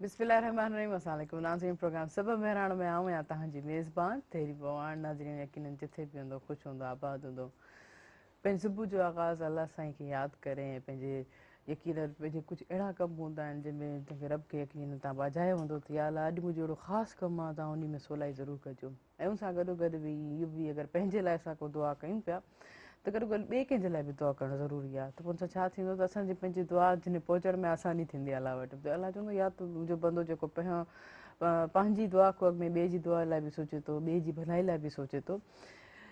बिस्मिल्लाहिर्रहमानिर्रहीम। अस्सलाम वालेकुम। नाज़रीन, प्रोग्राम सबब बहरान में आऊं या तव्हांजी मेज़बान तेरी बवान। नाज़रीन, यकीनन जिथे भी हूंदो ख़ुशि हूंदो आबाद हूंदो, पंहिंजे सुबुह जो आगाज़ अल्लाह साईं खे यादि करें। पंहिंजे यकीनन पंहिंजे कुझु अहिड़ा कम हूंदा आहिनि जंहिंमें तव्हांखे रब खे यकीनन तव्हां बाजायो हूंदो त या अल्लाह अॼु मुंहिंजो अहिड़ो ख़ासि कमु आहे, तव्हां उन में सवलाई ज़रूरु कजो। ऐं उन सां गॾो गॾु बि इहो बि अगरि पंहिंजे लाइ असां को दुआ कयूं पिया त गॾो गॾु ॿिए कंहिंजे लाइ बि दुआ करणु ज़रूरी आहे। त पोइ सां छा थींदो त असांजी पंहिंजी दुआ जिन पहुचण में आसानी थींदी आहे अलाह वटि। त अलाह चवंदो या त मुंहिंजो बंदो जेको पहिरियों पंहिंजी दुआ खां अॻु में ॿिए जी दुआ लाइ बि सोचे थो, ॿिए जी भलाई लाइ बि सोचे थो।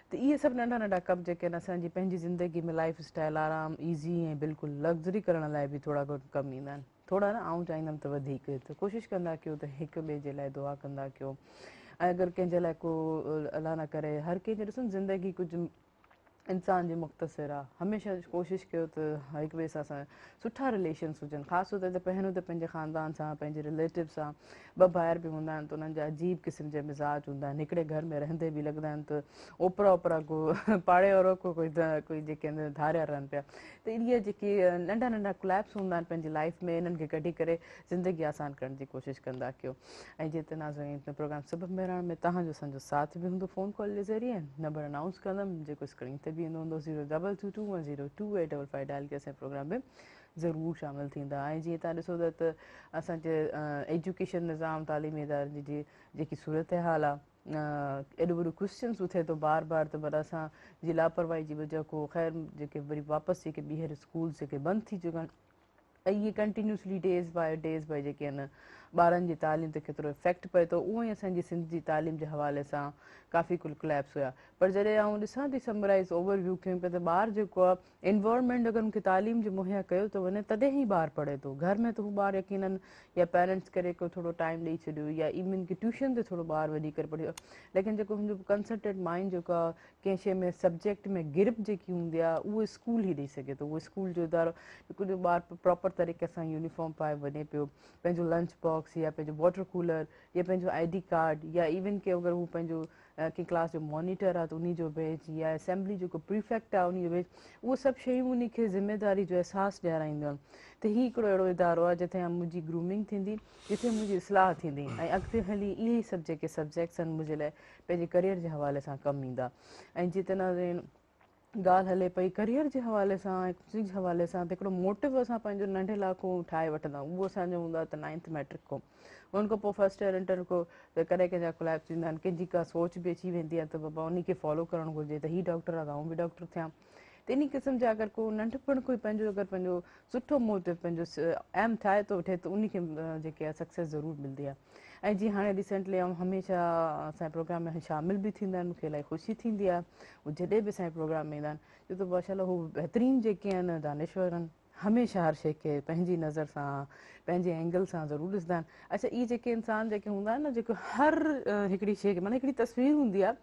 त इहे सभु नंढा नंढा कम जेके आहिनि असांजी पंहिंजी ज़िंदगी में लाइफ स्टाइल आराम ईज़ी ऐं बिल्कुलु लग्ज़री करण लाइ बि थोरा घणो कमु ईंदा आहिनि। थोरा न, आउं चाहींदमि त वधीक। त कोशिशि कंदा कयो त हिक ॿिए जे लाइ दुआ कंदा कयो। ऐं अगरि कंहिंजे लाइ को अलाह न करे, हर कंहिंजे ॾिसो न ज़िंदगी कुझु इंसान जी मुख़्तसिर आहे। हमेशह कोशिशि कयो त हिक ॿिए सां असां सुठा रिलेशन्स हुजनि। ख़ासि तौर ते पहिरियों त पंहिंजे ख़ानदान सां, पंहिंजे रिलेटिव सां। ॿ भाइर बि हूंदा आहिनि त उन्हनि जा अजीब क़िस्म जा मिज़ाज हूंदा आहिनि। हिकिड़े घर में रहंदे बि लॻंदा आहिनि त ओपरा ओपरा को पाड़े वारो कोई जेके आहिनि धारिया रहनि पिया। त इहे जेके नंढा नंढा क्लैप्स हूंदा आहिनि पंहिंजी लाइफ में, इन्हनि खे कढी करे ज़िंदगी आसान करण जी कोशिशि कंदा कयो। ऐं जीअं त नाज़रीन, प्रोग्राम सबब बहरान में तव्हांजो असांजो साथ बि हूंदो फ़ोन कॉल जे ज़रिए। नंबर अनाउंस कंदमि जेको स्क्रीन ते बि ईंदो हूंदो 02221022855 डायल के असांजे प्रोग्राम में ज़रूरु शामिलु थींदा। ऐं जीअं तव्हां ॾिसो था त असांजे एजुकेशन निज़ाम तालीमी इदारनि जी जेकी सूरत हाल आहे, एॾो वॾो क्वेश्चन्स उथे थो बार बार त पर असांजी लापरवाही जी वजह खां ख़ैर जेके वरी वापसि जेके ॿीहर स्कूल्स जेके बंदि थी चुका आहिनि, ऐं इहे कंटिन्यूसली डेज़ बाए जेके आहिनि ॿारनि जी तालीम ते केतिरो इफेक्ट पए थो, उहो ई असांजी सिंध जी तालीम जे हवाले सां काफ़ी कुल क्लैप्स हुया। पर जॾहिं आउं ॾिसां थी समराइज़ ओवरव्यू कयूं पिया त ॿारु जेको आहे इन्वायरमेंट अगरि मूंखे तालीम जो मुहैया कयो थो वञे तॾहिं ई ॿारु पढ़े थो। घर में त हू ॿारु यकीननि या पेरेंट्स करे को थोरो टाइम ॾेई छॾियो या इवन की ट्यूशन ते थोरो ॿारु वञी करे पढ़ियो, लेकिन जेको मुंहिंजो कंसंट्रेट माइंड जेको आहे कंहिं शइ में सब्जेक्ट में गिरप जेकी हूंदी आहे उहो स्कूल ई ॾेई सघे थो। उहो स्कूल जो इदारो हिकु ॿारु प्रॉपर तरीक़े सां यूनिफॉर्म पाए वञे पियो, पंहिंजो लंच बॉक्स या पंहिंजो वाटर कूलर या पंहिंजो ID कार्ड, या इवन की अगरि हू पंहिंजो कंहिं क्लास जो मॉनिटर आहे त उन जो बैच, या असेंबली जेको प्रीफेक्ट आहे उन जो बैच, उहे सभु शयूं उन खे ज़िमेदारी जो अहसासु ॾियाराईंदियूं आहिनि। त हीउ हिकिड़ो अहिड़ो इदारो आहे जिथे मुंहिंजी ग्रूमिंग थींदी, जिथे मुंहिंजी इस्लाह थींदी, ऐं अॻिते हली इहे ई सभु जेके सब्जेक्ट्स आहिनि मुंहिंजे लाइ पंहिंजे करियर जे हवाले सां कमु ईंदा। ऐं जिते ॻाल्हि हले पई करियर जे हवाले सां ऐं कुझु जे हवाले सां, त हिकिड़ो मोटिव असां पंहिंजो नंढे लाइक़ो ठाहे वठंदा आहियूं। उहो असांजो हूंदो आहे त 9th मैट्रिक खां, उन खां पोइ फस्ट ईयर इंटर खां त कॾहिं कंहिंजा क्लैप्स थींदा आहिनि, कंहिंजी का सोच बि अची वेंदी आहे त बाबा उन खे फॉलो करणु घुरिजे, त हीउ डॉक्टर आहे त आउं बि डॉक्टर थियां। त इन क़िस्म जा अगरि को नंढपण खां ई पंहिंजो अगरि पंहिंजो सुठो मोटिव पंहिंजो एम ठाहे थो वठे त उन खे जेके आहे सक्सेस ज़रूरु मिलंदी आहे। ऐं जीअं हाणे रिसेंटली ऐं हमेशह असांजे प्रोग्राम में शामिलु बि थींदा आहिनि, मूंखे इलाही ख़ुशी थींदी आहे उहे जॾहिं बि असांजे प्रोग्राम में ईंदा आहिनि। छो त माशाल्लाह हू बहितरीनु जेके आहिनि दानिश्वर आहिनि, हमेशह हर शइ खे पंहिंजी नज़र सां पंहिंजे एंगल सां ज़रूरु ॾिसंदा आहिनि। अच्छा, इहे जेके इंसान जेके हूंदा आहिनि न, जेको हर हिकिड़ी शइ खे माना हिकिड़ी तस्वीर हूंदी आहे,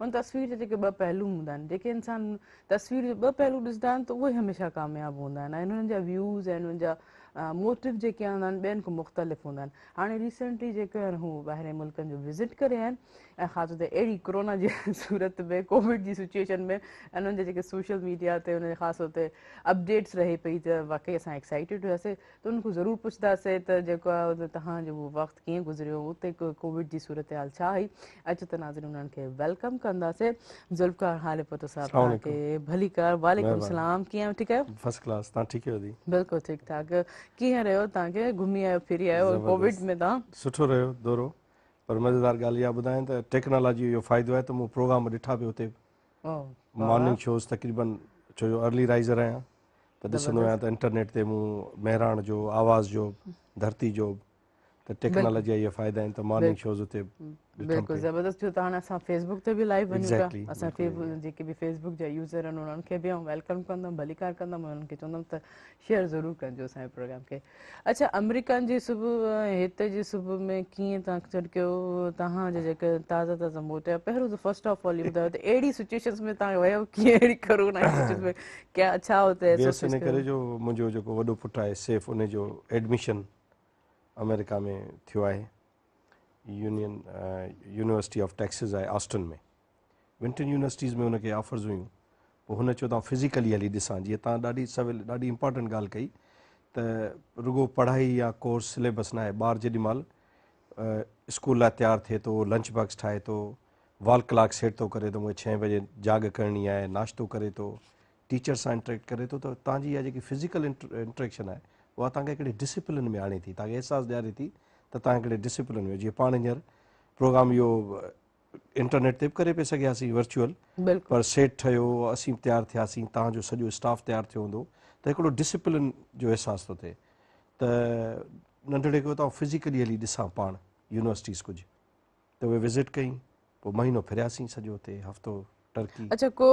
उन तस्वीर जा जेके ॿ पहलू हूंदा आहिनि, जेके इंसान तस्वीर जो ॿ पहलू ॾिसंदा आहिनि त उहे हमेशह कामयाबु हूंदा आहिनि। ऐं उन्हनि जा व्यूज़ ऐं उन्हनि जा मोटिव जेके हूंदा आहिनि ॿियनि खां मुख़्तलिफ़ हूंदा आहिनि। हाणे रिसेंटली जेके आहिनि हू ॿाहिरि मुल्कनि जो विज़िट करे आया आहिनि, ऐं ख़ासि तौर ते अहिड़ी कोरोना जी सूरत में, कोविड जी सिचुएशन में, ऐं उन्हनि जे जेके सोशल मीडिया ते उनजे ख़ासि तौर ते अपडेट्स रहे पई त वाक़ई असां एक्साइटेड हुआसीं। त उन खां ज़रूरु पुछंदासीं त जेको आहे तव्हांजो उहो वक़्तु कीअं गुज़रियो, उते कोविड जी सूरत हाल छा हुई। अचो त नाज़रीन उन्हनि खे वेलकम कंदासीं। ज़ुल्फ़कार हालिपतो साहिबु अस्सलाम तव्हांखे वालेकुम। भली कार। वालेकुम महिरबानी। सलाम, कीअं ठीकु आहियो? First class. तव्हां ठीकु आहियो दी? बिल्कुलु ठीकु ठाक। कीअं रहियो तव्हांखे? घुमी आयो, फिरी आयो कोविड में तव्हां? सुठो रहियो दौरो। पर मज़ेदार ॻाल्हि इहा ॿुधायां त टेक्नोलॉजी जो फ़ाइदो आहे त मूं प्रोग्राम ॾिठा बि हुते, मॉर्निंग शोज़ तक़रीबन, छो जो अर्ली राइज़र आहियां त ॾिसंदो आहियां त इंटरनेट ते मूं महिराण जो, आवाज़ जो, धरती जो, त टेक्नोलॉजी जा इहे फ़ाइदा आहिनि त मॉर्निंग शोज़ हुते ॾिठमि बिल्कुलु पियो। ज़बरदस्त। छो त हाणे असां फेसबुक ते बि लाइव वञूं पिया, एग्ज़ैक्टली, असां बिल्कुलु ईअं आहे। जेके बि फेसबुक जा यूज़र आहिनि उन्हनि खे बि आउं वेलकम कंदमि, भलीकार कंदमि, उन्हनि खे चवंदमि त शेयर ज़रूरु कजो असांजे प्रोग्राम खे। अच्छा, अमेरिकन जी सुबुह ऐं हिते जी सुबुह में कीअं तव्हां चयो कयो तव्हांजा जेके ताज़ा ताज़ा मोटिव? पहिरियों त फस्ट ऑफ ऑल इहो ॿुधायो त अहिड़ी सिचुएशन्स में तव्हां वियो कीअं, अहिड़ी कोरोना जी सिचुएशन में क्या छा हुते वियसि एसोसिएट इन कयो? करे जो मुंहिंजो जेको वॾो पुटु आहे सेफ, उनजो एडमिशन अमेरिका में थियो आहे, यूनिवर्सिटी ऑफ टेक्सिस आहे ऑस्टिन में। विंटन यूनिवर्सिटीज़ में हुनखे ऑफर्स हुयूं, पोइ हुन चयो तव्हां फिज़िकली हली ॾिसां। जीअं तव्हां ॾाढी इंपॉर्टेंट ॻाल्हि कई त रुगो पढ़ाई या कोर्स सिलेबस न आहे। ॿार जेॾी महिल स्कूल लाइ तयारु थिए थो, लंच बॉक्स ठाहे थो, वॉल क्लॉक सेट थो करे थो, मूंखे 6 बजे जाग करणी आहे, नाश्तो करे थो, टीचर सां इंटरेक्ट करे थो, त तव्हांजी इहा जेकी फिज़िकल इंटरेक्शन आहे उहा तव्हांखे हिकिड़े डिसिप्लिन में आणे थी, तव्हांखे अहसासु ॾियारे थी त तव्हां हिकिड़े डिसिप्लिन में। जीअं पाण हींअर प्रोग्राम इहो इंटरनेट ते बि करे पिए सघियासीं वर्चुअल, बिल्कुलु पर सेट ठहियो, असीं बि तयारु थियासीं, तव्हांजो सॼो स्टाफ तयारु थियो हूंदो, त हिकिड़ो डिसिप्लिन जो अहसासु थो थिए। त नंढड़े खां तव्हां फिज़िकली हली ॾिसां पाण यूनिवर्सिटीज़ कुझु, त उहे विज़िट कई, पोइ महीनो फिरियासीं सॼो हुते, हफ़्तो टर्की। अच्छा, को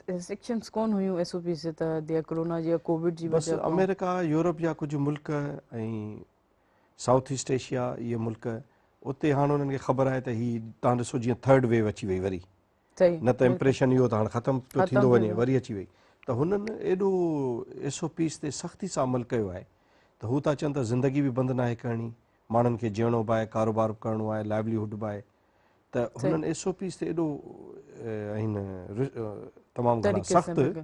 रिस्ट्रिक्शंस कोन हुयूं SOPs जे तहत या कोरोना जी या कोविड जी बसि वजह खां? अमेरिका, यूरोप जा कुझु मुल्क ऐं साउथ ईस्ट एशिया, इहे मुल्क, उते हाणे उन्हनि खे ख़बर आहे त हीअ तव्हां ॾिसो जीअं थर्ड वेव अची वई वरी, सही, न त इम्प्रेशन इहो त हाणे ख़तमु पियो ख़तम थींदो थी वञे, वियो। वरी अची वई। त हुननि एॾो SOPs ते सख़्ती सां अमल कयो आहे त हू था चवनि त ज़िंदगी बि बंदि नाहे करणी, माण्हुनि खे जीअणो बि आहे, कारोबार बि करिणो आहे, लाइवलीहुड बि आहे, त सही हुननि SOPs ते एॾो आहिनि तमामु घणा तरीक़े सां सख़्तु,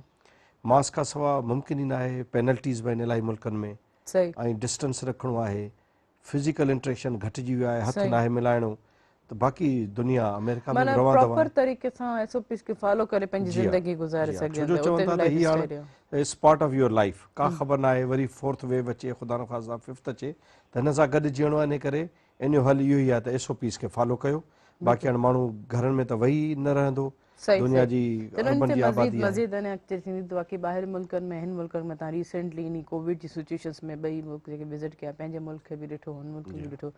मास्क खां सवाइ मुमकिन ई न आहे, पेनल्टीज़ बि आहिनि इलाही मुल्कनि में, सही ऐं डिस्टेंस रखिणो आहे, फिज़िकल इंट्रेक्शन घटिजी वियो आहे, हथु सही नाहे मिलाइणो, त बाक़ी दुनिया अमेरिका में बि माना रवां दवा प्रॉपर आहे। तरीक़े सां SOPs खे फॉलो करे पंहिंजी जी हा, ज़िंदगी गुज़ारे जी हा, छो सघनि जो था, चवनि उते था बि त लाइफ हीअ स्टाइल आहे। हाणे it's part of your life, का ख़बर न आहे वरी फोर्थ वेव अचे, ख़ुदा न ख़ासिता फिफ्थ अचे, त हिन सां गॾु जीअणो आहे, इन करे इन जो हल इहो ई आहे त SOPs खे फॉलो कयो। बाक़ी हाणे माण्हू घरनि में त वेही न रहंदो, सही दुनिया सही जी चलो अरबनि से जी मज़ीद आबादी आहे। मज़ीद अने अॻिते थींदी त बाक़ी ॿाहिरि मुल्कनि में, हिन मुल्कनि में तव्हां recently in Covid ji situations में ॿई मुल्क जेके विज़िट कया, पंहिंजे मुल्क खे बि ॾिठो, हुन मुल्क खे बि ॾिठो,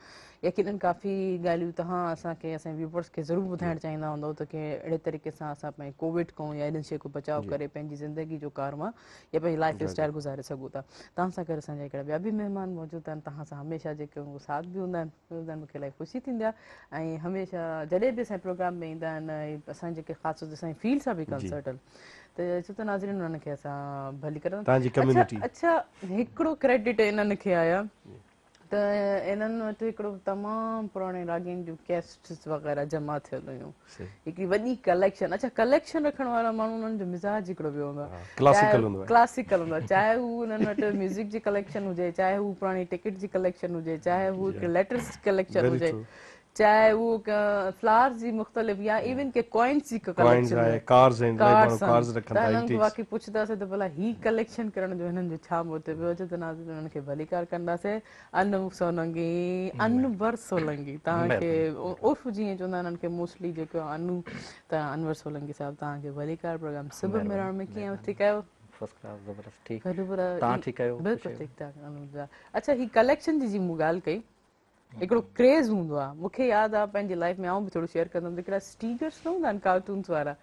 यकीनन काफ़ी ॻाल्हियूं तव्हां असांखे, असांजे व्यूवर्स खे ज़रूरु ॿुधाइणु चाहींदा हूंदव त की अहिड़े तरीक़े सां असां पंहिंजे कोविड खां या इन्हनि शइ खां बचाव करे पंहिंजी ज़िंदगी जो कारवा या पंहिंजी लाइफ स्टाइल गुज़ारे सघूं था। तव्हां सां गॾु असांजा हिकिड़ा ॿिया बि महिमान मौजूदु आहिनि, तव्हां सां हमेशह जेके उहो साथ बि हूंदा आहिनि, मूंखे इलाही ख़ुशी थींदी आहे। ऐं हमेशह जॾहिं बि असांजे प्रोग्राम में ईंदा आहिनि, असांजे जेके ख़ासि असांजी फील्ड सां बि कंसर्टल, त छो त नाज़रीन उन्हनि खे असां भली करनि। तव्हांजी अच्छा कम्युनिटी। अच्छा, हिकिड़ो क्रेडिट इन्हनि खे आया त इन्हनि वटि हिकिड़ो तमामु पुराणे राॻनि जूं कैस्ट्स वग़ैरह जमा थियल हुयूं, हिकिड़ी वॾी कलेक्शन। अच्छा, कलेक्शन रखण वारा माण्हू, उन्हनि जो मिज़ाज हिकिड़ो ॿियो हूंदो आहे, चाहे क्लासिकल हूंदो आहे। क्लासिकल हूंदो आहे, चाहे हू उन्हनि वटि म्यूज़िक जी कलेक्शन हुजे, चाहे हू पुराणी टिकट जी कलेक्शन हुजे, चाहे हू हिकु लेटर्स जी कलेक्शन वेरी हुजे, ट्रू। चाहे उहो फ्लावर्स जी मुख़्तलिफ़ या इवन के कॉइन्स जी कॉइन्स कलेक्शन आहे, हुजे, कार्स आहिनि, इलाही माण्हू कार्ड्स आहिनि, कार्स त रखनि था, हिननि खे एंटीक्स। बाक़ी पुछंदासीं त भला ही कलेक्शन करण जो हिननि जो छा मोटिव हुयो, त नाज़रीन उन्हनि खे भलीकार कंदासीं। अनु सोलंकी, अनवर सोलंकी, तव्हांखे उर्फ़ जीअं चवंदा आहिनि उन्हनि खे मोस्टली जेको अनु, त अनवर सोलंकी साहिबु तव्हांखे भलीकार प्रोग्राम सुबुह मिलण में कीअं ठीकु आहियो? फर्स्ट क्लास, ज़बरदस्त, ठीकु। तव्हां ठीकु आहियो? बिल्कुलु ठीकु ठाक, अलहमदिल्ला। अच्छा, ही कलेक्शन जी मूं ॻाल्हि कई, हिकिड़ो क्रेज़ हूंदो आहे, मूंखे यादि आहे पंहिंजी लाइफ में, आउं बि थोरो शेयर कंदमि, हिकिड़ा स्टीकर्स न हूंदा आहिनि कार्टून्स वारा,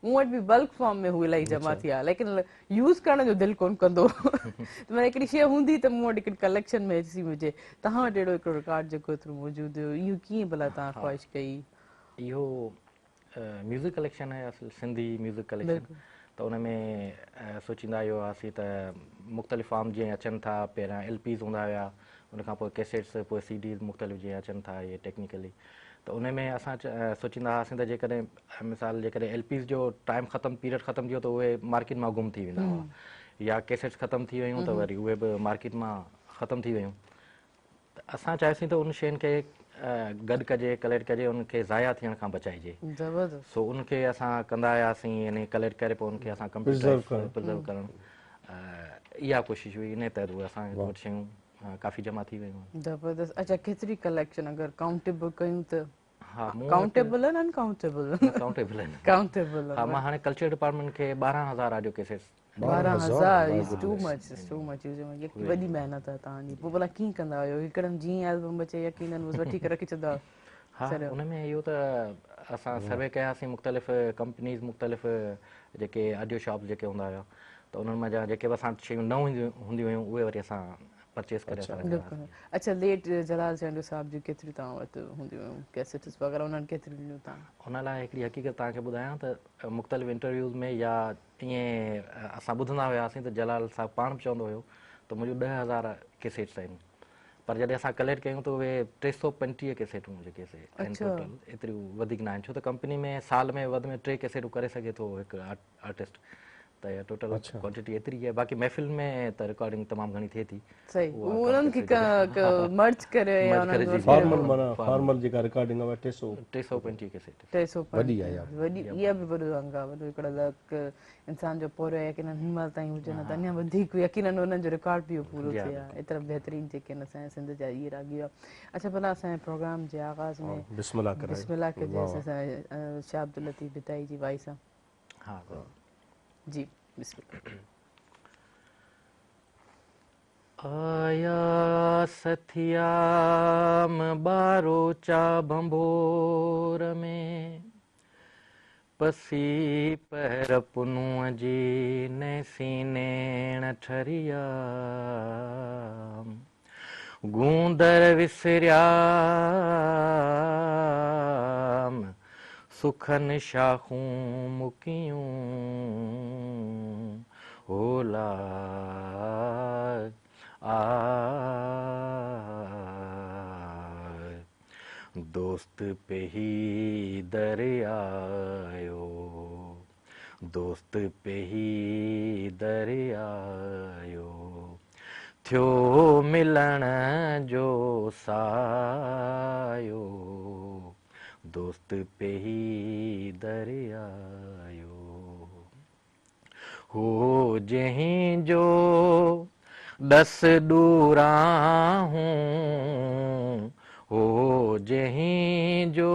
मूं वटि बि बल्क फॉर्म में हू इलाही जमा थी आहे, लेकिन यूज़ करण जो दिलि कोन कंदो। त माना हिकिड़ी शइ हूंदी त मूं वटि हिकिड़ी कलेक्शन में अची हुजे, तव्हां वटि अहिड़ो हिकिड़ो रिकॉर्ड जेको एतिरो मौजूदु हुयो, इहो कीअं भला तव्हां ख़्वाहिश कई? इहो म्यूज़िक कलेक्शन आहे, असुल सिंधी म्यूज़िक कलेक्शन। त उन में सोचींदा इहो हुआसीं त मुख़्तलिफ़ फॉर्म जीअं अचनि था, पहिरियां LPs हूंदा हुया, उनखां पोइ कैसेट्स, पोइ CDs मुख़्तलिफ़ जीअं अचनि था इहे टेक्निकली, त उन में असां सोचींदा हुआसीं त जेकॾहिं मिसाल जेकॾहिं LPs जो टाइम ख़तमु, पीरियड ख़तमु थी वियो त उहे मार्केट मां गुम थी वेंदा हुआ, या कैसेट्स ख़तमु थी वियूं त वरी उहे बि मार्केट मां ख़तमु थी वियूं। त असां चाहियोसीं त उन शयुनि खे गॾु कजे, कलेक्ट कजे, उनखे ज़ाया थियण खां बचाइजे। ज़बरदस्त। सो उनखे असां कंदा हुआसीं, यानी कलेक्ट करे पोइ उनखे असां कंप्यूटराइज़ प्रिज़र्व करणु, इहा कोशिशि हुई। इन तहत उहे असां वटि शयूं काफ़ी जमा थी वियूं आहिनि। ज़बरदस्त। अच्छा, केतिरी कलेक्शन अगरि काउंटेबल कयूं त? हा, मूं वटि काउंटेबल आहिनि, अनकाउंटेबल? काउंटेबल आहिनि। काउंटेबल हा, आहिनि। मां हाणे कल्चर डिपार्टमेंट खे 12,000 audio cassettes 12,000 is too much, is too much. वॾी महिनत आहे तव्हांजी। पोइ भला कीअं कंदा आहियो? हिकिड़नि जीअं एल्बम अचे यकीनन वठी करे रखी छॾंदा आहियो? हा, उन में इहो त असां सर्वे कयासीं, मुख़्तलिफ़ कंपनीज़, मुख़्तलिफ़ जेके ऑडियो शॉप्स जेके हूंदा हुया, त उन्हनि मां जा जेके बि असां शयूं न हूंदियूं हुयूं, उहे वरी असां परचेस करे असां रखंदासीं। अच्छा, लेट जलाल चंडू साहिब जी केतिरी तव्हां वटि हूंदियूं हुयूं कैसेट्स वग़ैरह, उन्हनि केतिरी ॾिनियूं तव्हां? हुन लाइ हिकिड़ी हक़ीक़त तव्हांखे ॿुधायां त मुख़्तलिफ़ इंटरव्यूज़ में या ईअं असां ॿुधंदा हुआसीं त जलाल साहिबु पाण बि चवंदो हुयो त मुंहिंजो 10,000 कैसेट्स आहिनि, पर जॾहिं असां कलेक्ट कयूं त उहे 335 कैसेटूं जेके आहिनि टोटल, एतिरियूं वधीक न आहिनि, छो त कंपनी में साल में वधि में 3 कैसेटूं करे सघे थो हिकु आर्टिस्ट। त त टोटल क्वांटिटी एतिरी आहे बाक़ी महफ़िल में त रिकॉर्डिंग तमामु घणी थिए थी सही उन्हनि खे मर्ज करे या उन्हनि जो फॉर्मल माना फॉर्मल जेका रिकॉर्डिंग आहे 325 कैसेट 350 वॾी आहे वॾी इहा बि वॾो अंग आहे वॾो हिकिड़ो लक इंसान जो पूरो यकीनन हिमल ताईं हुजनि त अञा वधीक यकीनन उन्हनि जो रिकॉर्ड बि पूरो थिए आहे एतिरा बहितरीन जेके आहिनि असांजे सिंध जा इहे रागियो आहे अच्छा भला असांजे प्रोग्राम जे आगाज़ में बिस्मिल्लाह कजे असांजे शाह अब्दुल लतीफ़ बिताई जी वाई सां हा जी बिस्मिल्लाह आया सथियाम बारो चा बंबोर में पसी पर पुनुअ जी सीनेण ठरिया गूंदर विसरिया सुखन शाखूं मुकियूं होला दोस्त पे ही दरियायो दोस्त पे ही दरियायो थियो मिलण जो सायो दोस्त पे ही दरियायो हो जहीं जो 10 दूरा हूँ हो जहीं जो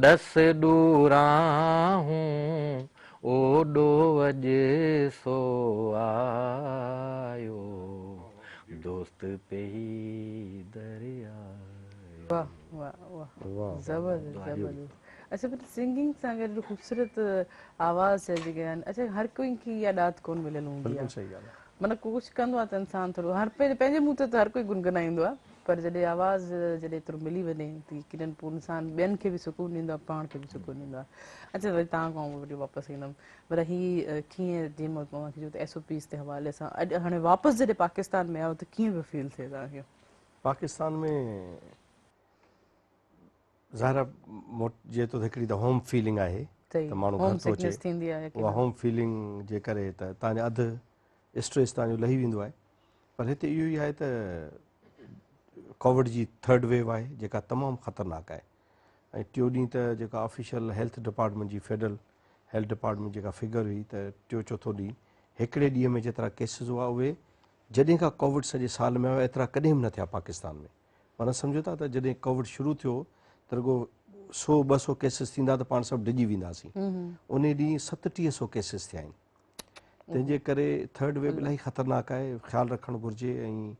10 दूरा हूँ ओ डो वज सो आयो दोस्त पे ही दरिया वाह वाह वाह जबरदस्त जबरदस्त अच्छा पर सिंगिंग सां गॾु ख़ूबसूरत आवाज़ है जेके आहिनि अच्छा हर कोई खे इहा ॾात कोन मिलियल हूंदी आहे सही ॻाल्हि आहे माना कोशिशि कंदो आहे त इंसानु थोरो हर पंहिंजे मुंहं ते त हर कोई गुनगुनाईंदो आहे पर जॾहिं आवाज़ जॾहिं एतिरो मिली वञे त किरन पोइ इंसानु ॿियनि खे बि सुकून ॾींदो आहे पाण खे बि सुकून ॾींदो आहे अच्छा वरी तव्हां खां वरी वापसि ईंदमि पर हीअ कीअं जीअं मां तव्हांखे चयो त SOPs ते हवाले सां अॼु हाणे वापसि जॾहिं पाकिस्तान में आयो त कीअं पियो फील थिए तव्हांखे पाकिस्तान में ज़ाहिर जीअं त हिकिड़ी त होम फीलिंग आहे त माण्हू घर थो अचे उहा होम फीलिंग जे करे त तव्हांजा अधु स्ट्रेस तव्हांजो लही वेंदो आहे पर हिते इहो ई आहे त कोविड जी 3rd वेव आहे जेका तमामु ख़तरनाक आहे ऐं टियों ॾींहुं त जेका ऑफिशियल हेल्थ डिपार्टमेंट जी फेडरल हेल्थ डिपार्टमेंट जेका फिगर हुई त टियों चौथों ॾींहुं हिकिड़े ॾींहं में जेतिरा केसिस हुआ उहे जॾहिं खां कोविड सॼे साल में आयो एतिरा कॾहिं बि न थिया पाकिस्तान में माना सम्झो था त जॾहिं कोविड शुरू थियो त रुगो 100-200 केसिस थींदा त पाण सभु डिॼी वेंदासीं उन ॾींहुं 3700 केसिस थिया आहिनि तंहिंजे करे 3rd वेव इलाही ख़तरनाक आहे ख़्यालु रखणु घुरिजे ऐं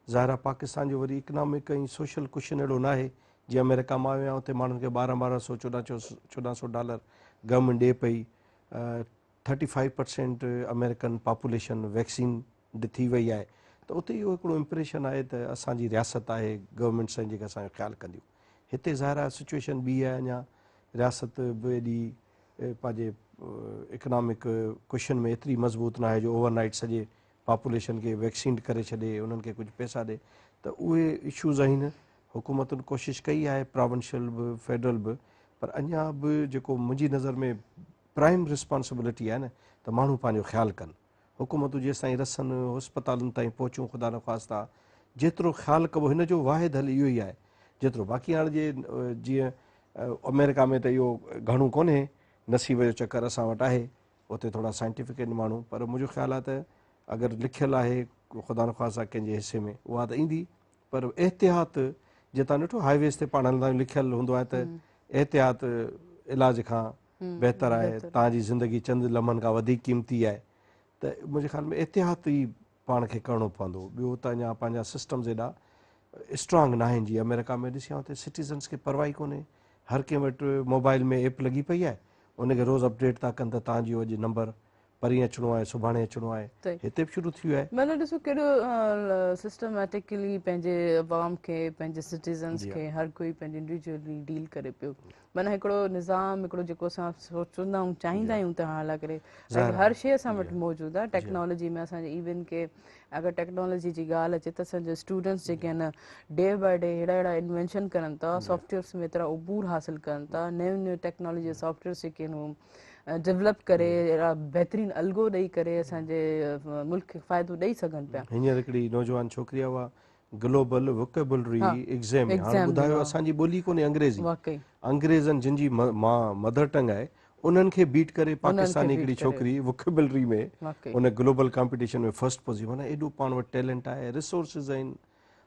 ज़ाहिर पाकिस्तान जो वरी इकनॉमिक ऐं सोशल कुशन अहिड़ो न आहे जीअं अमेरिका मां आयो आहियां उते माण्हुनि खे $1200-1400 गवर्नमेंट ॾिए पई 35% अमेरिकन पॉपुलेशन वैक्सीन थी वई आहे त उते इहो हिकिड़ो इम्प्रेशन आहे त असांजी रियासत आहे गवर्नमेंट्स आहिनि जेके असांजो ख़्यालु कंदियूं हिते ज़ाहिर सिचुएशन ॿी आहे अञा रियासत बि एॾी पंहिंजे इकनॉमिक कुशन में एतिरी मज़बूत न आहे जो ओवरनाइट सॼे पॉपुलेशन खे वैक्सीन करे छॾे उन्हनि खे कुझु पैसा ॾिए त उहे इशूज़ आहिनि हुकूमतुनि कोशिशि कई आहे प्रोविंशियल बि फेडरल बि पर अञा बि जेको मुंहिंजी नज़र में प्राइम रिस्पॉन्सिबिलिटी आहे न त माण्हू पंहिंजो ख़्यालु कनि हुकूमतूं जेसिताईं रसनि अस्पतालुनि ताईं पहुचूं ख़ुदा न ख़्वास्ता जेतिरो ख़्यालु कबो हिन जो वाहिद हल इहो ई आहे जेतिरो बाक़ी हाणे जीअं अमेरिका में त इहो घणो कोन्हे नसीब जो चकर असां वटि आहे उते थोरा साइंटिफिक आहिनि माण्हू पर मुंहिंजो ख़्यालु आहे त अगरि लिखियलु आहे ख़ुदा न ख़्वास्ता कंहिंजे हिसे में उहा त ईंदी पर एहतियात जीअं तव्हां ॾिठो हाईवेज़ ते पाण हलंदा आहियूं लिखियलु हूंदो आहे त एहतियात इलाज खां बहितरु आहे तव्हांजी ज़िंदगी चंद लम्हनि खां वधीक क़ीमती आहे त मुंहिंजे ख़्याल में एहतियात ई पाण खे करिणो पवंदो ॿियो त अञा पंहिंजा सिस्टम्स एॾा स्ट्रॉन्ग न आहिनि जीअं अमेरिका में ॾिसी हुते सिटीज़न्स खे परवाही कोन्हे हर कंहिं वटि मोबाइल में एप लॻी पई आहे उनखे रोज़ु अपडेट था कनि त तव्हांजो अॼु नंबर परीहं अचिणो आहे सुभाणे अचिणो आहे हिते बि शुरू थी वियो आहे मतिलबु ॾिसो कहिड़ो सिस्टमेटिकली पंहिंजे अवाम खे पंहिंजे सिटीज़न्स खे हर कोई पंहिंजे इंडिविजुअली डील करे पियो माना हिकिड़ो निज़ाम हिकिड़ो जेको असां सोचंदा आहियूं चाहींदा आहियूं त हाल करे हर शइ असां वटि मौजूदु आहे टेक्नोलॉजी में असांजे इवन के अगरि टेक्नोलॉजी जी ॻाल्हि अचे त असांजा स्टूडेंट्स जेके आहिनि डे बाय डे अहिड़ा इन्वेंशन करनि था सॉफ्टवेयर्स में एतिरा उबूर हासिलु कनि था नयूं नयूं टेक्नोलॉजी सॉफ्टवेयर्स जेके आहिनि डेवलप करे बहितरीन अलगो ॾेई करे असांजे मुल्क खे फ़ाइदो ॾेई सघनि पिया। हींअर हिकिड़ी नौजवान छोकिरी हुआ ग्लोबल वोकेबुलरी एग्ज़ाम में हाणे ॿुधायो असांजी ॿोली कोन्हे अंग्रेज़ी, वाकई अंग्रेज़नि जिन जी मदर टंग आहे उन्हनि खे बीट करे पाकिस्तानी हिकिड़ी छोकिरी वोकेबुलरी में उन ग्लोबल कॉम्पिटिशन में फर्स्ट पोज़िशन, माना एॾो पाण वटि टैलेंट आहे, रिसोर्सिस आहिनि,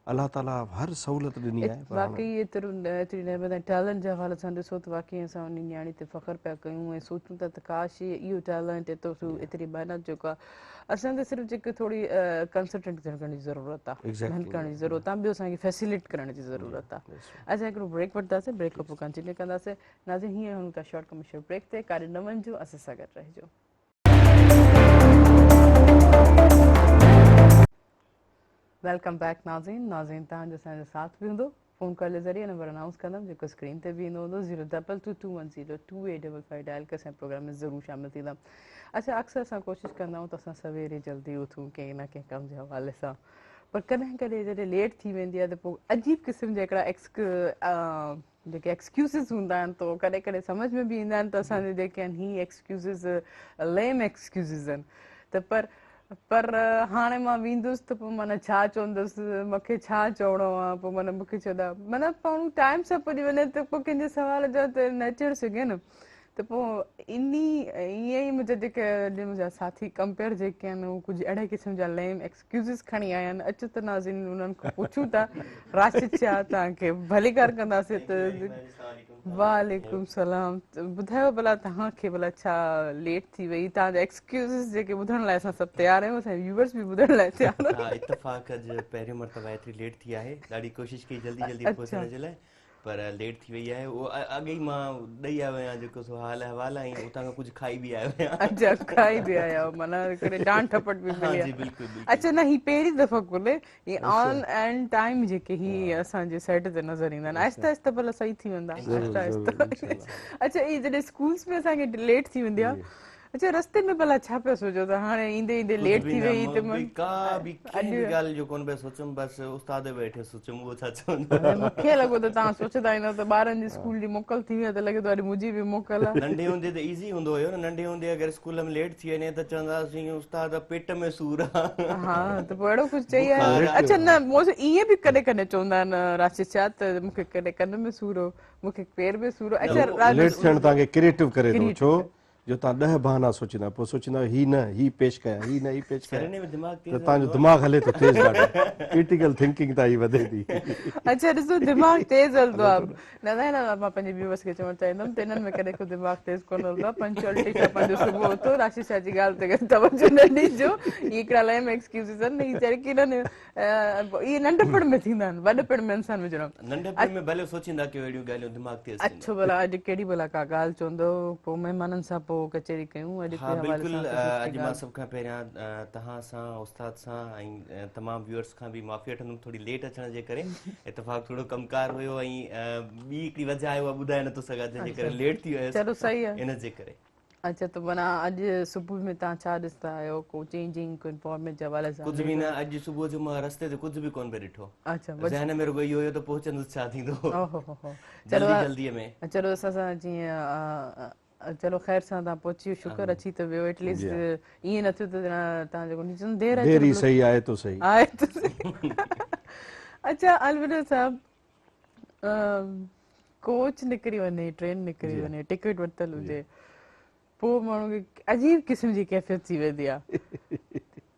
अलाह ताला हर सहूलियत ॾिनी आहे। वाकई एतिरी नेमत ऐं टैलेंट जे हवाले सां ॾिसो त वाकई असां उन न्याणी ते फ़ख़्रु पिया कयूं ऐं सोचूं था त काश इहो टैलेंट एतिरी महिनत जेको आहे असां त सिर्फ़ु जेके थोरी कंसंट्रेट करण जी ज़रूरत आहे, महिनत करण जी ज़रूरत आहे, ॿियो असांखे फैसिलिट करण जी ज़रूरत आहे। असां हिकिड़ो ब्रेक वठंदासीं, ब्रेक खां पोइ कंटिन्यू कंदासीं। नाज़रीन हीअं हूं था शॉर्ट कमर्शियल ब्रेक ते, काॾे न वञिजो, असां सां गॾु रहिजो। वेलकम बैक नाज़रीन तव्हांजो असांजो साथ बि हूंदो। फ़ोन कॉल जे ज़रिए नंबर अनाउंस कंदमि जेको स्क्रीन ते बि ईंदो हूंदो 02221028555 डायल करे असांजे प्रोग्राम में ज़रूरु शामिलु थींदा। अच्छा, अक्सर असां कोशिशि कंदा आहियूं त असां सवेरे जल्दी उथूं कंहिं न कंहिं कम जे हवाले सां, पर कॾहिं कॾहिं जॾहिं लेट थी वेंदी आहे त पोइ अजीब क़िस्म जा हिकिड़ा जेके एक्सक्यूज़िस हूंदा आहिनि त कॾहिं कॾहिं सम्झ में बि ईंदा आहिनि त असांजे जेके आहिनि हीअ एक्सक्यूज़िस लेम एक्सक्यूज़िस आहिनि त पर हाणे मां वेंदुसि त पोइ माना छा चवंदुसि, मूंखे छा चवणो आहे, पोइ माना मूंखे चवंदा माना माण्हू टाइम सां पुॼी वञे त पोइ कंहिंजे सवाल जो त न अचणु सघे न, त पोइ ईअं ई मुंहिंजा जेके मुंहिंजा साथी कंपेयर जेके आहिनि उहे कुझु अहिड़े क़िस्म जा लेम एक्सक्यूज़िस खणी आया आहिनि। अचो त नाज़रीन उन्हनि खां पुछूं था राशिद छा तव्हांखे भली कार कंदासीं त वालेकुम सलाम। ॿुधायो भला तव्हांखे भला छा लेट थी वई, तव्हांजा एक्सक्यूज़िस जेके ॿुधण लाइ असां सभु तयार आहियूं, असांजे व्यूअर्स बि ॿुधण लाइ तयार आहिनि। इत्तेफ़ाक़ अॼु पहिरियों मरतबा एतिरी लेट थी आहे, ॾाढी कोशिशि कई जल्दी जल्दी पहुचण जे लाइ, पर लेट थी वई आहे। उहो अॻे ई मां ॾेई आयो आहियां जेको सो हाल अहिवाल, ऐं उतां खां कुझु खाई बि आयो आहियां। अच्छा, खाई बि आया आहियो, माना हिकिड़े डांट थपट बि मिली आहे। अच्छा, न ही पहिरीं दफ़ो खुले ही ऑन एंड टाइम जेके ही असांजे सेट ते नज़र ईंदा आहिनि, आहिस्ता आहिस्ता भला सही थी वेंदा आहिस्ता आहिस्ता। अच्छा, ई जॾहिं स्कूल्स में असांखे लेट थी वेंदी आहे, अच्छा रस्ते में भला छा पिया सोचो त हाणे ईंदे ईंदे लेट थी वई त का बि कंहिं ॻाल्हि जो कोन पिया सोचुमि, बसि उस्ताद वेठे सोचुमि उहो छा चवंदो। मूंखे लॻो त तव्हां सोचंदा ईंदो त ॿारनि जी स्कूल जी मोकल थी वई त लॻे थो अॼु मुंहिंजी बि मोकल आहे। नंढे हूंदे त ईज़ी हूंदो हुयो न, नंढे हूंदे अगरि स्कूल में लेट थी वञे त चवंदासीं उस्ताद पेट में सूर आहे। हा, त पोइ अहिड़ो कुझु चई आयो। अच्छा, न ईअं बि कॾहिं कॾहिं चवंदा आहिनि राशिद छा त मूंखे कॾहिं कन में सूर हो, मूंखे पेर में सूर हो। अच्छा, लेट थियणु तव्हांखे क्रिएटिव करे थो, छो जो तव्हां 10 बहाना सोचींदा, पोइ सोचींदा ही न ही पेश कयां, ही न ही पेश कयां, त तव्हांजो दिमाग़ हले थो तेज़ ॾाढो, क्रिटिकल थिंकिंग तव्हांजी वधे थी। अच्छा, ॾिसो दिमाग़ तेज़ हलंदो आहे। न न, मां पंहिंजे व्यूअर्स खे चवणु चाहींदमि त हिननि में कॾहिं को दिमाग़ तेज़ कोन हलंदो आहे। पंचुअलिटी सां पंहिंजो सुबुह उथो, राशिद शाह जी ॻाल्हि ते तवजो न ॾिजो, इहे हिकिड़ा लेम एक्सक्यूज़िस आहिनि, इहे चढ़ी की इहे नंढपण में थींदा आहिनि, वॾपण में इंसानु विझणो। नंढपण में भले सोचींदा कयो अहिड़ियूं ॻाल्हियूं, दिमाग़ तेज़ थींदो। अच्छा, भला अॼु कहिड़ी भला का ॻाल्हि चवंदो, पोइ महिमाननि सां पोइ कचहरी कयूं अॼु। हा बिल्कुलु, अॼु मां सभ खां पहिरियां तव्हां सां, उस्ताद सां ऐं तमामु व्यूअर्स खां बि माफ़ी वठंदुमि थोरी लेट अचण जे करे। इत्तेफ़ाक़ थोरो कमकार हुयो ऐं ॿी हिकिड़ी वजह आहे उहा ॿुधाए नथो सघां जंहिंजे करे लेट थी वियुसि। चलो सही आहे, इन जे करे। अच्छा, त माना अॼु सुबुह में तव्हां छा ॾिसंदा आहियो, को चेंजिंग को इन्फॉर्मेट जे हवाले सां? कुझु बि न, अॼु सुबुह जो मां रस्ते ते कुझु बि कोन पियो ॾिठो। अच्छा, ज़हन में रुॻो इहो हुयो त पहुचंदुसि छा थींदो जल्दी जल्दीअ में। चलो असां जीअं चलो ख़ैर सां तव्हां पहुची वियो, शुक्र अची त वियो, एटलीस्ट ईअं न थियो त तव्हां जेको देरि सही आहे तो सही आहे त सही। अच्छा, अलविदा साहब, कोच निकिरी वञे, ट्रेन निकिरी वञे, टिकट वरितल हुजे, पोइ माण्हू खे अजीब क़िस्म जी कैफ़ियत थी वेंदी आहे।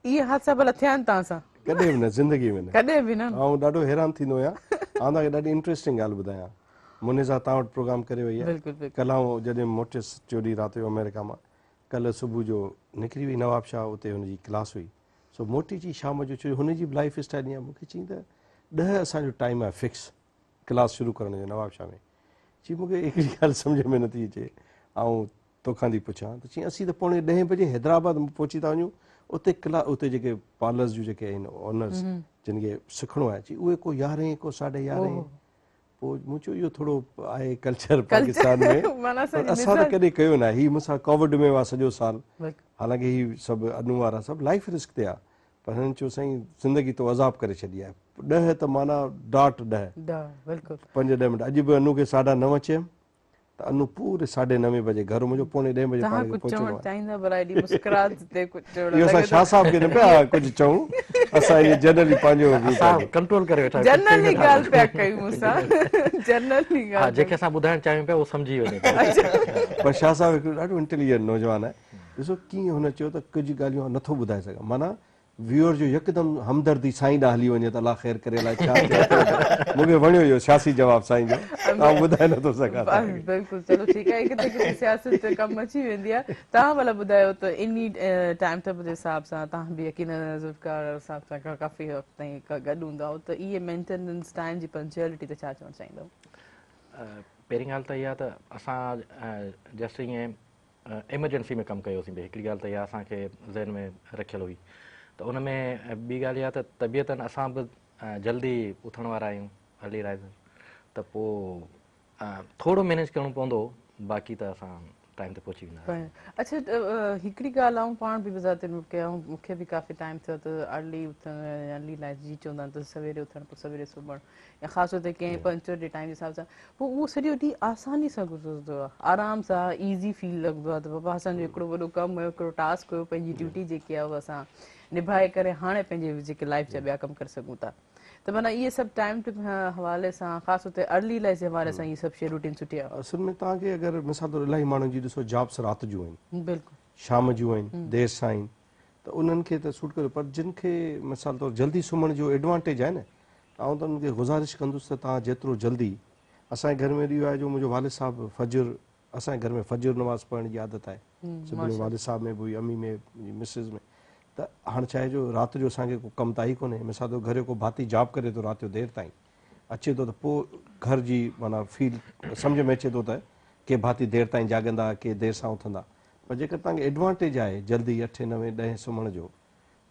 इहे हादसा भला थिया आहिनि तव्हां सां? कॾहिं बि न, ज़िंदगी में न, कॾहिं बि न। ऐं ॾाढो हैरान थींदो आहियां। तव्हांखे ॾाढी इंट्रस्टिंग ॻाल्हि ॿुधायां, मुनीज़ा तव्हां वटि प्रोग्राम करे वई आहे, कल्ह आउं जॾहिं मोटियसि चोॾहीं राति जो अमेरिका मां, कल्ह सुबुह जो निकिरी वई नवाब शाह, उते हुनजी क्लास हुई, सो मोटी अची शाम जो, छो हुनजी बि लाइफ स्टाइल ईअं, मूंखे चई त 10 असांजो टाइम आहे फिक्स क्लास शुरू करण जो नवाब शाह में। चई मूंखे हिकिड़ी ॻाल्हि सम्झ में नथी अचे, ऐं तोखां थी पुछां, त चई असीं त पौणे 10 बजे हैदराबाद पहुची था वञूं, उते जेके पार्लर्स जूं जेके आहिनि ऑनर्स जिन खे सिखणो आहे, चई उहे को 11 को 11:30। पोइ मूं चयो इहो थोरो आहे कल्चर पाकिस्तान में, असां त कॾहिं कयो न आहे। हीअ मूंसां कोविड में हुआ सॼो साल, हालांकि हीअ सभु अनू वारा सभु लाइफ रिस्क ते आहे, पर हिननि चयो साईं ज़िंदगी तो अज़ाब करे छॾी आहे। 10 त माना डॉट 10, 5-10 मिंट। अॼु बि अनू खे 9:30 चयुमि, त अनु पूरे 9:30 बजे घर मुंहिंजो 9:45 बजे तव्हां पाण खे कुझु पहुचणो चवणु आहे। चाहींदा पर एॾी मुस्कुराहट ते कुझु चवणु इहो असां लॻे शाह साहब खे न पिया कुझु चऊं, असां इहे जनरली पंहिंजो व्यू पिया असां ॾियूं। कंट्रोल करे वेठा आहियूं, जनरली कुझु ॻाल्हि पिया कयूं मूंसां जनरली हा ॻाल्हि जेके असां ॿुधाइण चाहियूं पिया उहो सम्झी वञे पियो। पर शाह साहब हिकिड़ो ॾाढो इंटेलिजेंट नौजवान आहे। ॾिसो कीअं हुन चयो त कुझु ॻाल्हियूं नथो ॿुधाए सघां, माना व्यूअर जो यकदमि हमदर्दी साईं ॾांहुं हली वञे त अलाह ख़ैर करे अलाए छा थियो। मूंखे वणियो इहो सियासी जवाबु साईं जो, तव्हां ॿुधाए नथो सघां तव्हांखे। बिल्कुलु चलो ठीकु आहे, किथे किथे सियासत कमु अची वेंदी आहे। तव्हां भला ॿुधायो त इन टाइम टेबल जे हिसाब सां तव्हां बि यकीन ज़ुल्फ़िकार साहब सां काफ़ी वक़्तु ताईं गॾु हूंदव, त इहे मेंटेनेंस टाइम जी पंक्चुअलिटी ते छा चवणु चाहींदव? पहिरीं ॻाल्हि त इहा त असां जस्ट ईअं एमरजेंसी में कमु कयोसीं भई, हिकिड़ी ॻाल्हि त इहा असांखे ज़हन में रखियलु हुई। त उन में ॿी ॻाल्हि इहा त तबियतनि असां बि जल्दी उथण वारा आहियूं अर्ली राइज़र, त पोइ थोरो मैनेज करिणो पवंदो, बाक़ी त असां टाइम ते पहुची वेंदा। अच्छा हिकिड़ी ॻाल्हि आऊं पाण बि वज़ात कयूं, मूंखे बि काफ़ी टाइम थियो त अर्ली उथणु अर्ली लाइफ जी चवंदा आहिनि त सवेरे उथणु पोइ सवेरे सुम्हणु, या ख़ासि तौर ते कंहिं पंक्चुअल जे टाइम जे हिसाब सां, पोइ उहो सॼो ॾींहुं आसानी सां गुज़रंदो आहे, आराम सां ईज़ी फील लॻंदो आहे त बाबा असांजो हिकिड़ो वॾो कमु हुयो, हिकिड़ो टास्क हुयो, पंहिंजी ड्यूटी जेकी आहे उहा असां निभाए करे हाणे पंहिंजे जेके लाइफ जा ॿिया कमु करे सघूं था। त माना इहे सभु टाइम टू हवाले सां ख़ासि तौर ते अर्ली लाइफ जे हवाले सां इहे सभु शइ रूटीन सुठी आहे। असल में तव्हांखे अगरि मिसाल तौरु इलाही माण्हुनि जी ॾिसो जॉब्स राति जूं आहिनि, बिल्कुलु शाम जूं आहिनि, देरि सां आहिनि, त उन्हनि खे त सूट करे। पर जिन खे मिसाल तौरु जल्दी सुम्हण जो एडवांटेज आहे न, आउं त उन्हनि खे गुज़ारिश कंदुसि त तव्हां जेतिरो जल्दी, असांजे घर में इहो आहे जो मुंहिंजो वालिद साहिबु फजर, असांजे घर में फजर नमाज़ पढ़ण जी आदत आहे, सुबुह जो वालिद साहिब में बि हुई, अम्मी में, मिसिस में। त हाणे छा आहे जो राति जो असांखे को कमु त ई कोन्हे, मिसाल तौरु घर जो को भाती जॉब करे थो राति जो देरि ताईं अचे थो, त पोइ घर जी माना फील सम्झ में अचे थो त के भाती देरि ताईं जाॻंदा, के देरि सां उथंदा। पर जेकर तव्हांखे एडवांटेज आहे जल्दी 8, 9, 10 सुम्हण जो,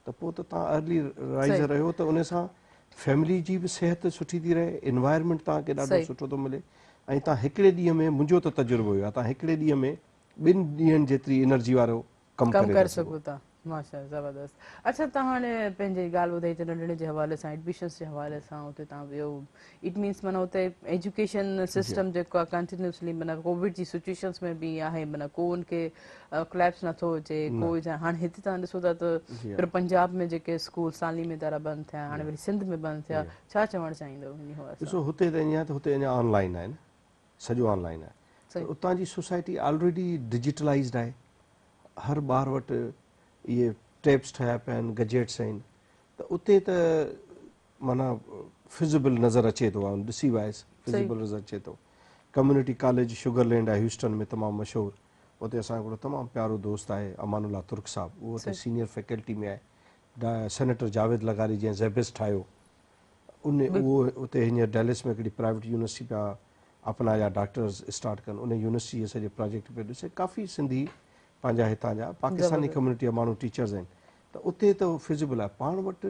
त पोइ त तव्हां अर्ली राइज़र रहियो, त उन सां फैमिली जी बि सिहत सुठी थी रहे, एनवायरमेंट तव्हांखे ॾाढो सुठो थो मिले, ऐं तव्हां हिकिड़े ॾींहं में, मुंहिंजो त तजुर्बो हुयो, तव्हां हिकिड़े ॾींहं में 2 ॾींहंनि जेतिरी एनर्जी वारो कमु करे सघो था। माशा ज़बरदस्त। अच्छा तव्हां हाणे पंहिंजी ॻाल्हि ॿुधाई त नंढड़े जे हवाले सां, एडमिशन्स जे हवाले सां हुते तव्हां वियो, इट मीन्स माना हुते एजुकेशन सिस्टम जेको आहे कंटिन्यूसली माना कोविड जी सिचुएशन्स में बि आहे, माना को उनखे क्लैप्स नथो अचे, कोई हाणे हिते तव्हां ॾिसो था त पंजाब में जेके स्कूल साली में इदारा बंदि थिया, हाणे वरी सिंध में बंदि थिया, छा चवणु चाहींदव इन हवाले सां? ॾिसो हुते त ईअं आहे त हुते अञा ऑनलाइन आहे न, सॼो ऑनलाइन आहे, उतां जी सोसाइटी ऑलरेडी डिजिटलाइज़्ड आहे, हर ॿार वटि इहे टैब्स ठहिया पिया आहिनि, गजेट्स आहिनि, त उते त माना फिज़िबल नज़र अचे थो, ॾिसी वाइस फिज़िबल नज़र अचे थो। कम्युनिटी कॉलेज शुगरलैंड आहे ह्यूस्टन में, तमामु मशहूरु, उते असांजो हिकिड़ो तमामु प्यारो दोस्त आहे अमानुल्लाह तुर्क साहब, उहो उते सीनियर फैकल्टी में आहे, सेनेटर जावेद लगारी जंहिं ज़ेबिस ठाहियो उहो उते हींअर डेलिस में हिकिड़ी प्राइवेट यूनिवर्सिटी पिया अपना जा डॉक्टर्स स्टार्ट कनि, उन यूनिवर्सिटी जे सॼे प्रोजेक्ट पियो ॾिसे, काफ़ी सिंधी पंहिंजा हितां जा पाकिस्तानी कम्युनिटी जा माण्हू टीचर्स आहिनि, त उते त फिज़िबल आहे। पाण वटि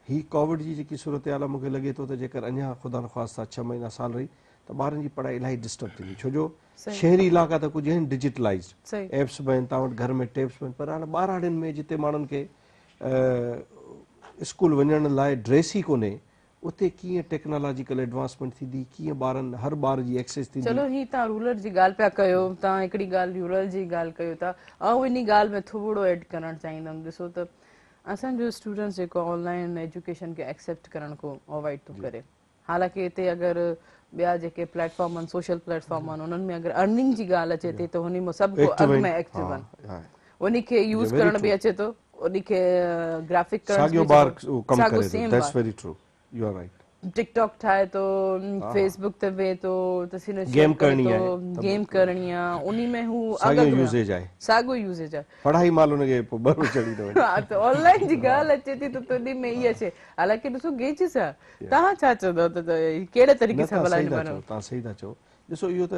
ही कोविड जी जेकी सूरत हाल आहे, मूंखे लॻे थो त जेकर अञा ख़ुदा न ख़्वास्ता 6 महीना साल रही, त ॿारनि जी पढ़ाई इलाही डिस्टर्ब थींदी, छो जो शहरी इलाइक़ा त कुझु आहिनि डिजिटलाइज़्ड, एप्स बि आहिनि, तव्हां वटि घर में टेप्स बि आहिनि, पर हाणे ॿारहाड़ियुनि में जिते माण्हुनि खे स्कूल वञण लाइ ड्रेस ई कोन्हे, उते कीअं टेक्नोलॉजिकल एडवांसमेंट थींदी, कीअं ॿारनि हर ॿार जी एक्सेस थींदी। चलो ही तव्हां रूरल जी ॻाल्हि पिया कयो, तव्हां हिकिड़ी ॻाल्हि रूरल जी ॻाल्हि कयो था, ऐं इन ॻाल्हि में थोरो एड करणु चाहींदमि। ॾिसो त असांजो स्टूडेंट्स जेको ऑनलाइन एजुकेशन खे एक्सेप्ट करण खां अवॉइड थो करे, हालांकि हिते अगरि ॿिया जेके प्लेटफॉर्म आहिनि, सोशल प्लेटफॉर्म आहिनि, उन्हनि में अगरि अर्निंग जी ॻाल्हि अचे थी त उन में सभु को अॻु में एक्टिव आहिनि, उनखे यूज़ करण बि अचे थो, उनखे ग्राफिक करण बि अचे थो, टिकटॉक ठाहे थो, फेसबुक ते वेहे थो, गेम करणी आहे, उन में हू साॻियो यूज़ेज आहे, साॻियो यूज़ेज आहे, पढ़ाई महिल उनखे पोइ बरो चढ़ी थो वञे। हा त ऑनलाइन जी ॻाल्हि अचे थी त उन में इहा अचे, हालांकि ॾिसो गेजिस आहे, तव्हां छा चवंदव त कहिड़े तरीक़े सां तव्हां सही था चओ। ॾिसो इहो त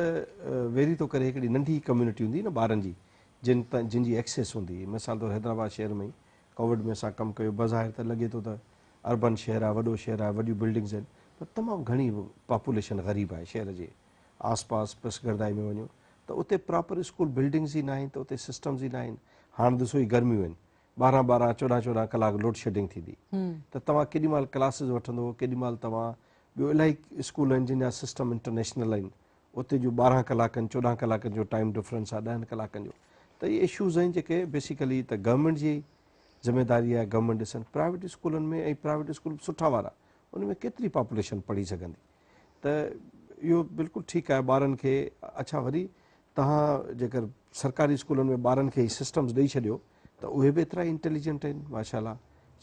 वेरी थो करे, हिकिड़ी नंढी कम्युनिटी हूंदी न ॿारनि जी, जिन जी एक्सेस हूंदी, मिसाल तौरु हैदराबाद शहर में कोविड में असां कमु कयो, बज़ाहिर त लॻे थो त अर्बन शहर आहे, वॾो शहर आहे, वॾियूं बिल्डिंग्स आहिनि, पर तमामु घणी पॉपुलेशन ग़रीब आहे शहर जे आस पास पिसगरदाई में वञो त उते प्रॉपर स्कूल बिल्डिंग्स ई न आहिनि, त उते सिस्टम्स ई न आहिनि। हाणे ॾिसो ही गर्मियूं आहिनि, 12-12, 14-14 कलाक लोड शेडिंग थींदी, त तव्हां केॾी महिल क्लासिस वठंदो, केॾी महिल तव्हां ॿियो इलाही स्कूल आहिनि जिन जा सिस्टम इंटरनेशनल आहिनि, उते जो 12 कलाकनि 14 कलाकनि जो टाइम डिफरेंस आहे 10 कलाकनि जो त इहे इशूज़ आहिनि जेके बेसिकली त गवर्नमेंट जी ज़िम्मेदारी आहे गवर्नमेंट ॾिसनि प्राइवेट स्कूलनि में ऐं प्राइवेट स्कूल सुठा वारा उन में केतिरी पॉपुलेशन पढ़ी सघंदी त इहो बिल्कुलु ठीकु आहे ॿारनि खे अच्छा वरी तव्हां जेकर सरकारी स्कूलनि में ॿारनि खे सिस्टम्स ॾेई छॾियो त उहे बि एतिरा इंटेलिजेंट आहिनि माशाल्लाह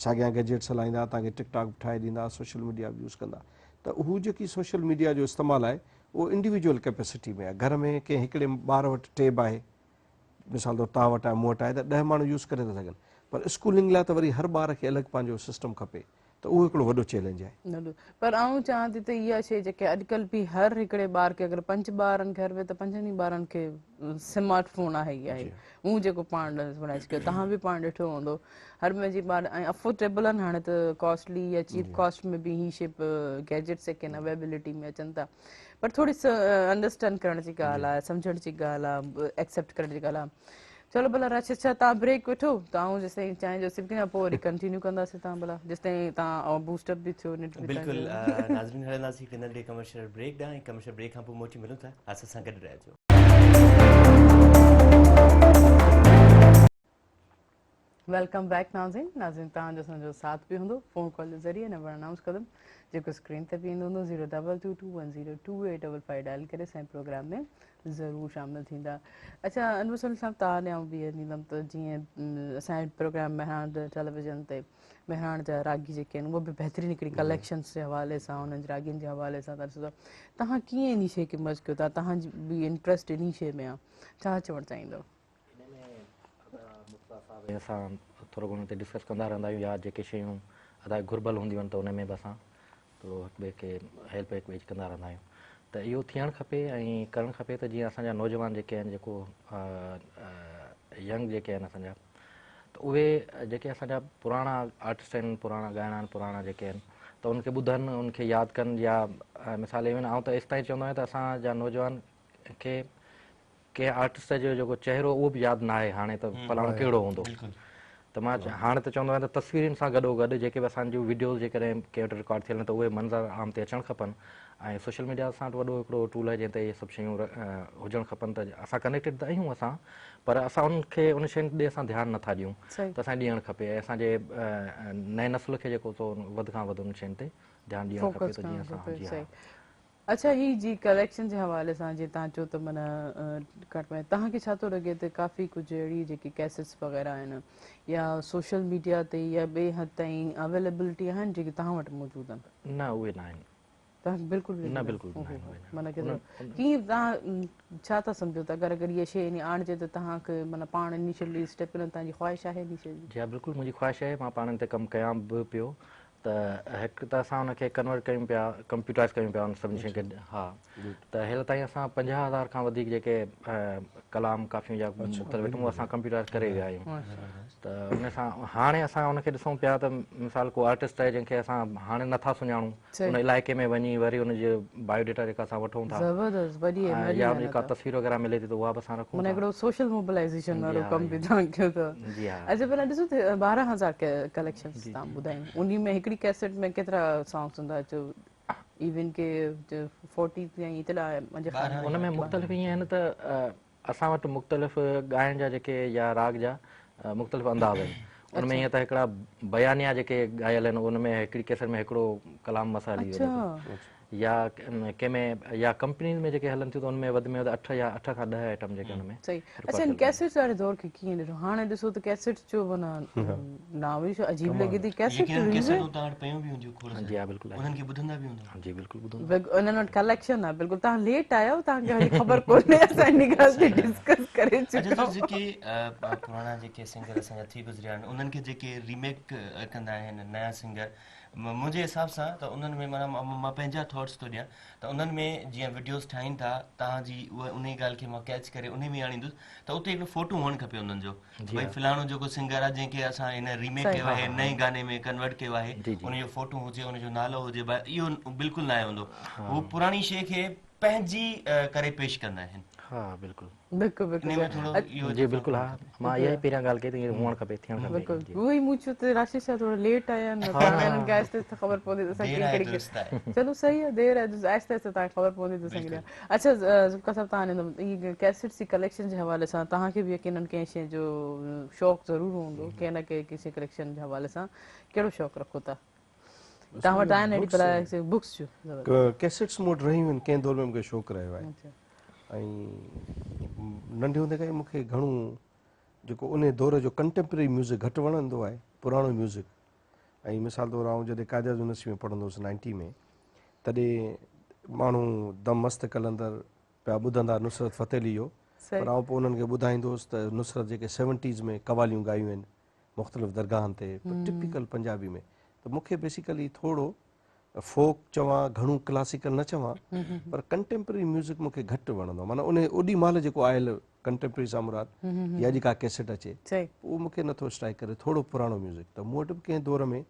साॻियां गैजेट्स हलाईंदा तव्हांखे टिकटॉक ठाहे ॾींदा सोशल मीडिया बि यूज़ कंदा त हू जेकी सोशल मीडिया जो इस्तेमालु आहे उहो इंडिविजुअल कैपेसिटी में आहे घर में कंहिं हिकिड़े ॿार वटि टेब आहे मिसाल तौरु तव्हां वटि आहे मूं वटि आहे त 10 माण्हू यूज़ करे था सघनि पर स्कूलिंग लाइ त वरी हर ॿार खे अलॻि पंहिंजो सिस्टम खपे त उहो हिकिड़ो वॾो चैलेंज आहे पर आऊं चाहियां थी त इहा शइ जेके अॼुकल्ह बि हर हिकिड़े ॿार खे अगरि 5 ॿारनि घर में त 5 ॿारनि खे स्मार्ट फोन आहे ई आहे हू जेको पाण बणाए सघियो तव्हां बि पाण ॾिठो हूंदो हर मुंहिंजी ॿार ऐं अफोर्डेबल आहिनि हाणे त कॉस्टली या चीप कॉस्ट में बि ही शइ गैजेट्स जेके आहिनि अवेलेबिलिटी में अचनि था पर थोरी अंडरस्टैंड करण जी ॻाल्हि आहे सम्झण जी ॻाल्हि आहे एक्सेप्ट करण जी ॻाल्हि आहे चलो भला राशिद छा तव्हां ब्रेक वठो तव्हां जेसिताईं चांहि जो सिप खां पोइ वरी कंटिन्यू कंदासीं तव्हां भला जेसिताईं तव्हां बूस्टअप बि थियो नेट बि बिल्कुलु नाज़रीन हलंदासीं हिकु नंढे कमर्शियल ब्रेक ॾांहुं ऐं कमर्शियल ब्रेक खां पोइ मोटी मिलूं था असां गॾु रहिजो वेलकम बैक नाज़रीन नाज़रीन तव्हांजो असांजो साथ बि हूंदो फ़ोन कॉल जे ज़रिए नंबर अनाउंस कंदुमि जेको स्क्रीन ते बि ईंदो हूंदो 02221022855 डायल करे असांजे प्रोग्राम में ज़रूरु शामिलु थींदा अच्छा अनवर सलीम साहब तव्हां ॾे आउं बि ॾींदमि त जीअं असांजे प्रोग्राम मेहरान टेलीविज़न ते मेहरान जा रागी जेके आहिनि उहे बि बहितरीनु हिकिड़ी कलेक्शन्स जे हवाले सां उन्हनि जी रागियुनि जे हवाले सां तव्हां कीअं इन शइ खे मर्ज कयो था तव्हांजी बि इंट्रस्ट इन शइ में आहे छा चवणु चाहींदव असां थोरो घणो डिस्कस कंदा रहंदा आहियूं या जेके शयूं अदा घुर्बल हूंदियूं आहिनि त उन में बि असां थोरो हिक ॿिए खे हेल्प हिक ॿिए कंदा रहंदा आहियूं त इहो थियणु खपे ऐं करणु खपे त जीअं असांजा नौजवान जेके आहिनि जेको यंग जेके आहिनि असांजा त उहे जेके असांजा पुराणा आर्टिस्ट आहिनि पुराणा ॻाइणा आहिनि पुराणा जेके आहिनि त उनखे ॿुधनि उनखे यादि कनि या मिसाल इवन आउं त एसि ताईं चवंदो आहियां त असांजा नौजवान खे कंहिं आर्टिस्ट जो जेको चहिरो उहो बि यादि न आहे हाणे त फलाणो कहिड़ो हूंदो त मां हाणे त चवंदो आहियां त तस्वीरुनि सां गॾोगॾु जेके बि असांजूं वीडियोज़ जेकॾहिं कंहिं वटि रिकॉर्ड थियल आहिनि त उहे मंज़र आम ते अचणु खपनि ऐं सोशल मीडिया सां वॾो हिकिड़ो टूल आहे जंहिं ते इहे सभु शयूं हुजणु खपनि त असां कनेक्टेड त आहियूं असां पर असां उनखे उन शयुनि ॾे असां ध्यानु नथा ॾियूं त असांखे ॾियणु खपे ऐं असांजे नए नस्ल खे जेको सो वधि खां वधि उन शयुनि ते ध्यानु ॾियणु खपे त जीअं असां अच्छा ही जी कलेक्शन जे हवाले सां जीअं तव्हां चओ त माना घटि में तव्हांखे छा थो लॻे त काफ़ी कुझु अहिड़ी जेकी कैसेट्स वग़ैरह आहिनि या सोशल मीडिया ते या ॿिए हद ताईं अवेलेबिलिटी आहिनि जेके तव्हां वटि मौजूदु आहिनि न उहे न आहिनि तव्हांखे बिल्कुलु न बिल्कुलु माना कीअं तव्हां छा था सम्झो त अगरि इहा शइ ईअं आणिजे त तव्हांखे माना पाण इनिशियली स्टेप इन तव्हांजी ख़्वाहिश आहे इन शइ जी हा बिल्कुलु मुंहिंजी ख़्वाहिश आहे मां पाण ते कमु कयां बि पियो त हिकु त असां हुनखे कन्वर्ट कयूं पिया कंप्यूटराइज़ कयूं पिया उन सभिनी शयुनि खे हा त हींअर ताईं असां 50,000 खां वधीक जेके कलाम काफ़ियूं या मुख़्तलिफ़ आइटमूं असां कंप्यूटराइज़ करे विया आहियूं त उन सां हाणे असां उनखे ॾिसूं पिया त मिसाल को आर्टिस्ट आहे जंहिंखे असां हाणे नथा सुञाणूं उन इलाइक़े में वञी वरी उनजी बायोडेटा जेका असां वठूं था या उनजी का तस्वीर वग़ैरह मिले थी त उहा बि असां रखूं माना हिकिड़ो सोशल मोबिलाइज़ेशन वारो कमु बि तव्हां कयो अथव अच्छा भला ॾिसो त 12,000 कलेक्शन्स तव्हां ॿुधायूं उन में हिकिड़ी कैसेट में केतिरा सॉन्ग्स हूंदा अचो इवन के 40 या एतिरा उन में मुख़्तलिफ़ ईअं आहिनि त असां वटि मुख़्तलिफ़ ॻाइण जा जेके या राग जा मुख़्तलिफ़ अंदाज़ आहिनि उनमें ईअं त हिकिड़ा बयानिया जेके ॻायल आहिनि उनमें हिकिड़ी कैसेट में हिकिड़ो कलाम मसाली या कंहिंमें या कंपनीज़ में जेके हलनि थियूं त उनमें वधि में वधि 8 या 8 खां 10 आइटम जेके हुनमें सही अच्छा इन कैसेट्स वारे दौर खे कीअं ॾिठो हाणे ॾिसो त कैसेट्स जो माना नाम ई अजीब लॻे थी कैसेट जी हा बिल्कुलु उन्हनि खे ॿुधंदा बि हूंदा जी बिल्कुलु ॿुधंदा उन्हनि वटि कलेक्शन आहे बिल्कुलु तव्हां लेट आहियो तव्हांखे हली ख़बर कोन्हे असां इन ॻाल्हि ते डिस्कस करे चुका जेके पुराणा जेके सिंगर असांजा थी गुज़रिया आहिनि उन्हनि खे जेके रीमेक कंदा आहिनि नया सिंगर मुंहिंजे हिसाब सां त उन्हनि में माना मां पंहिंजा थॉट्स थो ॾियां त उन्हनि में जीअं वीडियोस ठाहिनि था तव्हांजी उहा उन ई ॻाल्हि खे मां कैच करे उन में आणींदुसि त उते हिकिड़ो फोटो हुअणु खपे उन्हनि जो भई फलाणो जेको सिंगर आहे जंहिंखे असां हिन रीमेक कयो आहे नए गाने में कन्वर्ट कयो आहे उनजो फोटो हुजे उनजो नालो हुजे इहो बिल्कुलु न आहे हूंदो हू पुराणी शइ खे पंहिंजी करे पेश कंदा आहिनि हाँ बिल्कुल बिल्कुलु बिल्कुलु इन में थोरो इहो जी बिल्कुल हाँ मां इहा ई पहिरियां ॻाल्हि कई त ईअं हुअणु खपे थियणु खपे बिल्कुलु उहो ई मूं चयो त राशि छा थोरो लेट आया आहिनि न त हाणे हिननि खे आहिस्ते आहिस्ते ख़बर पवंदी त असां देर कीअं आहे कहिड़ी दुरुस्त आहे चलो सही आहे देर आहे आहिस्ते आहिस्ते तव्हांखे ख़बर पवंदी त असांखे ॾिया अच्छा ज़ुल्फ़िकार साहिबु तव्हां इहे कैसेट्स जी कलेक्शन जे हवाले सां तव्हांखे बि यकीनन कंहिं शइ जो शौक़ु ज़रूरु हूंदो कंहिं न कंहिं किसी कलेक्शन जे हवाले सां कहिड़ो शौक़ु रखो था तव्हां वटि आहिनि अहिड़ी भला बुक्स जो कैसेट्स मूं वटि रहियूं आहिनि कंहिं दौर में मूंखे शौक़ु रहियो आहे अच्छा ऐं नंढे हूंदे खां ई मूंखे घणो जेको उन दौर जो कंटेम्पररी म्यूज़िक घटि वणंदो आहे पुराणो म्यूज़िक ऐं मिसाल तौरु आउं जॾहिं कायदा यूनिवर्सिटी में पढ़ंदो हुउसि 90 में तॾहिं माण्हू दम मस्त कलंदर पिया ॿुधंदा नुसरत फ़तेह अली जो पर आउं पोइ उन्हनि खे ॿुधाईंदो हुउसि त नुसरत जेके 70s में कवालियूं ॻायूं आहिनि मुख़्तलिफ़ दरगाहनि ते टिपिकल पंजाबी में त मूंखे बेसिकली थोरो फोक चवां घणो क्लासिकल न चवां पर कंटेम्पररी म्यूज़िक मूंखे घटि वणंदो आहे माना उन ओॾी महिल जेको आयल कंटेम्पररी सां मुराद या जेका कैसेट अचे उहो मूंखे नथो स्ट्राइक करे थोरो पुराणो म्यूज़िक त मूं वटि बि कंहिं दौर में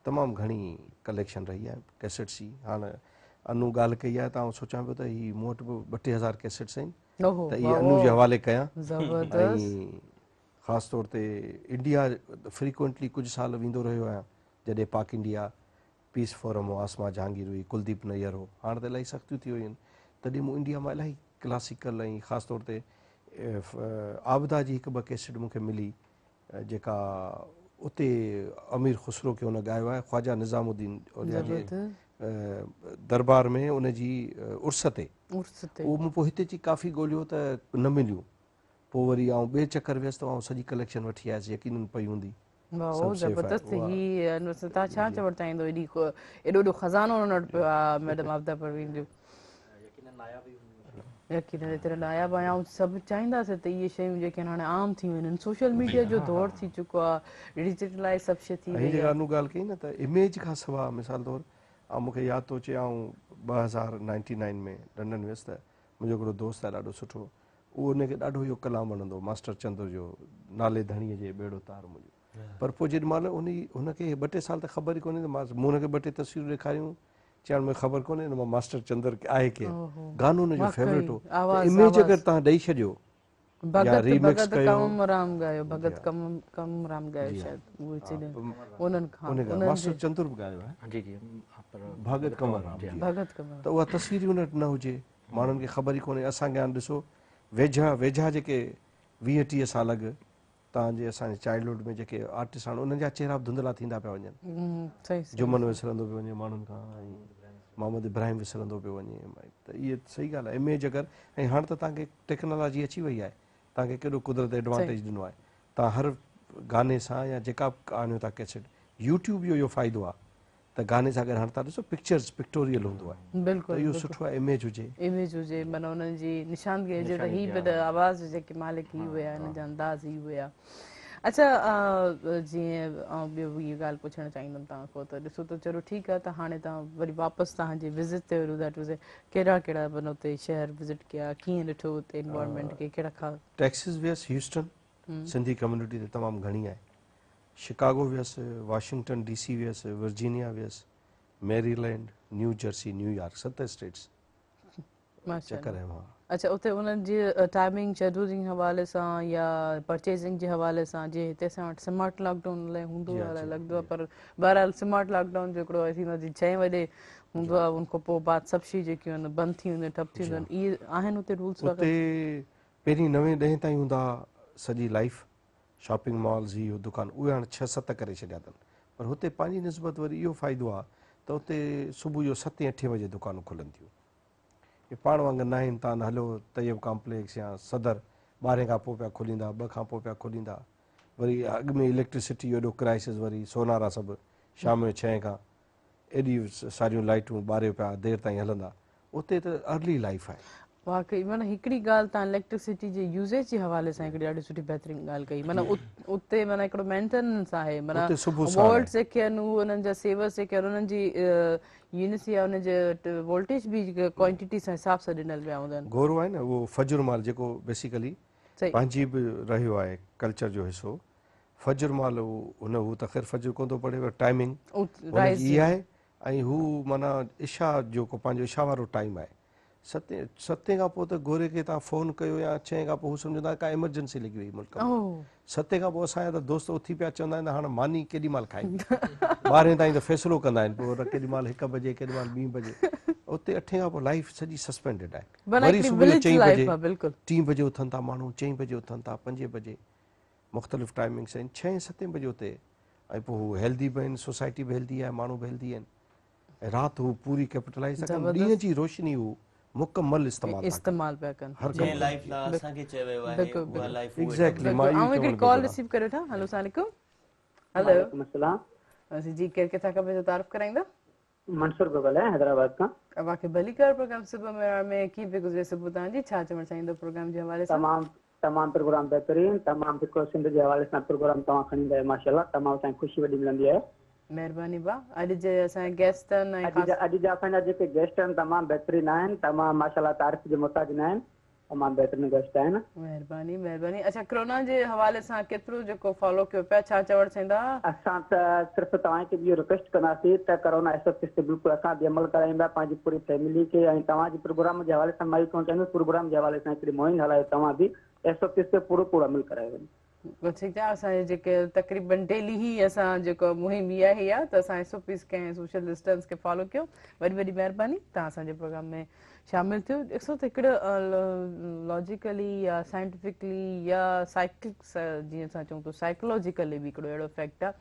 तमामु घणी कलेक्शन रही आहे कैसेट्स जी हाणे अनु ॻाल्हि कई आहे त आउं सोचां पियो त हीअ मूं वटि बि 2-3000 कैसेट्स आहिनि त इहे अनु जे हवाले कयां ऐं ख़ासि तौर ते इंडिया फ्रीक्वेंटली कुझु साल वेंदो रहियो आहियां जॾहिं पाक इंडिया पीस फोरम हो आसमा जहांगीर हुई कुलदीप नैयर हो हाणे त इलाही सख़्तियूं थी वियूं आहिनि तॾहिं मूं इंडिया मां इलाही क्लासिकल ऐं ख़ासि तौर ते आबदा जी हिकु ॿ कैसेट मूंखे मिली जेका उते अमीर ख़ुसरो खे हुन ॻायो आहे ख़्वाजा निज़ामुद्दीन जे दरबार में उन जी उर्स ते उहो मूं पोइ हिते अची काफ़ी ॻोल्हियो त न मिलियूं पोइ वरी आउं ॿिए चकर वियुसि त आउं सॼी कलेक्शन वठी आयुसि यकीनन पई हूंदी ज़बरदस्त ही तव्हां छा चवणु चाहींदो एॾो एॾो खज़ानो हुन वटि पियो आहे मैडम आबदा परवीन जो यकीनन एतिरा नायाब आया ऐं सभु चाहींदासीं त इहे शयूं जेके हाणे आम थी वियूं आहिनि सोशल मीडिया जो दौरु थी चुको आहे डिजिटलाइज़ सभु शइ थी वई जेका अनु ॻाल्हि कई न त इमेज खां सवाइ मिसाल तौरु ऐं मूंखे यादि थो अचे आउं 2099 में लंडन वियुसि त मुंहिंजो हिकिड़ो दोस्त आहे ॾाढो सुठो उहो उनखे ॾाढो इहो कलाम वणंदो मास्टर चंद्र जो नाले धणीअ जे ॿेड़ो तार मुंहिंजो पर पोइ जेॾी महिल हुनखे 2-3 साल त ख़बर ई कोन्हे त मूं हुनखे 2-3 तस्वीरूं ॾेखारियूं चवण में ख़बर कोन्हे मां मास्टर चंद्र आहे केरु गानो हुनजो फेवरेट हो इमेज अगरि तव्हां ॾेई छॾियो मास्टर चंद्र बि ॻायो आहे भगत कंवर त उहा तस्वीर हुन वटि न हुजे माण्हुनि खे ख़बर ई कोन्हे असांखे हाणे ॾिसो वेझा जेके 20-30 साल अॻु तव्हांजे असांजे चाइल्डहुड में जेके आर्टिस्ट आहिनि उन्हनि जा चहिरा बि धुंधला थींदा पिया वञनि जुमन विसरंदो पियो वञे माण्हुनि खां ऐं मोहम्मद इब्राहिम विसरंदो पियो वञे त इहे सही ॻाल्हि आहे इमेज अगरि ऐं हाणे त तव्हांखे टेक्नोलॉजी अची वई आहे तव्हांखे केॾो कुदरत एडवांटेज ॾिनो आहे तव्हां हर गाने सां या जेका बि आणियो था कैसेट यूट्यूब जो इहो फ़ाइदो आहे त गाने सां गॾु हाणे तव्हां ॾिसो पिक्चर्स पिक्टोरियल हूंदो आहे बिल्कुलु इहो सुठो आहे इमेज हुजे माना हुननि जी निशानगी हुजे त हीअ बि आवाज़ जेके मालिक ई हुया हिन जा अंदाज़ ई हुया अच्छा जीअं ॿियो इहा ॻाल्हि पुछणु चाहींदमि तव्हां खां त ॾिसो त चलो ठीकु आहे त हाणे तव्हां वरी वापसि तव्हांजी विज़िट ते कहिड़ा कहिड़ा माना हुते शहर विज़िट कया कीअं ॾिठो हुते एनवायरमेंट खे कहिड़ा खा टेक्सिस वियसि ह्यूस्टन सिंधी कम्यूनिटी ते तमामु घणी आहे शिकागो वियसि वाशिंगटन DC वियसि वर्जीनिया वियसि Maryland new Jersey New York 7 status चकर है वहाँ अच्छा उते उन्हनि जी टाइमिंग शेड्यूलिंग हवाले सां या परचेसिंग जे हवाले सां जीअं हिते असां वटि स्मार्ट लॉकडाउन लाइ हूंदो आहे लॻंदो आहे पर बहरहाल स्मार्ट लॉकडाउन जो हिकिड़ो थींदो आहे 6 वॼे हूंदो आहे उन खां पोइ बाद सभु शयूं जेकियूं आहिनि बंदि थी वेंदियूं ठप थी वेंदियूं आहिनि इहे आहिनि उते रूल्स उते पहिरीं 9-10 ताईं हूंदा सॼी लाइफ शॉपिंग मॉल्स ही दुकान उहे हाणे 6-7 करे छॾिया अथनि पर हुते पंहिंजी निस्बत वरी इहो फ़ाइदो आहे त हुते सुबुह जो 7-8 बजे दुकानूं खुलनि थियूं इहे पाण वांगुरु न आहिनि तव्हां हलो तैयब कॉम्प्लेक्स या सदर 12 खां पोइ पिया खुलींदा 2 खां पोइ पिया खुलींदा वरी अॻु में इलेक्ट्रिसिटी जो एॾो क्राइसिस वरी सोनारा सभु शाम जो 6 खां एॾी सारियूं लाइटूं ॿारे पिया देरि ताईं हलंदा उते त अर्ली लाइफ आहे वाकई माना हिकिड़ी ॻाल्हि तव्हां इलेक्ट्रिसिटी जे यूज़ेज जे हवाले सां हिकिड़ी ॾाढी सुठी बहितरीनु ॻाल्हि कई माना उते माना हिकिड़ो मेंटेनेंस आहे माना वॉल्ट्स जेके आहिनि उहे उन्हनि जा सेवर्स जेके आहिनि उन्हनि जी यूनिसी आहे उनजे वोल्टेज बि क्वांटिटी सां हिसाब सां ॾिनल पिया हूंदा आहिनि गौरव आहे न उहो फजुर माल जेको बेसिकली पंहिंजी बि रहियो आहे कल्चर जो हिसो फजुर माल हू त ख़ैर फजुर कोन थो पढ़े टाइमिंग इहा आहे ऐं हू माना इशा जेको पंहिंजो इशा वारो टाइम आहे सतें खां पोइ त घोरे खे तव्हां फ़ोन कयो या 6 खां पोइ हू सम्झंदा का एमरजेंसी लॻी वई मुल्क में। ओह 7 खां पोइ असांजा त दोस्त उथी पिया चवंदा आहिनि हाणे मानी केॾी महिल खाइबी 12 ताईं त फ़ैसिलो कंदा आहिनि पोइ केॾी महिल 1 बजे केॾी महिल 2 बजे। उते 8 खां पोइ लाइफ सॼी सस्पेंडेड आहे। माना वरी हिकिड़ी सुबुह जो विलेज 4 लाइफ बजे आहे बिल्कुलु। 3 बजे उथनि था माण्हू, 4 बजे उथनि था, 5 बजे मुख़्तलिफ़ टाइमिंग्स आहिनि। 6-7 बजे उते ऐं पोइ हू हेल्दी बि आहिनि, सोसाइटी बि हेल्दी आहे, माण्हू बि हेल्दी आहिनि ऐं राति हू पूरी कैपिटलाइज़ था कनि। ॾींहं जी रोशनी हू मुकमल इस्तेमालु था कनि इस्तेमाल पिया कनि। हर जंहिं कमु लाइफ लाइ असांखे चयो वियो आहे बिल्कुलु उहा लाइफ एग्ज़ैक्टली मां बिल्कुलु। इहो ऐं हिकिड़ी चवण पियो कॉल कयां। रिसीव करे वठां। हेलो अस्सलाम वालेकुम। हेलो वालेकुम अस्सलाम। जी केरु किथां खां पंहिंजो तारीफ़ कराईंदा? मंसूर पियो ॻाल्हायां हैदराबाद खां। तव्हांखे भली कर प्रोग्राम सुबुह में कीअं पियो गुज़रे सुबुह तव्हांजी, छा चवणु चाहींदो प्रोग्राम जे हवाले सां? तमामु प्रोग्राम बहितरीन, तमामु जेको सिंध जे हवाले सां प्रोग्राम तव्हां खणी ईंदा आहियो माशाल्लाह, तमामु असांखे ख़ुशी वॾी मिलंदी आहे। महिरबानी भाउ। अॼु जे असांजे गेस्ट आहिनि ऐं अॼु जा असांजा जेके गेस्ट आहिनि तमामु बहितरीन आहिनि, तमामु माशाल्लाह तारीफ़ जे मुहताज न आहिनि, तमामु बहितरीन गेस्ट आहिनि। महिरबानी महिरबानी। अच्छा कोरोना जे हवाले सां केतिरो जेको फॉलो कयो पिया, छा चवणु चाहींदा? असां त सिर्फ़ु तव्हांखे इहो रिक्वेस्ट कंदासीं त कोरोना SOP ते बिल्कुलु असां बि अमल कराईंदा पंहिंजी पूरी फैमिली खे ऐं तव्हांजे प्रोग्राम जे हवाले सां मां इहो चवणु चाहींदुसि प्रोग्राम जे हवाले सां हिकिड़ी मुहिम हलायो तव्हां बि SOP ते पूरो अमल करायो वञे। ठीकु आहे। असांजे जेके तक़रीबन डेली ई असां जेको मुहिम इहा ई आहे त असां SOPs खे ऐं सोशल डिस्टेंस खे फॉलो कयो। वॾी वॾी महिरबानी तव्हां असांजे प्रोग्राम में शामिल थियो। ॾिसो त हिकिड़ो लॉजिकली या साइंटिफिकली या साइकिक जीअं असां चऊं था साइकोलॉजिकली बि हिकिड़ो अहिड़ो इफेक्ट आहे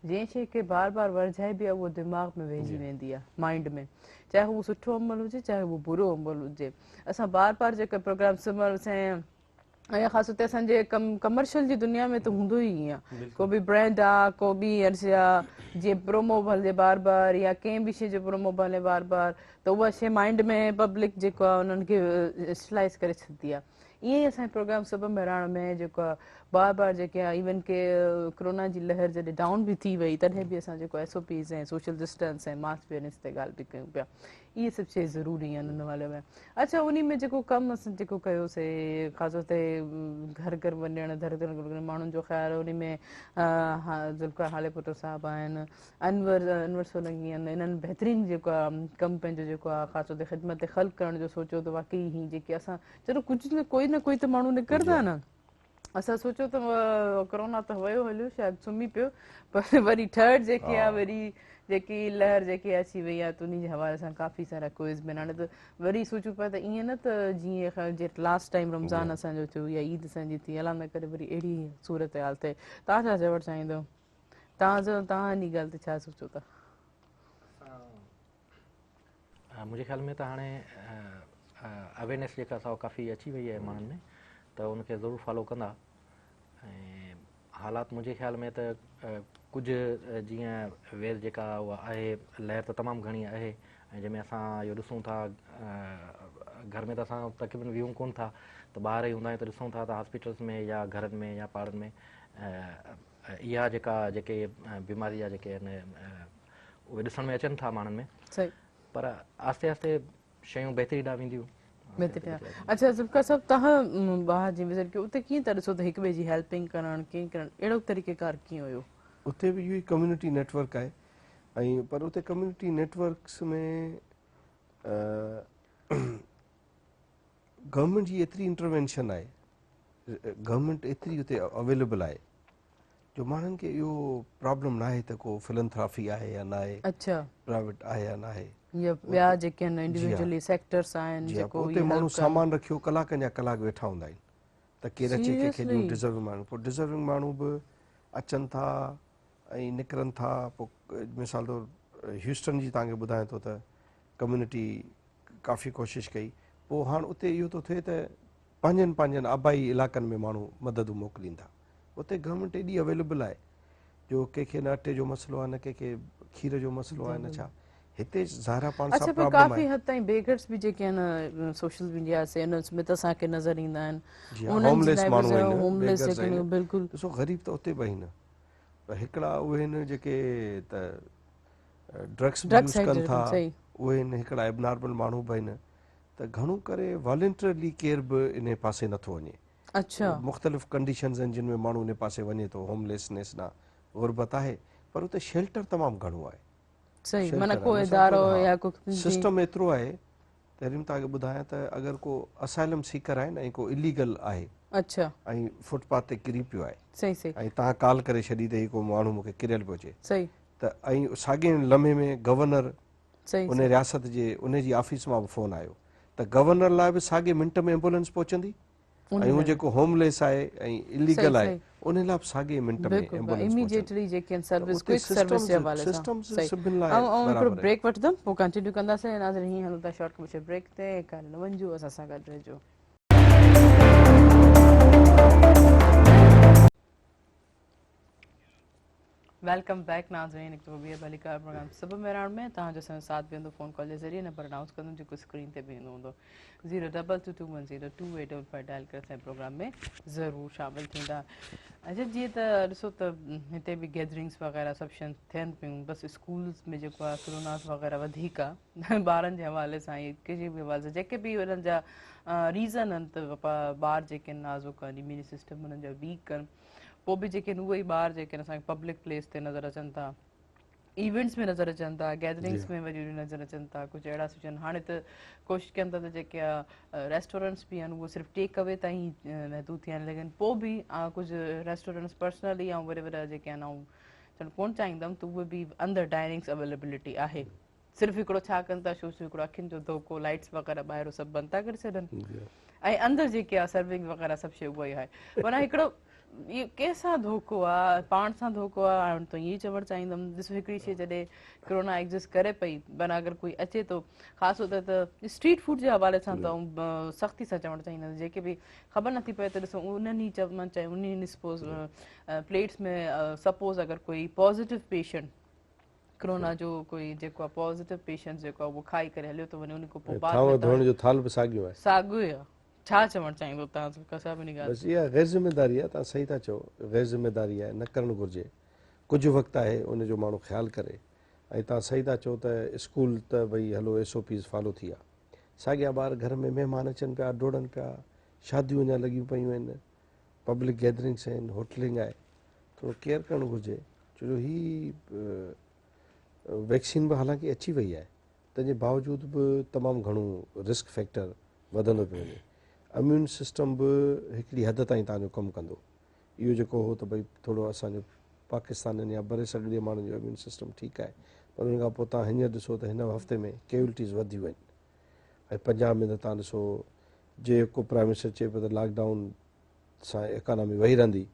जंहिं शइ खे बार बार वरझाइबी आहे उहो दिमाग़ में वेहिजी वेंदी आहे, माइंड में, चाहे उहो सुठो अमल हुजे चाहे उहो बुरो अमल हुजे। असां बार बार जेके प्रोग्राम ऐं ख़ासि तौर ते असांजे कमर्शियल जी दुनिया में त हूंदो ई आहे। को बि ब्रांड आहे, को बि जीअं प्रोमो हले बार बार या कंहिं बि शइ जो प्रोमो हले बार बार, त उहा शइ माइंड में पब्लिक जेको आहे उन्हनि खे स्टलाइज़ करे छॾंदी आहे। ईअं ई असांजे प्रोग्राम सुबुह बहिराण में जेको आहे बार बार जेके आहे इवन के कोरोना जी लहर जॾहिं डाउन बि थी वई तॾहिं बि असां जेको SOPs ऐं सोशल डिस्टेंस ऐं मास्क वेयरनेस ते ॻाल्हि बि कयूं पिया। इहे सभु शइ ज़रूरी आहिनि हुन वाले में। अच्छा उन में जेको कमु असां जेको कयोसीं ख़ासि तौर ते घर घर वञणु दर दर माण्हुनि जो ख़्यालु उन में ज़ुल्फ़िकार हाले पुटो साहिबु आहिनि, अनवर सोलंकी आहिनि, इन्हनि बहितरीनु जेको आहे कमु पंहिंजो जेको आहे ख़ासि तौर ते ख़िदमत ख़ल्क़ करण जो सोचियो त वाक़ई ई जेके असां चलो कुझु न कोई त माण्हू निकिरंदा न। असां सोचियो त कोरोना त वियो हलियो शायदि सुम्ही पियो, पर वरी थर्ड जेकी आहे वरी जेकी लहर जेकी अची वई आहे त उन जे हवाले सां काफ़ी सारा क्विज़ में हाणे त वरी सोचूं पिया त ईअं न त जीअं लास्ट टाइम रमज़ान असांजो थियो या ईद असांजी थी, अलाह न करे वरी अहिड़ी सूरत हाल थिए। तव्हां छा चवणु चाहींदो? तव्हां इन ॻाल्हि ते छा सोचो था? मुंहिंजे ख़्याल में त हाणे अवेयरनेस जेका असां काफ़ी अची वई आहे माण्हुनि में, त उनखे ज़रूरु फॉलो कंदा। ऐं हालात मुंहिंजे ख़्याल में त कुझु जीअं वेव जेका उहा आहे लहर त तमामु घणी आहे ऐं जंहिंमें असां इहो ॾिसूं था घर में त असां तक़रीबन वियूं कोन था, त ॿाहिरि ई हूंदा आहियूं त ॾिसूं था त हॉस्पिटल्स में या घरनि में या पाड़नि में इहा जेके बीमारी जा जेके आहिनि उहे ॾिसण में अचनि था माण्हुनि में। सही। पर आस्ते आस्ते शयूं बहितरी ॾांहुं वेंदियूं। अच्छा ज़ुल्फ़िकार साहिबु तव्हां ॿाहिरि जी विज़िट कयो, उते कीअं था ॾिसो त हिक ॿिए जी हेल्पिंग करणु कीअं करणु अहिड़ो तरीक़ेकार कीअं हुयो? उते बि इहो ई कम्यूनिटी नेटवर्क आहे ऐं पर उते कम्यूनिटी नेटवर्क्स में गवर्नमेंट जी एतिरी इंटरवेंशन आहे, गवर्नमेंट एतिरी उते अवेलेबल आहे जो माण्हुनि खे इहो प्रॉब्लम न आहे त को फिलंथ्राफी आहे या न आहे, अच्छा प्राइवेट आहे या न आहे, या ॿिया जेके आहिनि इंडिविजुअली सेक्टर्स आहिनि जेको उते माण्हू सामान रखियो कलाकनि जा कलाक वेठा हूंदा आहिनि त केरु अचे कंहिंखे ॾियूं डिज़र्विंग माण्हू, पोइ डिज़र्विंग माण्हू बि अचनि था ऐं निकिरनि था। पोइ मिसाल तौरु ह्यूस्टन जी तव्हांखे ॿुधायां थो त कम्यूनिटी काफ़ी कोशिशि कई, पोइ हाणे उते इहो थो थिए त पंहिंजनि आबाई इलाइक़नि में माण्हू मदद मोकिलीनि था। उते गवर्नमेंट एॾी अवेलेबल आहे जो कंहिंखे न अटे जो मसइलो आहे, न कंहिंखे खीर जो मसइलो आहे, न छा हिते ज़ाहिरा पाण सां प्रॉब्लम आहे। काफ़ी हद ताईं बेगर्स बि जेके आहिनि सोशल मीडिया से में त असांखे नज़र ईंदा आहिनि, होमलेस माण्हू आहिनि बिल्कुलु। ॾिसो ग़रीब त उते बि आहिनि, पर हिकिड़ा उहे आहिनि जेके त ड्रग्स यूज़ कनि था, उहे आहिनि हिकिड़ा एबनॉर्मल माण्हू बि आहिनि, त घणो करे वॉलंटियरली केर बि इन पासे नथो वञे। अच्छा मुख़्तलिफ़ कंडीशन्स आहिनि जिन में माण्हू इन पासे वञे थो, होमलेसनेस न गुरबत आहे, पर उते शेल्टर तमामु घणो आहे। सही, माना को इदारो या को सिस्टम एतिरो आहे तहरीम तव्हांखे ॿुधायां त अगरि को असाइलम सीकर आहे न ऐं को इलीगल आहे अच्छा ऐं फुटपाथ ते किरी पियो आहे सही सही ऐं तव्हां कॉल करे छॾी त ही को माण्हू मूंखे किरियल पियो अचे सही त ऐं साॻिए लम्हे में गवर्नर सही उन रियासत जे उन जी ऑफिस मां बि फ़ोन आयो त गवर्नर लाइ बि साॻिए मिंट में एम्बुलेंस पहुचंदी ऐं उहो जेको होमलेस आहे ऐं इलीगल आहे उन लाइ बि साॻिए मिंट में एम्बुलेंस इमीडिएटली जेके सर्विस क्विक सर्विस जे हवाले सां सिस्टम्स सही सभिनि लाइ ऐं हिकिड़ो बराबरि ब्रेक वठंदमि पोइ कंटिन्यू कंदासीं नाज़रीन हीअं हलूं था शॉर्ट कमर्शियल ब्रेक ते काल्ह न वञिजो असां सां गॾु रहिजो वेलकम बैक नाज़रीन हिकु ॿिए बालिका प्रोग्राम सब मेराण में तव्हांजो असांजो साथ बीहंदो फ़ोन कॉल जे ज़रिए नंबर अनाउंस कंदुमि जेको स्क्रीन ते बीहंदो हूंदो 02221022885 डायल करे असांजे प्रोग्राम में ज़रूरु शामिलु थींदा अच्छा जीअं त ॾिसो त हिते बि गैदरिंग्स वग़ैरह सभु शयूं थियनि पियूं बसि स्कूल्स में जेको आहे कोरोनास वग़ैरह वधीक आहे ॿारनि जे हवाले सां ऐं कंहिंजे बि हवाले सां जेके बि हुननि जा रीज़न आहिनि त ॿार जेके आहिनि नाज़ुक आहिनि इम्यूनी सिस्टम हुननि जा वीक आहिनि पोइ बि जेके आहिनि उहे ई ॿार जेके आहिनि असांखे पब्लिक प्लेस ते नज़र अचनि था इवेंट्स में नज़र अचनि था गैदरिंग्स में वरी नज़र अचनि था कुझु अहिड़ा सिचुएशन हाणे त कोशिशि कनि था त जेके आहे रेस्टोरेंट्स बि आहिनि उहे सिर्फ़ु टेक अवे ताईं महदूद थिया आहिनि लेकिन पोइ बि कुझु रेस्टोरेंट्स पर्सनली ऐं वॾा वॾा जेके आहिनि ऐं चवणु कोन्ह चाहींदमि त उहे बि अंदरि डाइनिंग्स अवेलेबिलिटी आहे सिर्फ़ु हिकिड़ो छा कनि था छो हिकिड़ो अखियुनि जो धोको लाइट्स वग़ैरह ॿाहिरि सभु बंदि था करे छॾनि ऐं अंदरि जेके आहे सर्विंग वग़ैरह सभु शइ उहा ई आहे माना हिकिड़ो इहो कंहिंसां धोको आहे पाण सां धोको आहे हाणे त ईअं चवणु चाहींदमि ॾिसो हिकिड़ी शइ जॾहिं कोरोना एग्ज़िस्ट करे पई माना अगरि कोई अचे थो ख़ासि तौर ते स्ट्रीट फूड जे हवाले सां त ऐं सख़्ती सां चवणु चाहींदमि जेके बि ख़बर नथी पए त ॾिसो उन्हनि ई चवनि चाहे उन सपोज़ प्लेट्स में सपोज़ अगरि कोई पॉज़िटिव पेशेंट कोरोना जो कोई जेको आहे पॉज़िटिव पेशेंट जेको आहे उहो खाई करे हलियो थो वञे उन खां पोइ धोइण जो थाल बि साॻियो आहे साॻियो आहे छा चवणु चाहींदो तव्हां कसा बि ॻाल्हि बसि इहा गैर ज़िमेदारी आहे तव्हां सही था चओ गैर ज़िमेदारी आहे न करणु घुरिजे कुझु वक़्तु आहे उनजो माण्हू ख़्यालु करे ऐं तव्हां सही था चओ त स्कूल त भई हलो SOPs फॉलो थी आहे साॻिया ॿार घर में महिमान अचनि पिया डोड़नि पिया शादियूं अञा लॻियूं पियूं आहिनि पब्लिक गैदरिंग्स आहिनि होटलिंग आहे थोरो केयर करणु घुरिजे छो जो हीअ वैक्सीन बि हालांकि अची वई आहे तंहिंजे बावजूदि बि तमामु घणो रिस्क फैक्टर वधंदो पियो वञे इम्यून सिस्टम बि हिकिड़ी हद ताईं तव्हांजो कमु कंदो इहो जेको हो त भई थोरो असांजो पाकिस्तान या बरे सॻिड़े माण्हुनि जो इम्यून सिस्टम ठीकु आहे पर उन खां पोइ तव्हां हींअर ॾिसो त हिन हफ़्ते में कैजुअलिटीज़ वधियूं आहिनि ऐं पंजाब में त तव्हां ॾिसो जेको प्राइम मिनिस्टर चए पियो त लॉकडाउन सां इकॉनमी वही रहंदी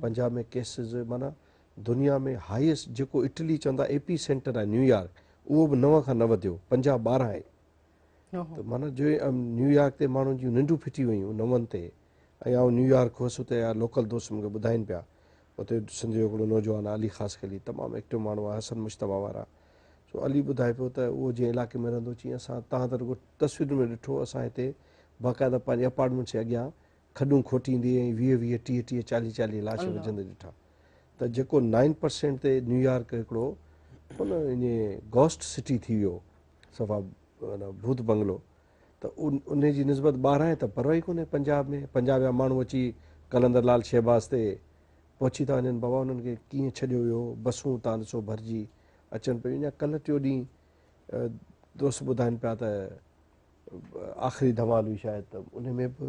पंजाब में केसिस माना दुनिया में हाईएस्ट जेको इटली चवंदा AP सेंटर आहे न्यूयॉर्क उहो बि 9 खां न वधियो पंजाब 12 आहे त माना जो न्यूयॉर्क ते माण्हुनि जूं निंडूं फिटी वयूं 9 ते ऐं आउं न्यूयॉर्क हुअसि उते लोकल दोस्त मूंखे ॿुधाइनि पिया उते सिंधी हिकिड़ो नौजवान आहे अली ख़ासि कली तमामु एक्टिव माण्हू आहे हसन मुश्तबा वारा सो अली ॿुधाए पियो त उहो जंहिं इलाइक़े में रहंदो चई असां तव्हां त रुॻो तस्वीरुनि में ॾिठो असां हिते बाक़ाइदा पंहिंजे अपार्टमेंट्स जे अॻियां खॾूं खोटींदी ऐं 20 30 40 लाश विझंदे ॾिठा त जेको 9% ते न्यूयॉर्क हिकिड़ो उन ईअं घोस्ट सिटी थी वियो सफ़ा भूत बंगलो त उन जी निस्बत 12 आहे त परवाह ई कोन्हे पंजाब में पंजाब जा माण्हू अची कलंदर लाल शहबाज़ ते पहुची था वञनि बाबा उन्हनि खे कीअं छॾियो वियो बसूं तव्हां ॾिसो भरिजी अचनि पियूं या कल्ह टियों ॾींहुं दोस्त ॿुधाइनि पिया त आख़िरी धमाल हुई शायदि त उन में बि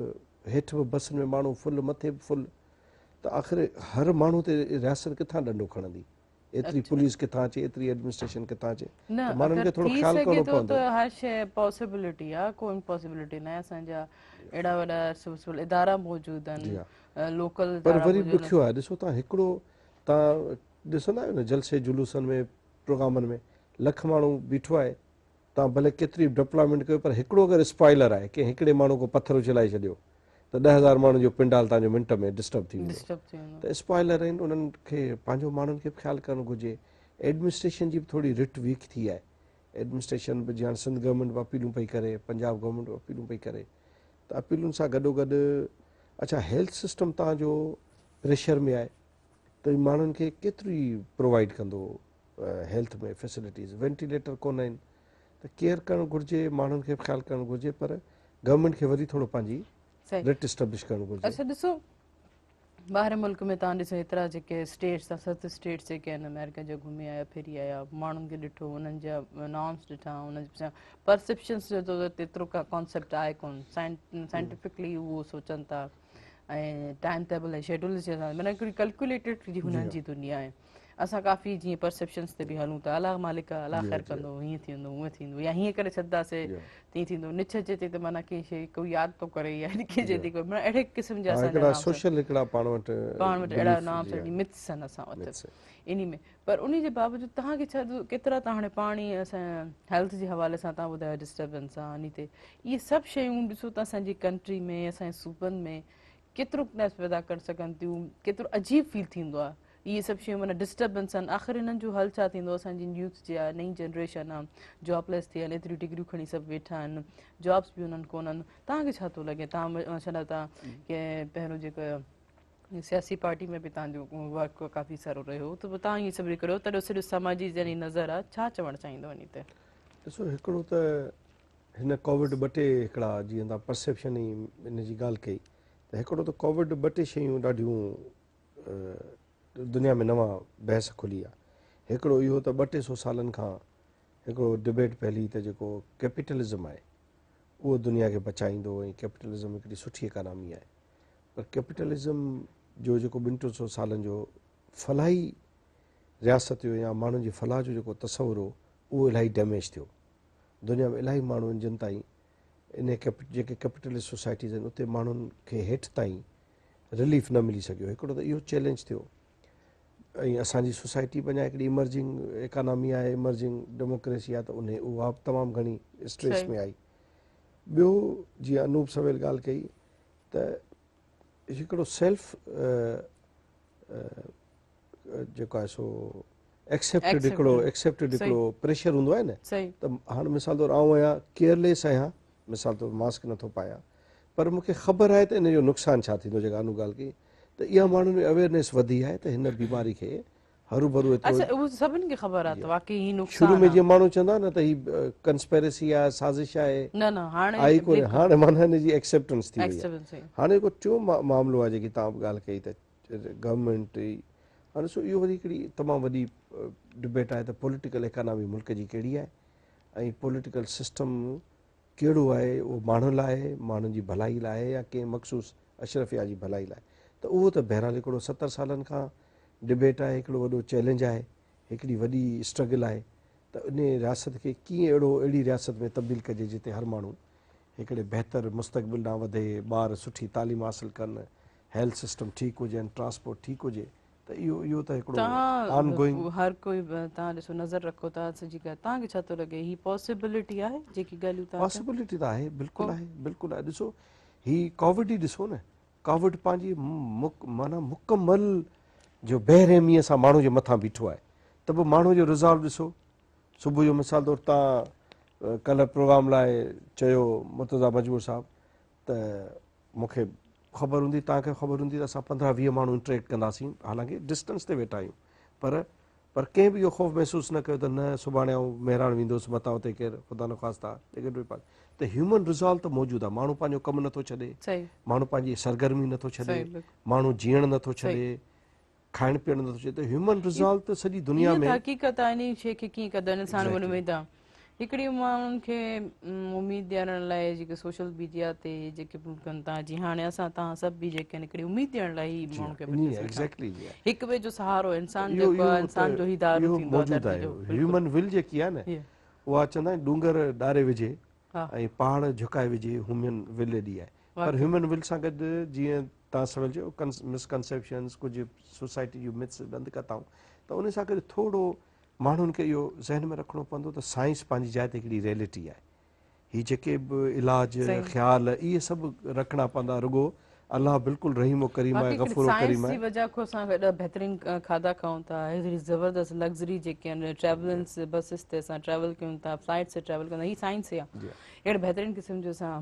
हेठि बि बसुनि में माण्हू फुल मथे बि फुल त आख़िर हर माण्हू ते रियासत किथां डंडो खणंदी एतिरी पुलिस किथां अचे एतिरी एडमिनिस्ट्रेशन किथां अचे न माण्हुनि खे थोरो ख़्यालु करणो पवंदो त हर शइ पॉसिबिलिटी आहे को इम्पॉसिबिलिटी न आहे असांजा अहिड़ा वॾा इदारा मौजूदु आहिनि लोकल पर वरी ॾुखियो आहे ॾिसो तव्हां हिकिड़ो तव्हां ॾिसंदा आहियो न जलसे जुलूसनि में प्रोग्रामनि में लख माण्हू बीठो आहे तव्हां भले केतिरी डिप्लॉयमेंट कयो पर हिकिड़ो अगरि स्पॉइलर आहे की हिकिड़े माण्हू को पथर उछलाए छॾियो त 10,000 माण्हुनि जो पिंडाल तव्हांजो मिंट में डिस्टर्ब थी वेंदो त स्पॉइलर आहिनि उन्हनि खे पंहिंजो माण्हुनि खे बि ख़्यालु करणु घुरिजे एडमिनिस्ट्रेशन जी बि थोरी रिट वीक थी आहे एडमिनिस्ट्रेशन बि जीअं सिंध गवर्नमेंट बि अपीलूं पई करे पंजाब गवर्नमेंट बि अपीलूं पई करे त अपीलुनि सां गॾोगॾु अच्छा हेल्थ सिस्टम तव्हांजो प्रेशर में आहे त माण्हुनि खे केतिरी प्रोवाइड कंदो हेल्थ में फैसिलिटीज़ वेंटिलेटर कोन आहिनि त केयर करणु घुरिजे माण्हुनि खे बि ख़्यालु करणु घुरिजे पर गवर्नमेंट खे वरी थोरो पंहिंजी रिट एस्टेब्लिश करणु घुरिजे अच्छा ॾिसो ॿाहिरि मुल्क में तव्हां ॾिसो एतिरा जेके स्टेट्स 7 स्टेट्स जेके आहिनि अमेरिका जा घुमी आया फिरी आया माण्हुनि खे ॾिठो उन्हनि जा नॉर्म्स ॾिठा उन्हनि जा परसेप्शन्स जो त एतिरो का कॉन्सेप्ट आहे कोन साइंटिफिकली उहो सोचनि था ऐं टाइम टेबल ऐं शेड्यूल जे हिसाब माना हिकिड़ी कैलकुलेटेड हुननि जी दुनिया आहे असां काफ़ी जीअं परसेप्शन्स ते बि हलूं था अलाह मालिक अलाह ख़ैर कंदो हीअं थींदो हूअं थींदो या हीअं करे छॾंदासीं तीअं थींदो निछ अचे थी त माना कंहिं शइ कोई यादि थो करे या कंहिंजे थी कोई माना अहिड़े क़िस्म जा असांजा सोशल हिकिड़ा पाण वटि अहिड़ा नॉर्म्स मिथ्स आहिनि असां वटि इन में पर उन जे बावजूदि तव्हांखे छा केतिरा तव्हां हाणे पाण ई असां हेल्थ जे हवाले सां तव्हां ॿुधायो डिस्टर्बेंस आहे इन ते इहे सभु शयूं ॾिसो त असांजी कंट्री में असांजे सूबनि में केतिरो क्नैस पैदा करे सघनि थियूं केतिरो अजीब फील थींदो आहे इहे सभु शयूं माना डिस्टर्बेंस आहिनि आख़िर हिननि जो हल छा थींदो असांजी यूथ जे आहे नई जनरेशन आहे जॉबलेस थी आहिनि एतिरियूं डिग्रियूं खणी सभु वेठा आहिनि जॉब्स बि उन्हनि कोन्हनि तव्हांखे छा थो लॻे तव्हां छॾा तव्हां की पहिरियों जेको सियासी पार्टी में बि तव्हांजो वर्क काफ़ी सारो रहियो त तव्हां इहे सभु करियो तॾहिं सॼो समाजी जहिड़ी नज़र आहे छा चवणु चाहींदो इन ते ॾिसो हिकिड़ो त हिन कोविड 2 हिकिड़ा जीअं तव्हां परसेप्शन ई इन जी ॻाल्हि कई त हिकिड़ो त कोविड 2 शयूं ॾाढियूं दुनिया में नवां बहस खुली आहे हिकिड़ो इहो त 200 सालनि खां हिकिड़ो डिबेट फैली त जेको कैपिटलिज़म आहे उहो दुनिया खे बचाईंदो ऐं कैपिटलिज़म हिकिड़ी सुठी इकानमी आहे पर कैपिटलिज़म जो जेको 200 सालनि जो फलाही रियासत हुयो या माण्हुनि जी फलाह जो जेको तस्वुर हो उहो इलाही डैमेज थियो दुनिया में इलाही माण्हू आहिनि जिन ताईं इन जेके कैपिटलिस्ट सोसाइटीज़ आहिनि उते माण्हुनि खे हेठि ताईं रिलीफ न मिली सघियो हिकिड़ो त इहो चैलेंज थियो ऐं असांजी सोसाइटी पंहिंजा हिकिड़ी इमर्जिंग इकानमी आहे इमर्जिंग डेमोक्रेसी आहे त उहा तमामु घणी स्ट्रेस में आई ॿियो जीअं अनूप सवेल ॻाल्हि कई त हिकिड़ो सेल्फ जेको आहे सो एक्सेप्टेड हिकिड़ो प्रेशर हूंदो आहे न त हाणे मिसाल तौरु आउं आहियां केयरलेस आहियां मिसाल तौरु मास्क नथो पायां पर मूंखे ख़बर आहे त इन जो नुक़सानु छा थींदो जेका अनु ॻाल्हि कई त इहा माण्हुनि में अवेयरनेस वधी आहे त हिन बीमारी खे हरू भरू शुरू में जीअं माण्हू चवंदा न त हीअ कंस्पेरेसी आहे साज़िश आहे आई कोन्हे हाणे माना हिन जी एक्सेप्टेंस थी वई आहे हाणे जेको टियों मामिलो आहे जेकी तव्हां ॻाल्हि कई त गवर्नमेंट हाणे ॾिसो इहो वरी हिकिड़ी तमामु वॾी डिबेट आहे त पॉलिटिकल इकानमी मुल्क जी कहिड़ी आहे ऐं पॉलिटिकल सिस्टम कहिड़ो आहे उहो माण्हुनि लाइ माण्हुनि जी भलाई लाइ या कंहिं मख़सूस अशरफिया जी भलाई लाइ त उहो त बहरहाल हिकिड़ो 70 सालनि खां डिबेट आहे हिकिड़ो वॾो चैलेंज आहे हिकिड़ी वॾी स्ट्रगल आहे त इन रियासत खे कीअं अहिड़ी रियासत में तब्दील कजे जिते हर माण्हू हिकिड़े बहितर मुस्तक़बिल ॾांहुं वधे ॿार सुठी तालीम हासिलु कनि हेल्थ सिस्टम ठीकु हुजनि ट्रांसपोर्ट ठीकु हुजे त इहो त हिकिड़ो ऑनगोइंग हर कोई तव्हां ॾिसो नज़र रखो था सॼी ॻाल्हि तव्हांखे छा थो लॻे ही पॉसिबिलिटी आहे जेकी ॻाल्हियूं पॉसिबिलिटी त आहे बिल्कुलु आहे ॾिसो ही कोविड ई ॾिसो न कोविड पंहिंजी माना मुकमल जो बेरहमीअ सां माण्हू जे मथां बीठो आहे त पोइ माण्हू जो रिज़ॉल्व ॾिसो सुबुह जो मिसाल तौरु तव्हां कल्ह प्रोग्राम लाइ चयो मुर्तज़ा मजबूर साहब त मूंखे ख़बर हूंदी तव्हांखे ख़बर हूंदी त असां 15-20 माण्हू इंटरेक्ट कंदासीं हालांकि डिस्टेंस ते वेठा आहियूं पर कंहिं बि इहो ख़ौफ़ महसूसु न कयो त न सुभाणे आउं महिराण वेंदुसि मथां उते केरु ख़ुदा न ख़्वास्ता त ह्यूमन रिज़ॉल्व त मौजूदु आहे माण्हू पंहिंजो कमु नथो छॾे माण्हू पंहिंजी सरगर्मी नथो छॾे माण्हू जीअण नथो छॾे खाइण पीअण नथो छॾे त ह्यूमन रिज़ॉल्व त सॼी दुनिया में हक़ीक़त आहे इन शइ खे कीअं कंदा इंसान उमेद आहे हिकिड़ी माण्हुनि खे उमेद ॾियण लाइ जेके सोशल मीडिया ते जेके कनि था जीअं हाणे असां तव्हां सभु बि जेके आहिनि हिकिड़ी उमेद ॾियण लाइ माण्हू खे हिक ॿिए जो सहारो इंसान जेको आहे इंसान जो ई दारो थींदो आहे ह्यूमन विल जेकी आहे न उहा चवंदा आहिनि डूंगर ॾारे विझे ऐं पहाड़ झुकाए विझे ह्यूमन विल एॾी आहे पर ह्यूमन विल सां गॾु जीअं तव्हां सवाल चयो मिसकंसेप्शन्स कुझु सोसाइटी जूं मिथ्स बंदि कंदा त उन सां गॾु थोरो माण्हुनि खे इहो ज़हन में रखिणो पवंदो त साइंस पंहिंजी जाइ ते हिकिड़ी रियलिटी आहे हीअ जेके बि इलाज ख़्याल इहे सभु रखणा पवंदा रुगो अलाह बिल्कुलु रहीम करीम आहे गफ़ूर करीम आहे वजह खां असां एॾा बहितरीन खाधा खाऊं था हेॾी ज़बरदस्त लग्ज़री जेके आहिनि ट्रेवलेंस बसिस ते असां ट्रेवल कयूं था फ्लाइट से ट्रेवल कंदा हीअ साइंस ई आहे अहिड़े बहितरीन क़िस्म जो असां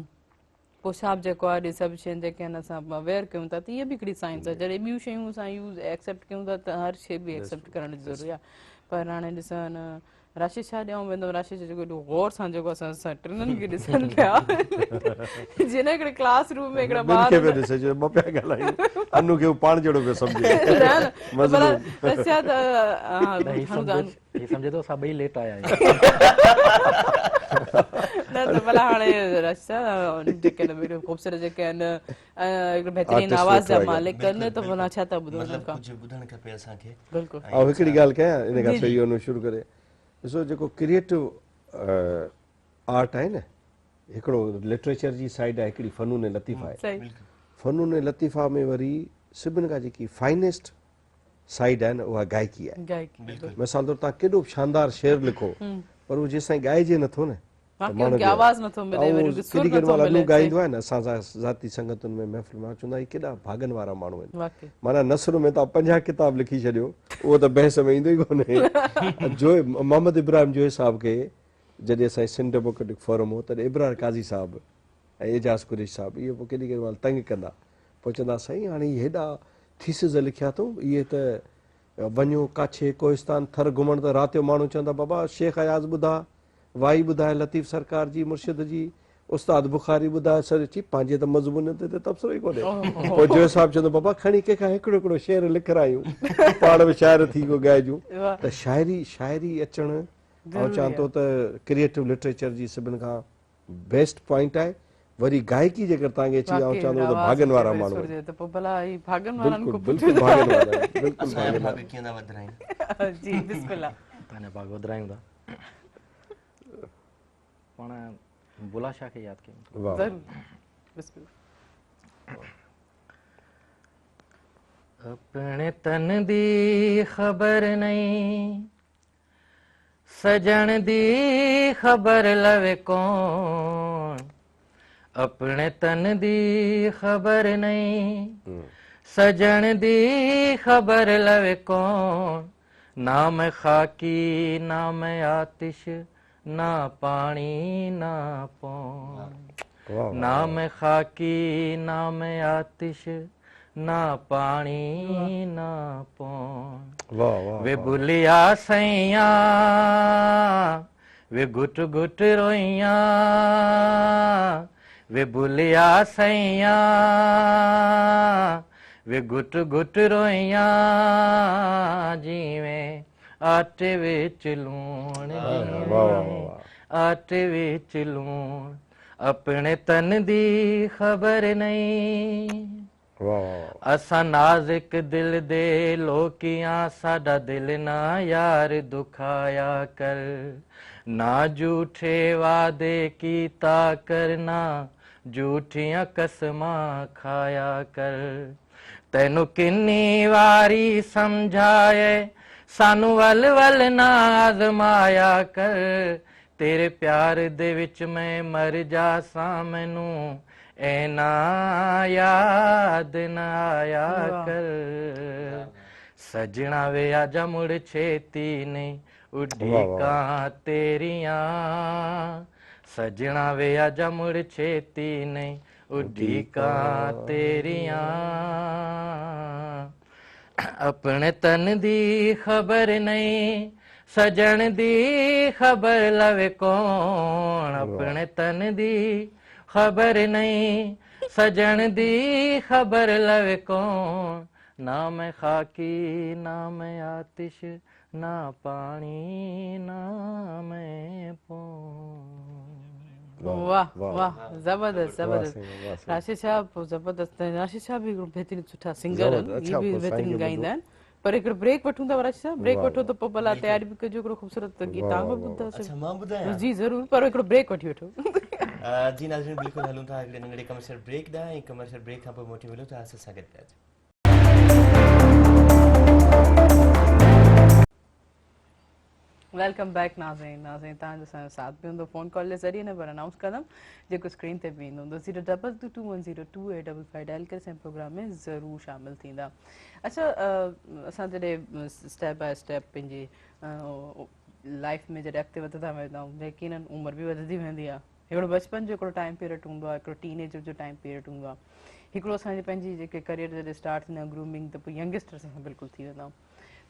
पोशाब जेको आहे सभु शयूं जेके आहिनि असां अवेयर कयूं था त इहा बि हिकिड़ी साइंस आहे जॾहिं ॿियूं शयूं असां यूज़ एक्सेप्ट कयूं था त हर शइ बि एक्सेप्ट करण जी ज़रूरी आहे पर हाणे ॾिसो न राशि छा ॾियूं वेंदो राशि जो जेको एॾो गौर सां जेको असां टिननि खे ॾिसनि पिया जिन हिकिड़े क्लास रूम में हिकिड़ा ॿिनि ॿार खे पिया ॾिसे जो ॿ पिया ॻाल्हायूं अनु खे हू पाण जहिड़ो पियो सम्झे मज़लूम रसिया त न ही सम्झे थो असां ॿई लेट आया आहियूं न त भला हाणे रसिया जेके आहिनि ख़ूबसूरत जेके आहिनि हिकिड़े बहितरीन आवाज़ जा मालिक आहिनि त भला छा था ॿुधो हुननि खां कुझु ॿुधणु खपे असांखे बिल्कुलु ऐं हिकिड़ी ॻाल्हि कयां इन खां सही हुन शुरू करे ॾिसो जेको क्रिएटिव आर्ट आहे न हिकिड़ो लिटरेचर जी साइड आहे हिकिड़ी फ़नून लतीफ़ा आहे सही फ़नून लतीफ़ा में वरी सभिनि खां जेकी फाइनेस्ट साइड आहे न उहा गायकी आहे गायकी मिसाल तौरु तव्हां केॾो बि शानदार शेर लिखो पर उहो जेसिताईं ॻाइजे नथो न माण्हू खे आवाज़ नथो मिले वरी सुर केॾी केॾी नथो महिल अनु मिले ॻाईंदो आहे न असां सां ज़ाती संगतुनि में महफ़िल में चवंदा आहियूं केॾा भाॻनि वारा माण्हू आहिनि वाकई माना नसर में तव्हां 50 किताब लिखी छॾियो उहो त बहस में ईंदो ई कोन्हे जो मोहम्मद इब्राहिम जोए साहब खे जॾहिं असांजे सिंध डेमोक्रेटिक फोरम हो तॾहिं इब्रार काज़ी साहब ऐं एजाज़ कुरेश साहब इहे पोइ केॾी केॾी महिल तंग कंदा पोइ चवंदा साईं हाणे इहे हेॾा थीसिस लिखिया अथऊं इहे त वञो काछे कोहिस्तान थर घुमण त राति जो माण्हू चवंदा बाबा शेख अयाज़ ॿुधा वाई ॿुधाए लतीफ़ सरकार जी मुर्शिद जी उस्ताद बुखारी ॿुधाए सर अची पंहिंजे त मज़मून ते तबसरो ई कोन्हे पोइ जोए साहब चवंदो बाबा खणी कंहिंखां हिकिड़ो हिकिड़ो शेर लिखायूं पाण बि शाइर थी को ॻाइजूं त शाइरी अचणु ऐं चवां थो त क्रिएटिव लिटरेचर जी सभिनि खां बेस्ट पॉइंट आहे वरी गायकी जेकर तव्हांखे अची ऐं चवंदो त भाॻनि वारा माण्हू आहिनि त पोइ भला ही भाॻनि वारनि बिल्कुलु खां बिल्कुलु भाॻनि वारा आहिनि बिल्कुलु असांजा भाॻनि भाॻ वारा कीअं था वधाइनि जी बिस्मिल्लाह पंहिंजा भाग वधायूं था पाण बुला शाह खे यादि कयूं वाह ज़रूर बिस्मिल्लाह अपने तन दी खबर नहीं सजन दी खबर लवे कौन अपने तन दी खबर नहीं सजन दी खबर लवे कौन नाम खाकी नाम आतिश ना पानी ना पौन वाह नाम खाकी नाम आतिश ना पानी ना पौन वाह वाह वे बुलिया सैया वे गुट गुट रोइया वे बुलिया सैया वे गुट गुट रोइया जिवें आटे विच लूण जिवें आटे विच लूण अपने तन दी खबर नहीं असा नाज़िक दिल दे लोकियां साडा दिल ना यार दुखाया कर ना झूठे वादे कीता करना झूठियां कसमां खाया कर तैनू किन्नी वारी समझाए सानू वल वल ना आजमाया कर तेरे प्यार दे विच मैं मर जासां मैनू ऐना याद न आया कर सजना वे आजा मुड़ छेती ने उड़ीका तेरिया सजना वे आजा मुड़ छेती ने उड़ीका तेरिया अपने तन दी खबर नहीं सजन दी खबर लवे कौन अपने तन दी खबर नहीं सजन दी खबर लवे कौन ना मैं खाकी ना मैं आतिश ना पानी ना मैं पौन वाह वाह जबरदस्त जबरदस्त राशि साहब जबरदस्त राशि साहब भी बेहतरीन सुठा सिंगर आहिनि ये भी बेहतरीन गाईंदा आहिनि पर हिकिड़ो ब्रेक वठूं था राशि साहब ब्रेक वठो त पोइ भला तयारी बि कजो हिकिड़ो ख़ूबसूरत गीत तव्हां बि ॿुधायो अच्छा मां ॿुधायां जी ज़रूर पर हिकिड़ो ब्रेक वठी वठो जी नाज़रीन बिल्कुलु हलूं था हिकिड़े नंढड़े कमर्शियल ब्रेक ॾांहुं ऐं कमर्शियल ब्रेक खां पोइ मोटी मिलूं था असां सां गॾु पिया वेलकम बैक नाज़रीन नाज़रीन तव्हांजो असांजो साथ बि हूंदो फ़ोन कॉल जे ज़रिए न पर अनाउंस कंदमि जेको स्क्रीन ते बि ईंदो हूंदो 02221022855 डायल करे असांजे प्रोग्राम में ज़रूरु शामिलु थींदा अच्छा असां जॾहिं स्टेप बाय स्टेप पंहिंजी लाइफ में जॾहिं अॻिते वधंदा वेंदा आहियूं यकीनन उमिरि बि वधंदी वेंदी आहे हिकिड़ो बचपन जो हिकिड़ो टाइम पीरियड हूंदो आहे हिकिड़ो टीनेजर जो टाइम पीरियड हूंदो आहे हिकिड़ो असांजी पंहिंजी जेके करियर जॾहिं स्टार्ट थींदा ग्रूमिंग त पोइ यंगस्टर असां बिल्कुलु थी वेंदा आहियूं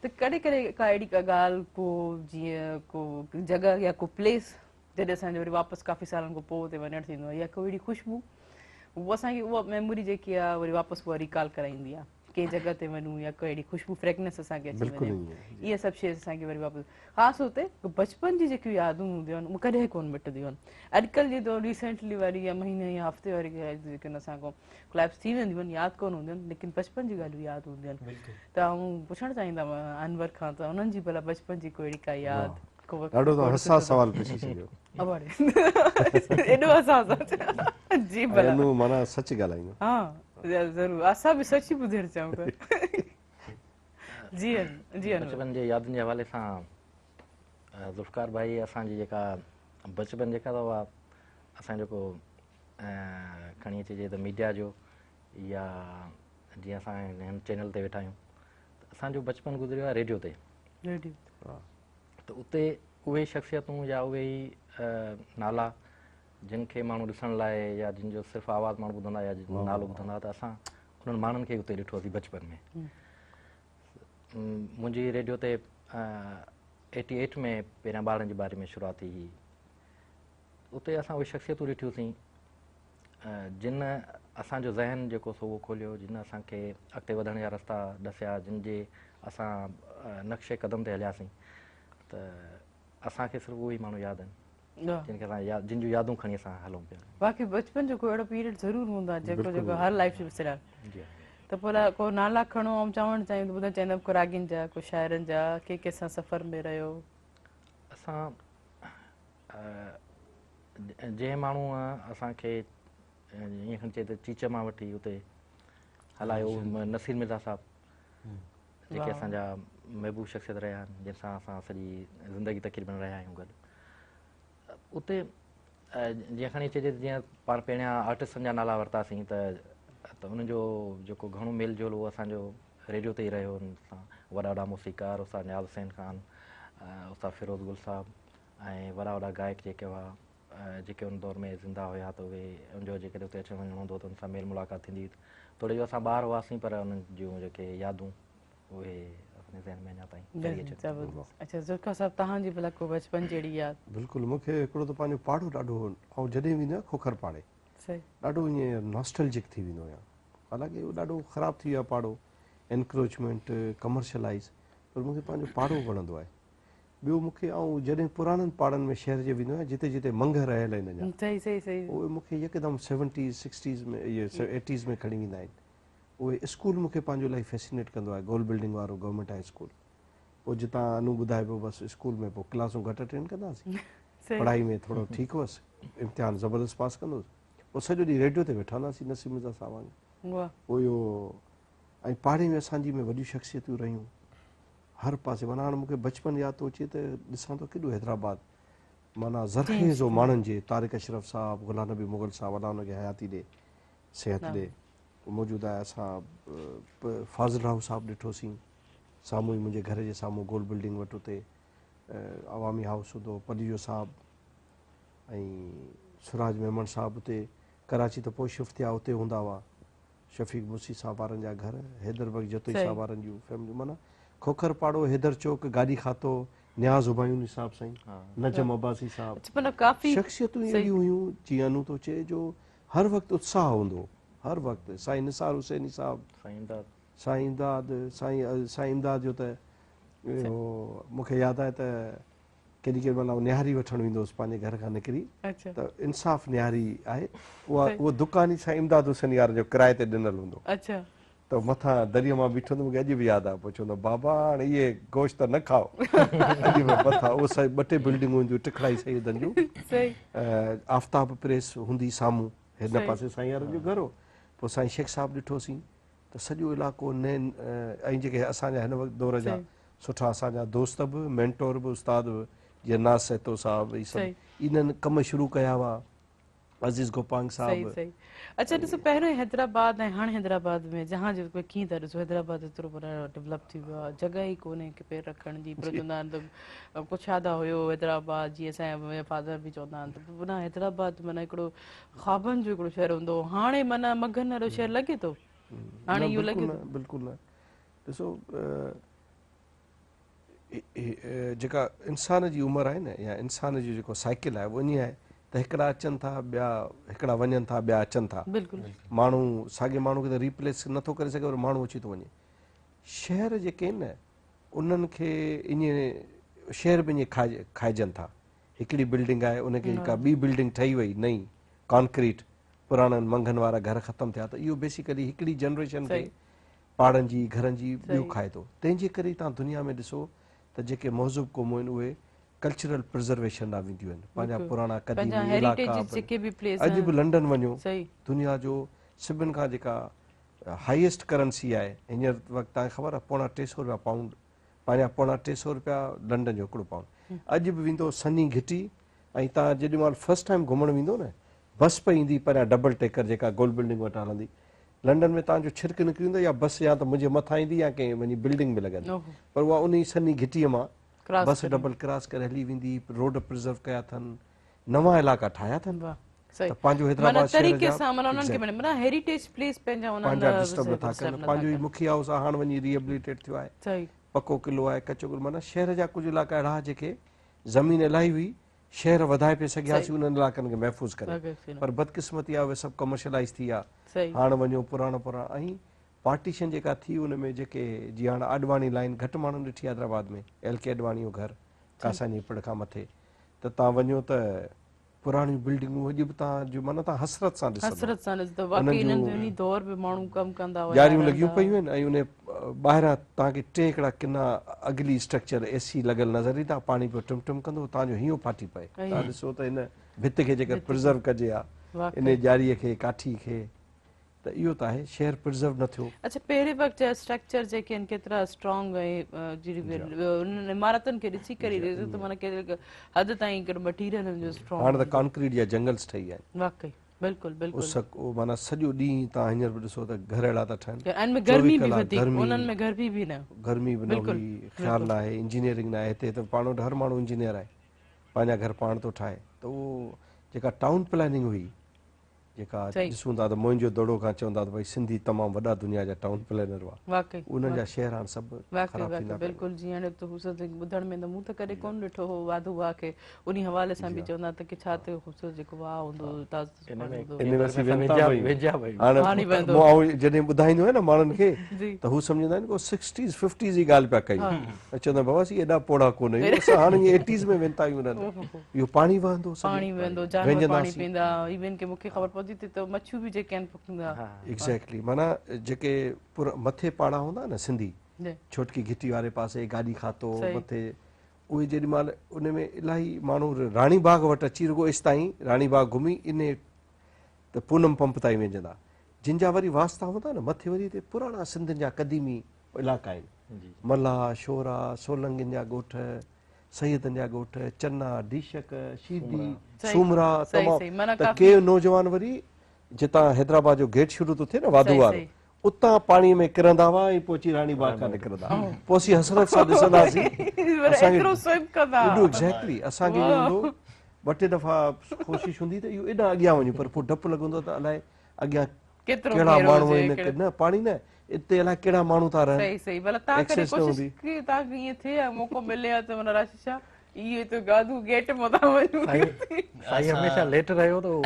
त कॾहिं कॾहिं का अहिड़ी का ॻाल्हि को जीअं को जगह या को प्लेस जॾहिं असांजो वरी वापसि काफ़ी सालनि खां पोइ उते वञणु थींदो आहे या कोई अहिड़ी ख़ुशबू उहा असांखे उहा मेमोरी जेकी आहे वरी वापसि उहा रिकॉल कराईंदी आहे कंहिं जॻह ते वञूं या कोई अहिड़ी ख़ुशबू फ्रेगनेस असांखे अची बिल्कुलु वञे ईअं इहे सभु शइ असांखे वरी वापसि ख़ासि हुते बचपन जी जेकियूं यादूं हूंदियूं आहिनि उहे कॾहिं कोन मिटंदियूं आहिनि अॼुकल्ह जी तो रिसेंटली वारी या महीने या हफ़्ते वारी जेके असां खां क्लैप्स थी वेंदियूं आहिनि यादि कोन हूंदियूं आहिनि लेकिन बचपन जी ॻाल्हियूं यादि हूंदियूं आहिनि त आउं पुछणु चाहींदमि अनवर खां त उन्हनि जी भला बचपन जी कोई अहिड़ी का यादि ॾाढो त हसास सवाल पुछी सघियो एॾो असां जी भला अनु माना सच ॻाल्हाईंदो हा ज़रूरु असां बि सच ई ॿुधणु चाहियूं था जी जी बचपन जे यादुनि जे हवाले सां ज़ुल्फ़कार भाई असांजी जेका बचपन जेका अथव उहा असां जेको खणी अचिजे त मीडिया जो या जीअं असां हिन चैनल ते वेठा आहियूं त असांजो बचपन गुज़रियो आहे रेडियो ते त उते उहे शख़्सियतूं या उहे ई नाला जिन खे माण्हू ॾिसण लाइ या जिन जो सिर्फ़ु आवाज़ु माण्हू ॿुधंदा या जिन जो नालो ॿुधंदा त असां उन्हनि माण्हुनि खे उते ॾिठोसीं बचपन में मुंहिंजी रेडियो ते 88 में पहिरियां ॿारनि जे बारे में शुरूआत थी हुई उते असां उहे शख़्सियतूं ॾिठियूंसीं जिन असांजो ज़हन जेको सो उहो खोलियो जिन असांखे अॻिते वधण जा रस्ता ॾसिया जिन जे असां नक्शे क़दम ते हलियासीं त असांखे सिर्फ़ु उहे ई माण्हू यादि आहिनि जिन खे असां जिन जूं यादूं खणी असां हलूं पिया बाक़ी बचपन जो कोई अहिड़ो पीरियड ज़रूरु हूंदो आहे जेको हर लाइफ जो सिरा त पोइ को नाला खणो ऐं चवणु चाहियूं ॿुधणु चाहींदमि को रागिनि जा को शाइरनि जा कंहिं सां सफ़र में रहियो असां जंहिं माण्हूअ असांखे ईअं खणी चए त चीच मां वठी उते हलायो नसीर मिर्ज़ा साहिबु जेके असांजा महबूब शख़्सियत रहिया आहिनि जंहिंसां असां सॼी ज़िंदगी तक़रीबन रहिया आहियूं गॾु उते जीअं खणी चइजे जीअं पाण पहिरियां आर्टिस्टनि जा नाला वरितासीं त उन्हनि जो जेको घणो मेल जोल उहो असांजो रेडियो ते ई रहियो हुन सां वॾा वॾा मुसीकार उस्ताद नियाज़ हुसैन ख़ान उस्ताद फिरोज़ गुल साहिबु ऐं वॾा वॾा गायक जेके हुआ जेके उन दौर में ज़िंदा हुया त उहे उनजो जेकॾहिं उते अचणु वञणु हूंदो त उन सां मेल मुलाक़ात थींदी हुई थोरो जो असां ॿार हुआसीं पर उन्हनि जूं जेके यादूं उहे असांजे ज़हन में अञा ताईं अच्छा ज़ुल्फ़कार साहिबु तव्हांजी भला को बचपन जहिड़ी यादि बिल्कुलु मूंखे हिकिड़ो त पंहिंजो पाड़ो ॾाढो ऐं जॾहिं वेंदो आहे खोखर पाड़े ॾाढो ईअं नॉस्टैल्जिक थी वेंदो आहियां हालांकि उहो ॾाढो ख़राबु थी वियो आहे पाड़ो एनक्रोचमेंट कमर्शलाइज़ पर मूंखे पंहिंजो पाड़ो वणंदो आहे ॿियो मूंखे ऐं जॾहिं पुराणनि पाड़नि में शहर जे वेंदो आहियां जिते जिते मंग रहियल आहिनि अञा उहे मूंखे यकदमि 70s 60s में इहे 80s में खणी वेंदा आहिनि उहे स्कूल मूंखे पंहिंजो इलाही फैसिनेट कंदो आहे गोल बिल्डिंग वारो गवर्नमेंट हाई स्कूल पोइ जितां अनु ॿुधाए पियो बसि स्कूल में पोइ क्लासूं घटि अटेंड कंदासीं पढ़ाई में थोरो ठीकु हुअसि इम्तिहान ज़बरदस्त पास कंदोसि पोइ सॼो ॾींहुं रेडियो ते वेठा हूंदासीं नसीम मिर्ज़ा साहिब पोइ इहो ऐं पाड़े में असांजी में वॾियूं शख़्सियतूं रहियूं हर पासे माना हाणे मूंखे बचपन यादि थो अचे त ॾिसां थो केॾो हैदराबाद माना ज़रख़ेज़ हो माण्हुनि जे तारिक अशरफ साहिबु गुलाम नबी मुग़ल साहिबु अलाह हुनखे हयाती ॾे सिहत ॾे मौजूदु आहे असां फाज़िल राव साहिबु ॾिठोसीं साम्हूं ई मुंहिंजे घर जे साम्हूं गोल बिल्डिंग वटि उते अवामी हाउस हूंदो पलीजो साहिबु ऐं सुराज मेमन साहिबु उते कराची त पोइ शिफ्ट थिया उते हूंदा हुआ शफ़ीक मुसी साहिबु वारनि जा घर हैदर बग जतोई साहिबु वारनि जूं फैमिलियूं माना खोखर पाड़ो हैदर चौक गाॾी खातो न्याज़ हुमायूनी साहिबु साईं नजम अब्बासी साहिबु शख़्सियतूं अहिड़ियूं हुयूं जीअं अनु थो चए जो हर वक़्तु उत्साह हूंदो हर वक़्तु साईं निसार हुसैनी साहिबु साईं इमदाद जो त मूंखे यादि आहे त केॾी केॾी महिल निहारी वठणु वेंदो हुउसि पंहिंजे घर खां निकिरी त इंसाफ़ निहारी आहे उहो दुकान ई साईं इमदाद हुसैनी वारनि जो किराए ते ॾिनल हूंदो त मथां दरीअ मां बीठो त मूंखे अॼु बि यादि आहे पोइ चवंदो बाबा हाणे इहे गोश्त न खाओ अॼु बि मथां उहो साईं 2 टे बिल्डिंगूं हूंदियूं टिखड़ाई सईदनि जूं आफ़ताब प्रेस हूंदी साम्हूं हिन पासे साईं वारनि जो घर हो पोइ साईं शेख साहिबु ॾिठोसीं त सॼो इलाइक़ो नैन ऐं जेके असांजा हिन वक़्तु दौर जा सुठा असांजा दोस्त बि मेंटोर बि उस्ताद बि जीअं नाज़ सहतो साहिबु इहे सभु इन्हनि कम शुरू कया हुआ अज़ीज़ गोपांग साहिबु अच्छा ॾिसो पहिरियों हैदराबाद ऐं हाणे हैदराबाद में जहां जो कीअं था ॾिसो हैदराबाद एतिरो डेवलप थी वियो आहे जॻह ई कोन्हे की पेर रखण जी पर चवंदा आहिनि त कुछादा हुयो हैदराबाद जीअं असांजा फादर बि चवंदा आहिनि त माना हैदराबाद माना हिकिड़ो ख़्वाबनि जो हिकिड़ो शहर हूंदो हाणे माना मगन वारो शहर लॻे थो हाणे इहो लॻे थो बिल्कुलु न ॾिसो जेका इंसान जी उमिरि आहे न या इंसान जो जेको साइकिल आहे उहो ईअं आहे त हिकिड़ा अचनि था ॿिया हिकिड़ा वञनि था ॿिया अचनि था माण्हू साॻे माण्हू खे त रिप्लेस नथो करे सघे पर माण्हू अची थो वञे शहर जेके आहिनि न उन्हनि खे ईअं शहर बि ईअं खाइजनि था हिकिड़ी बिल्डिंग आहे उनखे जेका ॿी बिल्डिंग ठही वई नई कॉन्क्रीट पुराणनि मंगनि वारा घर ख़तमु थिया त इहो बेसिकली हिकिड़ी जनरेशन खे पहाड़नि जी घरनि जी ॿियो खाए थो तंहिंजे करे तव्हां दुनिया में ॾिसो त जेके मौज़ूब क़ौमूं आहिनि उहे कल्चरल प्रिज़र्वेशन लाइ वेंदियूं आहिनि पंहिंजा पुराणा क़दीमी इलाइक़ा अॼु बि लंडन वञो दुनिया जो सभिनि खां जेका हाईएस्ट करेंसी आहे हींअर वक़्तु तव्हांखे ख़बर आहे ₹350 पाउंड पंहिंजा ₹350 लंडन जो हिकिड़ो पाउंड अॼु बि वेंदो सनी घिटी ऐं तव्हां जेॾी महिल फस्ट टाइम घुमणु वेंदो न बस पे ईंदी परियां डबल टेकर जेका गोल बिल्डिंग वटां हलंदी लंडन में तव्हांजो छिरक निकिरी वेंदो या बस या त मुंहिंजे मथां ईंदी या कंहिं वञी बिल्डिंग में लॻंदी पर उहा उन सनी घिटीअ मां बस डबल क्रॉस करे हली वेंदी रोड प्रिज़र्व कया अथनि नवां इलाइक़ा ठाहिया अथनि त पंहिंजो हैदराबाद शहर पंहिंजा डिस्टर्ब नथा कनि पंहिंजो ई मुखिया हाउस आहे हाणे वञी रिहेबिलिटेट थियो आहे पको किलो आहे कचो किलो माना शहर जा कुझु इलाइक़ा अहिड़ा जेके ज़मीन इलाही हुई शहर वधाए पिए सघियासीं उन्हनि इलाइक़नि खे महफ़ूज़ करे पर बदकिस्मती आहे उहे सभु कमर्शलाइज़ थी विया हाणे वञो पुराणो ऐं पार्टीशन जेका थी उन में जेके जीअं हाणे आडवाणी लाइन घटि माण्हुनि ॾिठी हैदराबाद में LK आडवाणी जो घर कासानी पिड़ खां मथे त तव्हां वञो त पुराणियूं बिल्डिंगूं अॼु बि तव्हां माना तव्हां हसरत सां ॾिसंदो लॻियूं पियूं आहिनि ऐं उन ॿाहिरां तव्हांखे 3 हिकिड़ा किना अगली स्ट्रक्चर AC लॻियल नज़र ईंदा पाणी पियो टुम टुम कंदो तव्हांजो हीअं फाटी पए तव्हां ॾिसो त हिन भित खे जेकर प्रिज़र्व कजे हा इन ॼारीअ खे काठी खे त इहो त आहे शहर प्रिज़र्व न थियो अच्छा पहिरें वक़्त जा स्ट्रक्चर जेके आहिनि केतिरा स्ट्रॉन्ग ऐं इमारतुनि खे ॾिसी करे त माना हद ताईं मटीरियल जो स्ट्रॉन्ग हाणे त कॉन्क्रीट जा जंगल्स ठही विया आहिनि वाकई बिल्कुलु बिल्कुलु माना सॼो ॾींहुं तव्हां हींअर बि ॾिसो त घर अहिड़ा था ठहनि गर्मी बि वधीक उन्हनि में गर्मी बि न हुई ख़्यालु न आहे इंजीनियरिंग न आहे हिते त पाण वटि हर माण्हू इंजीनियर आहे पंहिंजा घर पाण थो ठाहे त उहो जेका टाउन प्लानिंग हुई जेका ॾिसूं था त मुंहिंजो दड़ो खां चवंदा त भई सिंधी तमामु वॾा दुनिया जा टाउन प्लानर हुआ उन्हनि जा शहर हाणे सभु बिल्कुलु जीअं ॿुधण में मूं त कॾहिं कोन ॾिठो हो वाधू वाह खे उन हवाले सां बि चवंदा त की छा त ख़ूबसूरत जेको वाह हूंदो जॾहिं ॿुधाईंदो आहे न माण्हुनि खे त हू सम्झंदा आहिनि को 60s 50s जी ॻाल्हि पिया कयूं चवंदा बाबा सी एॾा पोड़ा कोन हाणे 80s में वेंदा आहियूं उन्हनि इहो पाणी वहंदो मूंखे ख़बर पवंदी त मच्छियूं बि जेके आहिनि एग्ज़ैक्टली माना जेके मथे पाड़ा हूंदा न सिंधी छोटकी घिटी वारे पासे गाॾी खातो मथे उहे जेॾी महिल उन में इलाही माण्हू राणी बाग वटि अची रुगो इस ताईं राणी बाग घुमी इन त पूनम पंप ताईं वेंदा जिन जा वरी वास्ता हूंदा न मथे वरी हिते पुराणा सिंधियुनि जा क़दीमी इलाइक़ा आहिनि मल्हा शोरा सोलंगियुनि जा ॻोठ सैयदनि जा ॻोठ चन्ना डीशक शीदी सूमरा तमामु त के नौजवान वरी जितां हैदराबाद जो गेट शुरू थो थिए न वाधू वारो उतां पाणीअ में किरंदा हुआ ऐं पोइ राणी बाग खां निकिरंदा पोइ असीं हसरत सां ॾिसंदासीं एग्ज़ैक्टली असांखे इहो हूंदो 2-3 दफ़ा कोशिशि हूंदी त इहो एॾा अॻियां वञूं पर पोइ डपु लॻंदो त अलाए अॻियां कहिड़ा माण्हू आहिनि न पाणी न इते अलाए कहिड़ा माण्हू था रहनि ये तो गादू गेट मता वणू साईं हमेशा लेट रहियो तो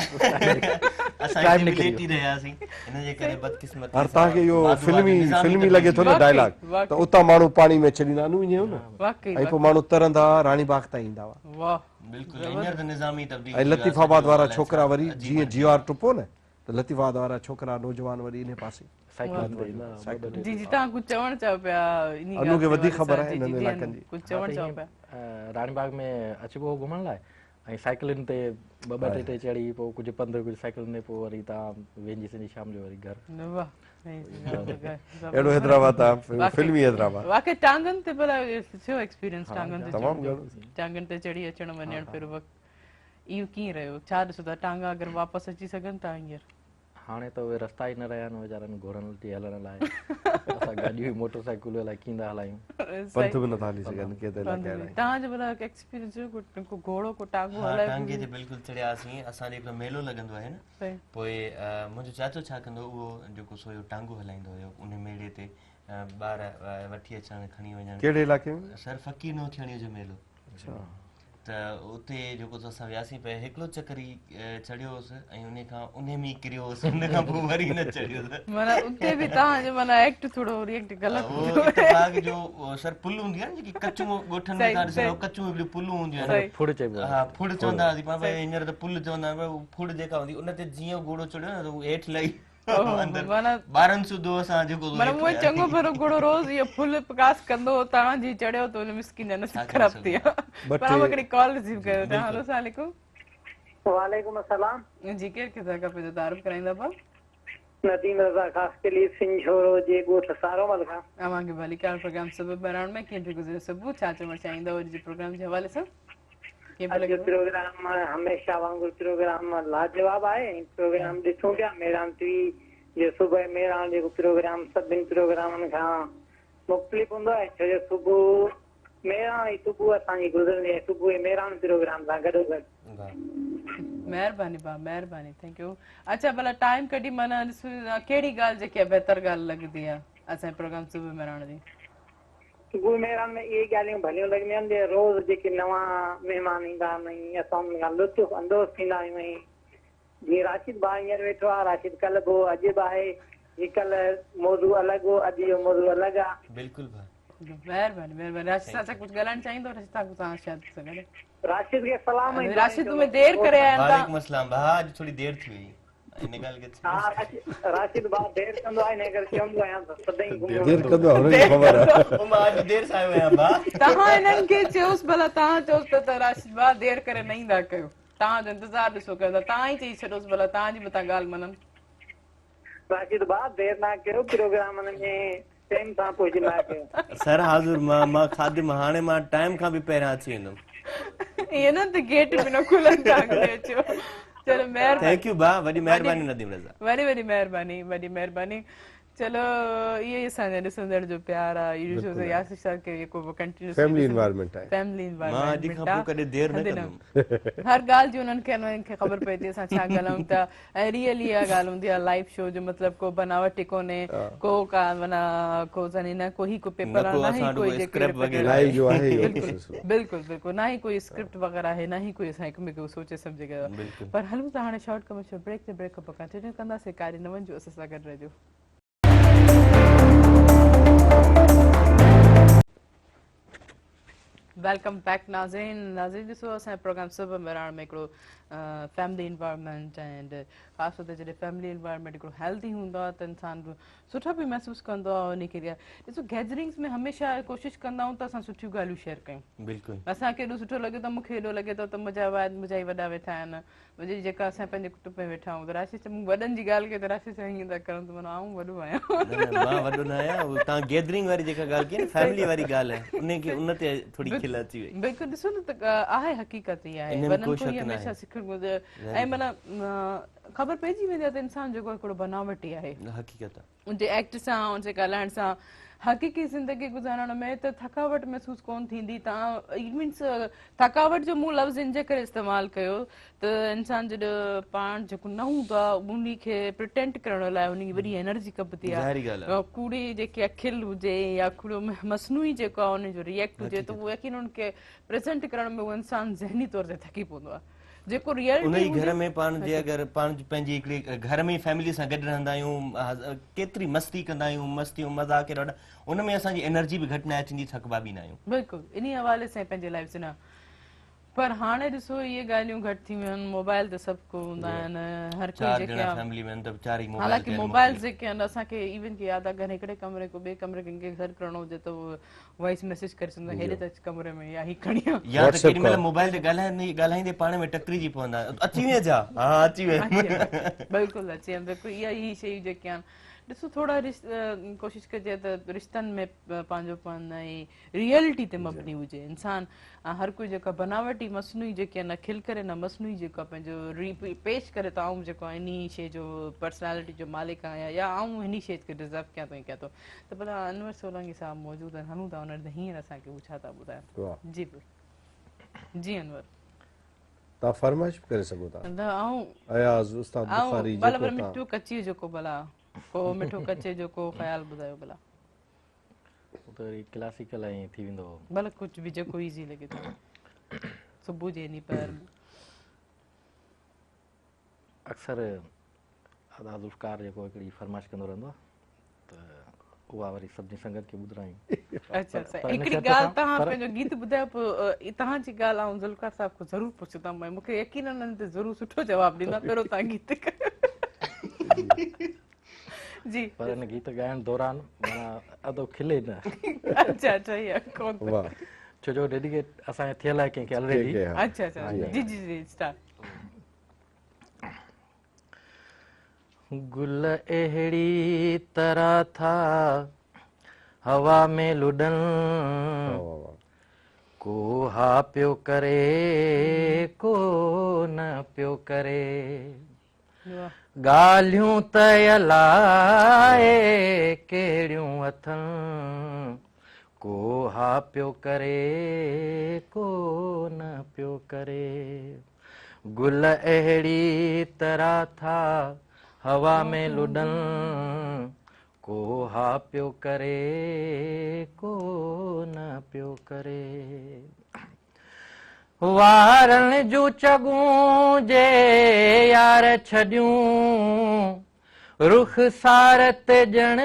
टाइम निकली रहियासी इन जे करे बदकिस्मती हर ताके यो फिल्मी लगे थो न डायलॉग त उता माण्हू पाणी में छॾींदा नु ईअं न वाकई ऐं पोइ माण्हू तरंदा रानी बाग ताईं ईंदा हुआ वाह बिल्कुल हींअर त निज़ामी तब्दीली ऐं लतीफ़ाबाद वारा छोकिरा वरी जीअं जीआर टुपो न त लतीफ़ाबाद वारा छोकिरा नौजवान वरी इन पासे जी जी तव्हां कुझु चवणु चाहियो पिया अनु खे वधीक ख़बर आहे इन्हनि इलाइक़नि जी कुझु चवणु चाहियो पिया रानी बाग में अचिबो घुमण लाइ ऐं साइकिलुनि ते ॿ टे चढ़ी पोइ कुझु पंधु कुझु साइकिलुनि ते पोइ वरी तव्हां वेंदी सॼी शाम जो वरी घर अहिड़ो हैदराबाद आहे फिल्मी हैदराबाद वाकई टांगनि ते भला थियो एक्सपीरियंस टांगनि ते चढ़ी अचणु वञणु पहिरियों वक़्तु इहो कीअं रहियो छा ॾिसो था टांगा अगरि वापसि अची सघनि था हींअर हाणे त उहे रस्ता ई न रहिया आहिनि वीचारनि घोड़नि ते हलण लाइ असां गाॾियूं मोटरसाइकिलूं अलाए कींदा हलायूं पंधु बि नथा हली सघनि के तव्हांजो भला एक्सपीरियंस को घोड़ो को टांगो हलाए टांगे ते बिल्कुलु चढ़ियासीं असांजे हिकिड़ो मेलो लॻंदो आहे न पोइ मुंहिंजो चाचो छा कंदो उहो जेको सो टांगो हलाईंदो हुयो उन मेले ते ॿार वठी अचणु खणी वञणु कहिड़े इलाइक़े में? सर फ़क़ीर नो थियणी जो मेलो त उते जेको असां वियासीं पिया हिकिड़ो चकर ई चढ़ियोसि ऐं उन खां उन में ई किरियोसि उन खां पोइ वरी न चढ़ियोसि माना उते बि तव्हांजो माना एक्ट थोरो रिएक्ट ग़लति उहो इत्तेफ़ाक़ जो सर पुल हूंदी आहे न जेकी कचूं ॻोठनि में तव्हां ॾिसंदव कचूं हिकिड़ियूं पुलूं हूंदियूं आहिनि फुड़ चइबो आहे। हा फुड़ चवंदा हुआसीं पाण भई हींअर त पुल चवंदा आहिनि फुड़ जेका हूंदी उन ते जीअं घोड़ो चढ़ियो न त उहो हेठि लही माना ॿारनि सूधो असां जेको माना उहे चङो भेरो घोड़ो रोज़ इहो फुल प्रकाश कंदो तव्हां जी चढ़ियो त उन मिस्किन जा नसीब ख़राब थी विया पर हम हिकिड़ी कॉल रिसीव कयो था। हेलो अस्सलाम वालेकुम। वालेकुम अस्सलाम जी केरु किथां खपे जो तारीफ़ कराईंदा पा? नदीम रज़ा ख़ास के लिए सिंझोरो जे ॻोठ सारोमल खां। अवांखे भली कार प्रोग्राम सुबुह बराउंड में कीअं पियो गुज़रे सुबुह छा चवणु चाहींदव अॼु जे प्रोग्राम जे हवाले सां? अॼु प्रोग्राम हमेशह वांगुरु प्रोग्राम लाजवाब आहे ऐं प्रोग्राम ॾिसूं पिया मेरान टीवी जो सुबुह मेरान जेको प्रोग्राम सभिनी प्रोग्रामनि खां मुख़्तलिफ़ हूंदो आहे छो जो सुबुह मेरान ई सुबुह असांजी गुज़रंदी आहे सुबुह मेरान प्रोग्राम सां गॾोगॾु। महिरबानी भाउ महिरबानी थैंक यू। अच्छा भला टाइम कढी माना ॾिस कहिड़ी ॻाल्हि जेकी आहे बहितर ॻाल्हि लॻंदी आहे असांजे प्रोग्राम सुबुह मेरान जी? सुबुह मेरान में इहे ॻाल्हियूं भलियूं लॻंदियूं आहिनि जे रोज़ जेके नवां महिमान ईंदा आहिनि असां उन खां लुत्फ़ अंदोज़ थींदा आहियूं ऐं जीअं राशिद भाउ हींअर वेठो आहे राशिद कल्ह बि हो अॼु बि आहे जी कल्ह मौज़ू अलॻि हो अॼु जो मौज़ू अलॻि आहे। बिल्कुलु भाउ महिरबानी महिरबानी। राशिद सां कुझु ॻाल्हाइणु चाहींदो? राशिद सां तव्हां शायदि सां गॾु राशिद खे सलाम ऐं राशिद तुम्हें देर करे आया आहिनि वालेकुम अस्सलाम भाउ अॼु थोरी देरि थी वई इन ॻाल्हि खे हा राशिद भाउ देरि कंदो आहे इन करे चवंदो आहियां त सदाईं घुमो देर कंदो आहे हुनखे ख़बर आहे। मां अॼु देरि सां आयो आहियां भाउ तव्हां हिननि खे चयोसि भला तव्हां चयोसि त राशिद भाउ देरि करे न ईंदा कयो तव्हांजो इंतज़ारु ॾिसो कयो त तव्हां ई चई छॾोसि भला तव्हांजी बि तव्हां ॻाल्हि मञनि। राशिद भाउ देरि न कयो प्रोग्रामनि में टाइम सां पहुचंदा कयो। सर हाज़ुर मां खादिम हाणे मां टाइम खां बि पहिरियां अची वेंदुमि। ईअं न त गेट बि न खुलनि था अचो। चलो महिरबानी थैंक यू भाउ वॾी महिरबानी नदीम रज़ा वॾी वॾी महिरबानी वॾी महिरबानी। चलो इहो ई असांजे ॾिसंदड़ जो प्यार आहे इहो यासिर साहब खे जेको कंटिन्यूस फैमिली एनवायरनमेंट आहे फैमिली मां अॼु खां पोइ कॾहिं देरि न कंदुमि। हर ॻाल्हि जी उन्हनि खे ख़बर पए थी असां छा ॻाल्हायूं था ऐं रियली इहा ॻाल्हि हूंदी आहे लाइव शो जो मतिलबु को बनावटी कोन्हे को का माना को न को ही को पेपर न ही कोई बिल्कुलु बिल्कुलु ना ही कोई स्क्रिप्ट वग़ैरह आहे ना ही कोई असां हिक ॿिए खे सोचे सम्झे कयो पर हलूं था हाणे शॉर्ट कमर्शियल ब्रेक ते ब्रेक खां कंटिन्यू कंदासीं कारे न वञिजो असां सां गॾु रहिजो। वेलकम बैक नाज़रीन ॾिसो असांजो प्रोग्राम सुबुह मेरान में हिकिड़ो फैमिली इन्वायरमेंट एंड ख़ासि तौर ते जॾहिं फैमिली इन्वायरमेंट हिकिड़ो हेल्दी हूंदो आहे त इंसान सुठो बि महसूसु कंदो आहे उन खे ॾिसो गैदरिंग्स में हमेशह कोशिशि कंदा आहियूं त असां सुठियूं ॻाल्हियूं शेयर कयूं। बिल्कुलु असांखे एॾो सुठो लॻे थो मूंखे एॾो लॻे थो त मुंहिंजा ई वॾा वेठा आहिनि मुंहिंजी जेका असां पंहिंजे कुटुंब में वेठा आहियूं त राशिद मूं वॾनि जी ॻाल्हि कई त राशिद ईअं था करनि त माना आऊं वॾो आहियां मां वॾो न आहियां तव्हां गैदरिंग वारी जेका ॻाल्हि कई न फैमिली वारी ॻाल्हि आहे उन ते थोरी खिल अची वई। बिल्कुलु ॾिसो न त आहे हक़ीक़त ई आहे वॾनि खां हमेशह सिखणु घुरिजे ऐं माना ख़बर पइजी वेंदी आहे त इंसान जेको हिकिड़ो बनावटी आहे हक़ीक़त उनजे एक्ट सां उनजे ॻाल्हाइण सां हक़ीक़ी ज़िंदगी गुज़ारण में त थकावट महसूसु कोन थींदी। तव्हां इट मीन्स थकावट जो मूं लफ़्ज़ इन जे करे इस्तेमालु कयो त इंसान जॾहिं पाण जेको न हूंदो आहे उन खे प्रिटेंड करण लाइ उन जी वॾी एनर्जी खपंदी आहे कूड़ी जेकी अखिल हुजे या कूड़ो मसनूई जेको आहे उनजो रिएक्ट हुजे त उहो यकीन उनखे प्रेज़ेंट करण में उहो इंसान ज़हनी तौर ते थकी पवंदो आहे जेको रियलिटी घर में पाण जे अगरि पाण पंहिंजी हिकिड़ी घर में फैमिली सां गॾु रहंदा आहियूं केतिरी मस्ती कंदा आहियूं मस्तियूं मज़ाक ॾाढा उन में असांजी एनर्जी बि घटि न आहे थींदी थकबा बि न आहियूं। बिल्कुलु इन हवाले सां पंहिंजे लाइफ न पर हाणे ॾिसो इहे ॻाल्हियूं घटि थी वियूं आहिनि मोबाइल ते सभु को हूंदा आहिनि हर कोई जेके हालांकि मोबाइल जेके आहिनि असांखे इवन की यादि आहे अगरि हिकिड़े कमरे को ॿिए कमरे खे गॾु करिणो हुजे त उहो वॉइस मैसेज करे सघंदो हेॾे त कमरे में या ही खणी या त केॾी महिल मोबाइल ते ॻाल्हाईंदे पाण में टकरिजी पवंदा अची वञे छा हा अची वञे बिल्कुलु अची वञे बिल्कुलु इहा ई शयूं जेके आहिनि ॾिसो थोरा कोशिशि कजे त रिश्तनि में पंहिंजोपन ऐं रियलिटी ते मबनी हुजे इंसान हर कोई जेका बनावटी मसनूई जेके आहे न खिल करे न मसनूई जेको आहे पंहिंजो पेश करे त आऊं जेको आहे इन शइ जो पर्सनैलिटी जो मालिक आहियां या आऊं हिन शइ खे डिज़र्व कयां थो कयां थो त भला अनवर सोलंगी साहब मौजूदु आहिनि हलूं था उन्हनि हींअर असांखे हू छा था ॿुधाइनि जी जी अनवर तव्हां फरमाइश करे सघो था भला मिठो कची जेको भला को मिठो कचे जो को ख़्यालु ॿुधायो भला त वरी क्लासिकल ऐं थी वेंदो भले कुझु बि जेको ईज़ी लॻे थो सुबुह जे ॾींहुं पैर में अक्सर अदा ज़ुल्फ़कार जेको हिकिड़ी फरमाइश कंदो रहंदो आहे त उहा वरी सभिनी संगत खे ॿुधायूं अच्छा अच्छा हिकिड़ी ॻाल्हि तव्हां पंहिंजो गीत ॿुधायो पोइ तव्हांजी ॻाल्हि आउं ज़ुल्फ़कार साहिब खां ज़रूरु पुछंदमि मूंखे यकीन हुननि ते ज़रूरु सुठो जवाबु ॾींदा पहिरियों तव्हां गीत जी पर हिन गीत ॻाइण दौरान माना अदो खिले न अच्छा अच्छा इहा कोन वाह छो जो डेडिकेट असांखे थियल आहे कंहिंखे ऑलरेडी अच्छा अच्छा जी जी जी स्टार्ट गुल अहिड़ी तरह था हवा में लुडन को हा पियो करे को न पियो करे ॻाल्हियूं त अलाए कहिड़ियूं अथनि को हा पियो करे को न पियो करे गुल अहिड़ी तरह था हवा में लुडन को हा पियो करे को न पियो करे वारन जूं चगूं जे यार छॾियूं रुख सार ते ॼण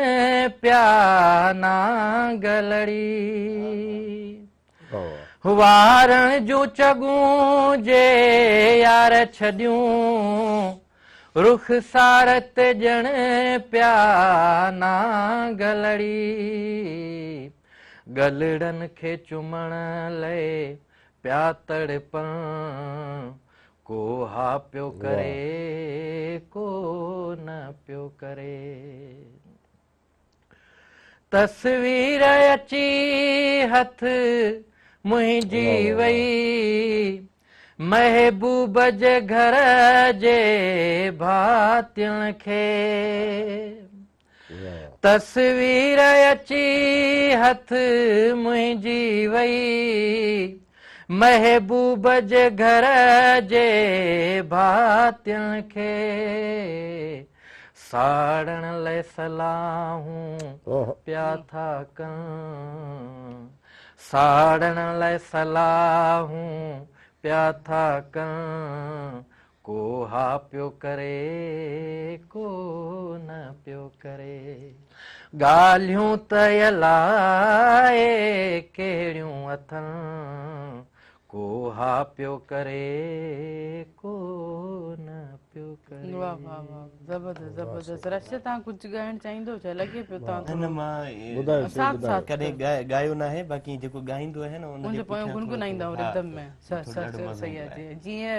पिया नांगलड़ी वारन जूं चगूं जे यार छॾियूं रुख सार ते ॼण पिया नांगलड़ी गलड़न खे चुमण लाइ प्या तड़पण को हा पियो करे को न पियो करे तस्वीर अची हथ मुंहिंजी वई महबूब जे घर जे भातियुनि खे तस्वीर अची हथ मुंहिंजी वई महबूब जे घर जे भातियुनि खे साड़ण लाइ सलाहूं पिया था कनि साड़ण लाइ सलाहूं पिया था कनि को हा पियो करे को न पियो करे ॻाल्हियूं त अलाए कहिड़ियूं अथनि को हा पियो करे को न पियो करे वाह वाह वाह ज़बरदस्त ज़बरदस्त रशिद तव्हां कुझु ॻाइणु चाहींदो छा लॻे पियो तव्हां न मां साथ साथ कॾहिं ॻायो न आहे बाक़ी जेको ॻाईंदो आहे न उनजे पोयां गुनगुनाईंदा आहियूं रिदम में सही आहे जीअं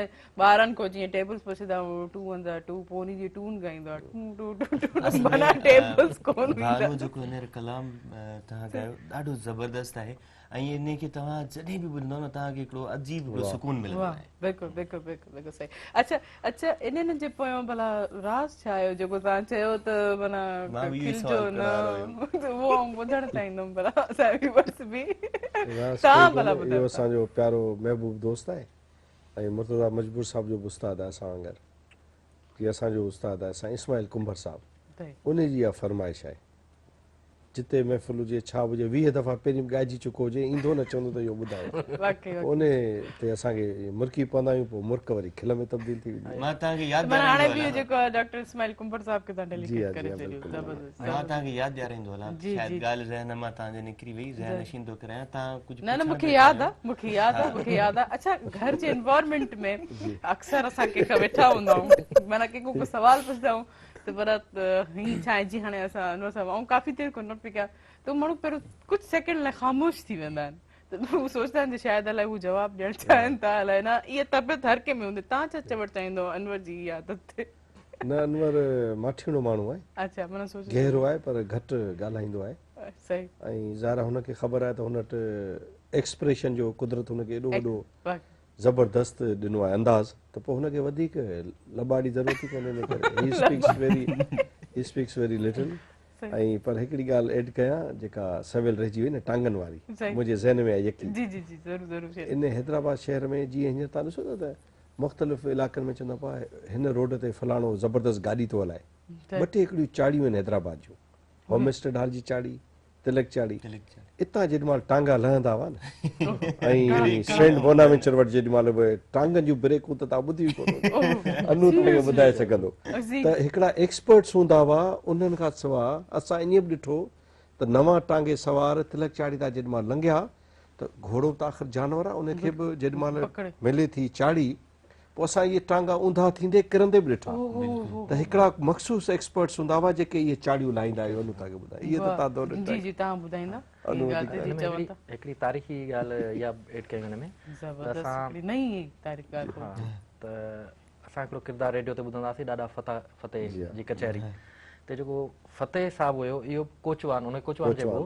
ॿारनि को जीअं टेबल्स पुछंदा आहियूं 2 1 2 पोइ उन जी टून ॻाईंदो आहे टू टू टू माना टेबल्स कोन गानो जेको हिन कलाम तव्हां ॻायो ॾाढो ज़बरदस्त आहे ऐं इन खे तव्हां जॾहिं बि ॿुधंदव न तव्हांखे हिकिड़ो अजीब सुकून मिलंदो आहे बिल्कुलु बिल्कुलु बिल्कुलु बिल्कुलु सही अच्छा अच्छा इन्हनि जे पोयां भला राज़ छा आहे जेको तव्हां चयो त माना खिलजो न उहो ॿुधणु चाहींदुमि भला असांजे बस बि तव्हां भला ॿुधायो असांजो प्यारो महबूब दोस्त आहे ऐं मुर्तज़ा मजबूर साहिब जो बि उस्तादु आहे असां वांगुरु की असांजो उस्तादु आहे असां इस्माइल कुंभर साहिबु उन जी इहा फरमाइश आहे जिते महफ़िल हुजे छा हुजे 20 दफ़ा पहिरीं ॻाइजी चुको हुजे ईंदो न चवंदो त इहो ॿुधायो उन ते असांखे मुर्की पवंदा आहियूं पोइ मुर्क वरी खिल में तब्दील थी वेंदी मां तव्हांखे यादि हाणे बि जेको आहे डॉक्टर इस्माइल कुंभर साहिब खे तव्हां डेलीकेट करे छॾियो ज़बरदस्त मां तव्हांखे यादि ॾियाराईंदो हलां शायदि ॻाल्हि ज़हन मां तव्हांजे निकिरी वई ज़हन नशीन थो करायां तव्हां कुझु न मूंखे यादि आहे अच्छा घर जे एनवायरमेंट में अक्सर असां कंहिंखां वेठा हूंदा आहियूं माना कंहिंखां को सवाल पुछंदा आहियूं त पर हीअं छा आहे जी हाणे असां अनवर साहिब ऐं काफ़ी देरि कोन पई कया त माण्हू पहिरियों कुझु सेकेंड लाइ ख़ामोश थी वेंदा आहिनि त हू सोचंदा आहिनि शायदि अलाए हू जवाबु ॾियणु चाहिनि था अलाए न इहा तबियत हर कंहिं में हूंदी तव्हां छा चवणु चाहींदव अनवर जी इहा आदत ते न अनवर माठीणो माण्हू आहे अच्छा माना सोच गहरो आहे पर घटि ॻाल्हाईंदो आहे सही ऐं ज़ाहिर हुनखे ख़बर आहे त हुन वटि एक्सप्रेशन जो कुदरत हुनखे एॾो वॾो ज़बरदस्त ॾिनो आहे अंदाज़ त पोइ हुनखे वधीक लॿाड़ी ज़रूरत ई कोन्हे इन करे ही स्पीक्स वेरी लिटिल ऐं पर हिकिड़ी ॻाल्हि एड कयां जेका सवेल रहिजी वई न टांगनि वारी मुंहिंजे ज़हन में आहे यकीन इन हैदराबाद शहर में जीअं हींअर तव्हां ॾिसो था त मुख़्तलिफ़ इलाइक़नि में चवंदा पिया हिन रोड ते फलाणो ज़बरदस्त गाॾी थो हलाए 2 टे हिकिड़ियूं चाड़ियूं आहिनि हैदराबाद जूं होमस्टेड हॉल जी चाड़ी तिलक चाड़ी इतां जेॾीमहिल टांगा लहंदा हुआ न ऐं सेंट बोनावेंचर वटि जेॾीमहिल बि टांगनि जूं ब्रेकूं त तव्हां ॿुधी कोन्हो अनु तव्हांखे ॿुधाए सघंदो त हिकिड़ा एक्सपर्ट्स हूंदा हुआ उन्हनि खां सवाइ असां ईअं बि ॾिठो त नवां टांगे सवार तिलक चाड़ी था जेॾीमहिल लंघिया त घोड़ो त आख़िर जानवर आहे उनखे बि जेॾीमहिल मिले थी चाड़ी पोइ असां इहे टांगा ऊंधा थींदे किरंदे बि ॾिठा त हिकिड़ा मख़सूस एक्सपर्ट्स हूंदा हुआ जेके इहे चाड़ियूं लाहींदा हुआ अनु तव्हांखे ॿुधाए इहे त तव्हां दौर जी जी तव्हां ॿुधाईंदा हिकिड़ी तारीख़ी ॻाल्हि इहा एड कई हुन में त असां हिकिड़ो किरदारु रेडियो ते ॿुधंदासीं ॾाढा फतेह जी कचहरी ते जेको फतेह साहिबु हुयो इहो कोचवान उन कोचवान चइबो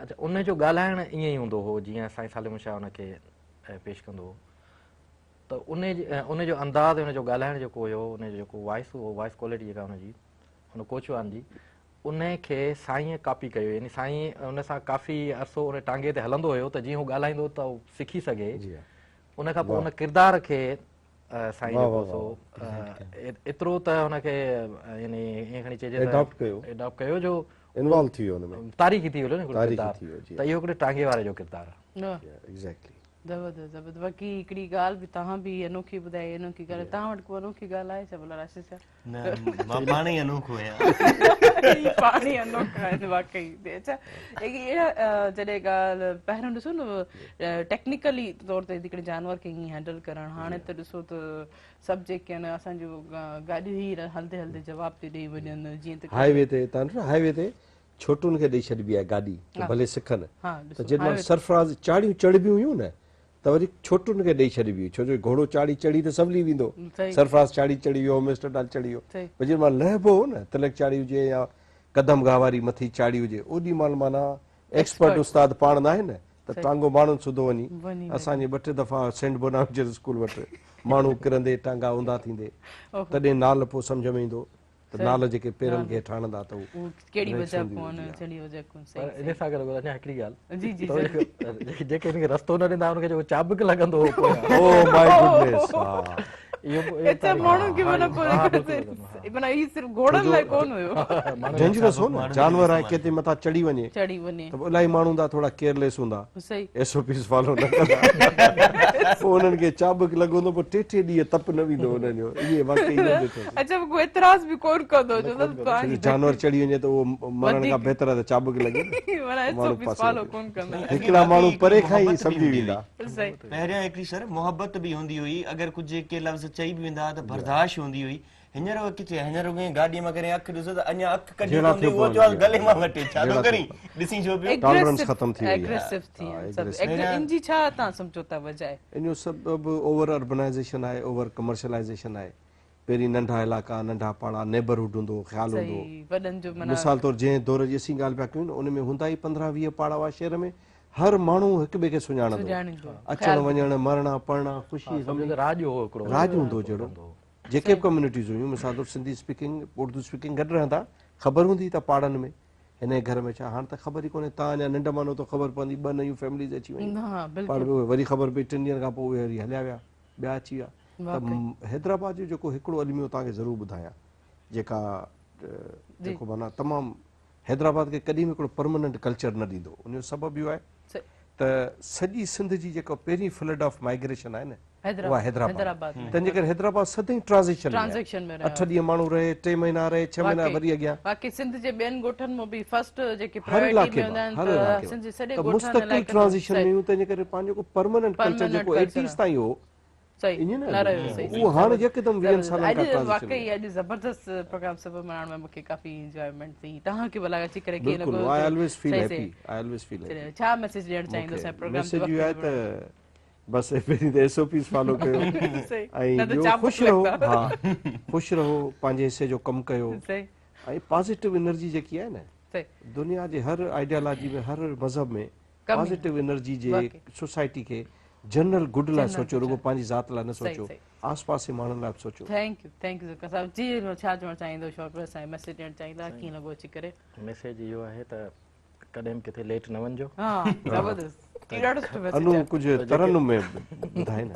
अच्छा उनजो ॻाल्हाइणु ईअं ई हूंदो हो जीअं साईं सालिम शाह उनखे पेश कंदो हो त उनजो अंदाज़ उनजो ॻाल्हाइणु जेको हुयो उनजो जेको वॉइस हुओ वॉइस क्वालिटी जेका हुनजी उन कोचवान जी उनखे साईं कॉपी कयो यानी साईं उन सां काफ़ी अरसो उन टांगे ते हलंदो हुयो त जीअं हू ॻाल्हाईंदो त उहो सिखी सघे उन खां पोइ उन किरदार खे साईं जेको सो एतिरो त हुनखे यानी ईअं खणी चइजे एडॉप्ट कयो जो इन्वॉल्व थी वियो हुन तारीख़ी थी वियो न हिकिड़ो किरदारु त इहो हिकिड़े टांगे वारे जो किरदारु आहे ज़बरदस्त ज़बरदस्त बाक़ी हिकिड़ी ॻाल्हि बि तव्हां बि अनोखी ॿुधाई अनोखी ॻाल्हि तव्हां वटि को अनोखी ॻाल्हि आहे छा भला राशिद साहब न मां पाण ई अनोखो आहियां पाण ई अनोखा आहिनि वाकई अच्छा अहिड़ा जॾहिं ॻाल्हि पहिरियों ॾिसो न टेक्निकली तौर ते हिकिड़े जानवर खे हीअं हैंडल करणु हाणे त ॾिसो त सभु जेके आहिनि असांजो गाॾियूं ई हलंदे हलंदे जवाब थी ॾेई वञनि जीअं त हाईवे ते तव्हां हाईवे ते छोटुनि खे ॾेई छॾिबी आहे गाॾी भले सिखनि त जेॾीमहिल सरफराज़ चाड़ियूं चढ़िबियूं हुयूं न त वरी छोटुनि खे ॾेई छॾिबी हुई छो जो घोड़ो चाड़ी चढ़ी त सवली वेंदो सरफराज़ चाड़ी चढ़ी वियो मिस्टर डाल चढ़ी वियो पर जेॾीमहिल लहिबो हो न तिलक चाड़ी हुजे या कदम गाह वारी मथी चाड़ी हुजे ओॾी महिल माना एक्सपर्ट उस्ताद पाण न आहे न त टांगो माण्हुनि सुधो वञी असांजे 2-3 दफ़ा सेंट बोनावेंचर स्कूल वटि माण्हू किरंदे टांगा ऊंधा थींदे तॾहिं नाल पोइ सम्झ में ईंदो त नाल जेके पेरनि खे हेठि हणंदा त कहिड़ी वजह कोन कहिड़ी वजह कोन इन सां गॾु अञा हिकिड़ी ॻाल्हि जी जी जेके हिनखे रस्तो न ॾींदा हुनखे जेको चाबुक लॻंदो हो ओ माय गुडनेस इहो माण्हू खे माना माना ही सिर्फ घोड़नि लाइ कोन हुयो डेंजरस हो न जानवर आहे केते मथां चढ़ी वञे त इलाही माण्हू हूंदा थोड़ा केयरलेस हूंदा एसओपीस फॉलो न कंदा पोइ उन्हनि खे चाबुक लॻंदो पोइ 3 ॾींहं तप न वेंदो उन्हनि जो इहे वाकई न ॾिठो अच्छा कोई एतिराज़ बि कोन कंदो छो जानवर चढ़ी वञे त उहो मरण खां बहितर आहे त चाबुक लॻे माना एसओपीस फॉलो कोन कंदा हिकिड़ा माण्हू परे खां ई सम्झी वेंदा पहिरियां हिकिड़ी सर मोहबत बि हूंदी हुई अगरि कुझु के लफ़्ज़ चई बि वेंदा त बर्दाश्त हूंदी हुई हींअर किथे हींअर गाॾीअ मां करे अखि ॾिसो त अञा अखि कढी कोन्हे उहो चयो गले मां वठे छा थो करी ॾिसी छो पियो टॉलरेंस ख़तम थी वई एग्रेसिव थी सभु इन जी छा तव्हां सम्झो था वजह इन जो सबबु ओवर अर्बनाइज़ेशन आहे ओवर कमर्शलाइज़ेशन आहे पहिरीं नंढा इलाइक़ा नंढा पाड़ा नेबरहुड हूंदो ख़्यालु हूंदो मिसाल तौरु जंहिं दौर जी असीं ॻाल्हि पिया कयूं न उन में हूंदा ई 15-20 पाड़ा हुआ शहर में हर माण्हू हिक ॿिए खे सुञाणंदो अचणु वञणु मरणा पढ़णा ख़ुशी राज हूंदो जहिड़ो जेके बि कम्यूनिटीज़ हुयूं मिसाल तौरु सिंधी स्पीकिंग उर्दू स्पीकिंग गॾु रहंदा ख़बर हूंदी त पाड़नि में हिन घर में छा हाणे त ख़बर ई कोन्हे तव्हां अञा नंढ मानो त ख़बर पवंदी 2 नयूं फैमिलीज़ अची वयूं पाण वरी ख़बर पई 3 ॾींहंनि खां पोइ उहे वरी हलिया विया ॿिया अची विया त हैदराबाद जो जेको हिकिड़ो अलमियो तव्हांखे ज़रूरु ॿुधायां जेको माना तमामु हैदराबाद खे कॾहिं बि हिकिड़ो परमानेंट कल्चर न ॾींदो उनजो सबबु इहो आहे त सॼी सिंध जी जेको पहिरीं फ्लड ऑफ माइग्रेशन आहे न उहा हैदराबाद तंहिंजे करे हैदराबाद सदाईं ट्रांज़िशन में 8 ॾींहं माण्हू रहे 3 महीना रहे 6 महीना वरी अॻियां बाक़ी सिंध जे ॿियनि ॻोठनि में बि फर्स्ट जेके प्रायोरिटी में हूंदा आहिनि त सिंध जे सॼे ॻोठनि मुस्तक़िल ट्रांज़िशन में तंहिंजे करे पंहिंजो को परमानेंट कल्चर जेको 80s ताईं हो सही न रहियो वो हाणे यकदम 20 सालनि खां ट्रांज़िशन वाकई अॼु ज़बरदस्त प्रोग्राम सब माण्हुनि में मूंखे काफ़ी एंजॉयमेंट थी तव्हां खे भला अची करे कीअं लॻो आई ऑलवेज फील हैप्पी छा मैसेज ॾियणु चाहींदो असां प्रोग्राम मैसेज इहो आहे त बस पहिरीं त एसओपीस फॉलो कयो ऐं ॿियो ख़ुशि रहो हा ख़ुशि रहो पंहिंजे हिसे जो कमु कयो ऐं पॉज़िटिव एनर्जी जेकी आहे न दुनिया जे हर आइडियोलॉजी में हर मज़हब में पॉज़िटिव एनर्जी जे सोसाइटी खे जनरल गुड लाइ सोचो रुगो पंहिंजी ज़ात लाइ न सोचो आस पास जे माण्हुनि लाइ सोचो थैंक यू साहब जी छा चवणु चाहींदो शौक़ सां मैसेज ॾियणु चाहींदा कीअं लॻो अची करे मैसेज इहो आहे त कॾहिं बि किथे लेट न वञिजो हा ज़बरदस्त अनु कुझु तरन्नुम में ॿुधाए न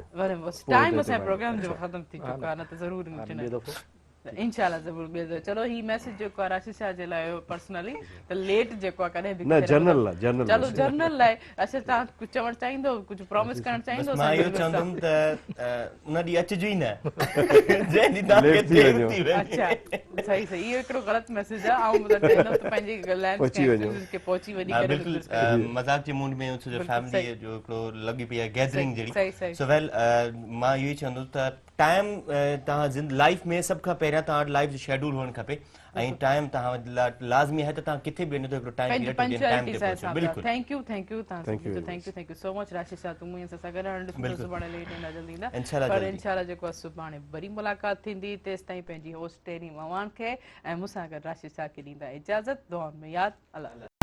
टाइम असां प्रोग्राम जो ख़तम थी चुको आहे न त ज़रूर ॿियो दफ़ो इंशाल्लाह ज़रूर भेजो। चलो ही मैसेज जेको आहे राशिद शाह जे लाइ पर्सनली त लेट जेको आहे कॾहिं बि न जनरल लाइ जनरल चलो जर्नल लाइ अच्छा तव्हां कुझु चवणु चाहींदो कुझु प्रॉमिस करणु चाहींदो बस मां इहो असांखे? चवंदुमि त उन ॾींहुं अचिजो ई न जंहिं ॾींहुं तव्हांखे लेट थी देरि वञो। थी वञे। अच्छा सही सही इहो हिकिड़ो ग़लति मैसेज आहे ऐं मतिलबु चाहींदुमि त पंहिंजी पहुची वञो। खे पहुची वञी हा, करे बिल्कुलु मज़ाक जे मूड में सॼो बिल्कुलु फैमिली सही। जो हिकिड़ो लॻी पई आहे गैदरिंग सही, जहिड़ी सही। सो वेल मां इहो ई चवंदुसि त टाइम तव्हां लाइफ में सभु खां पहिरियां तव्हां वटि लाइफ जो शेड्यूल हुअणु खपे ऐं टाइम तव्हां लाज़मी आहे त तव्हां किथे बि वञो त हिकिड़ो टाइम पंहिंजी पीरियड टाइम पंक्चुअलिटी ते सां पहुचो हिसाब बिल्कुलु थैंक यू तव्हां Thank you very thank you so much Rashid Shah तूं मुंहिंजे सां गॾु ॾिसो बिल्कुलु। सुभाणे लेट न जल्दी ईंदा इंशाल्लाह पर जल्दी। इंशाल्लाह जेको आहे सुभाणे वरी मुलाक़ात थींदी तेसि ताईं पंहिंजी होस्ट टेरी मवान खे ऐं मूंसां गॾु राशिद शाह खे ॾींदा इजाज़त दुआउनि में यादि अल्लाह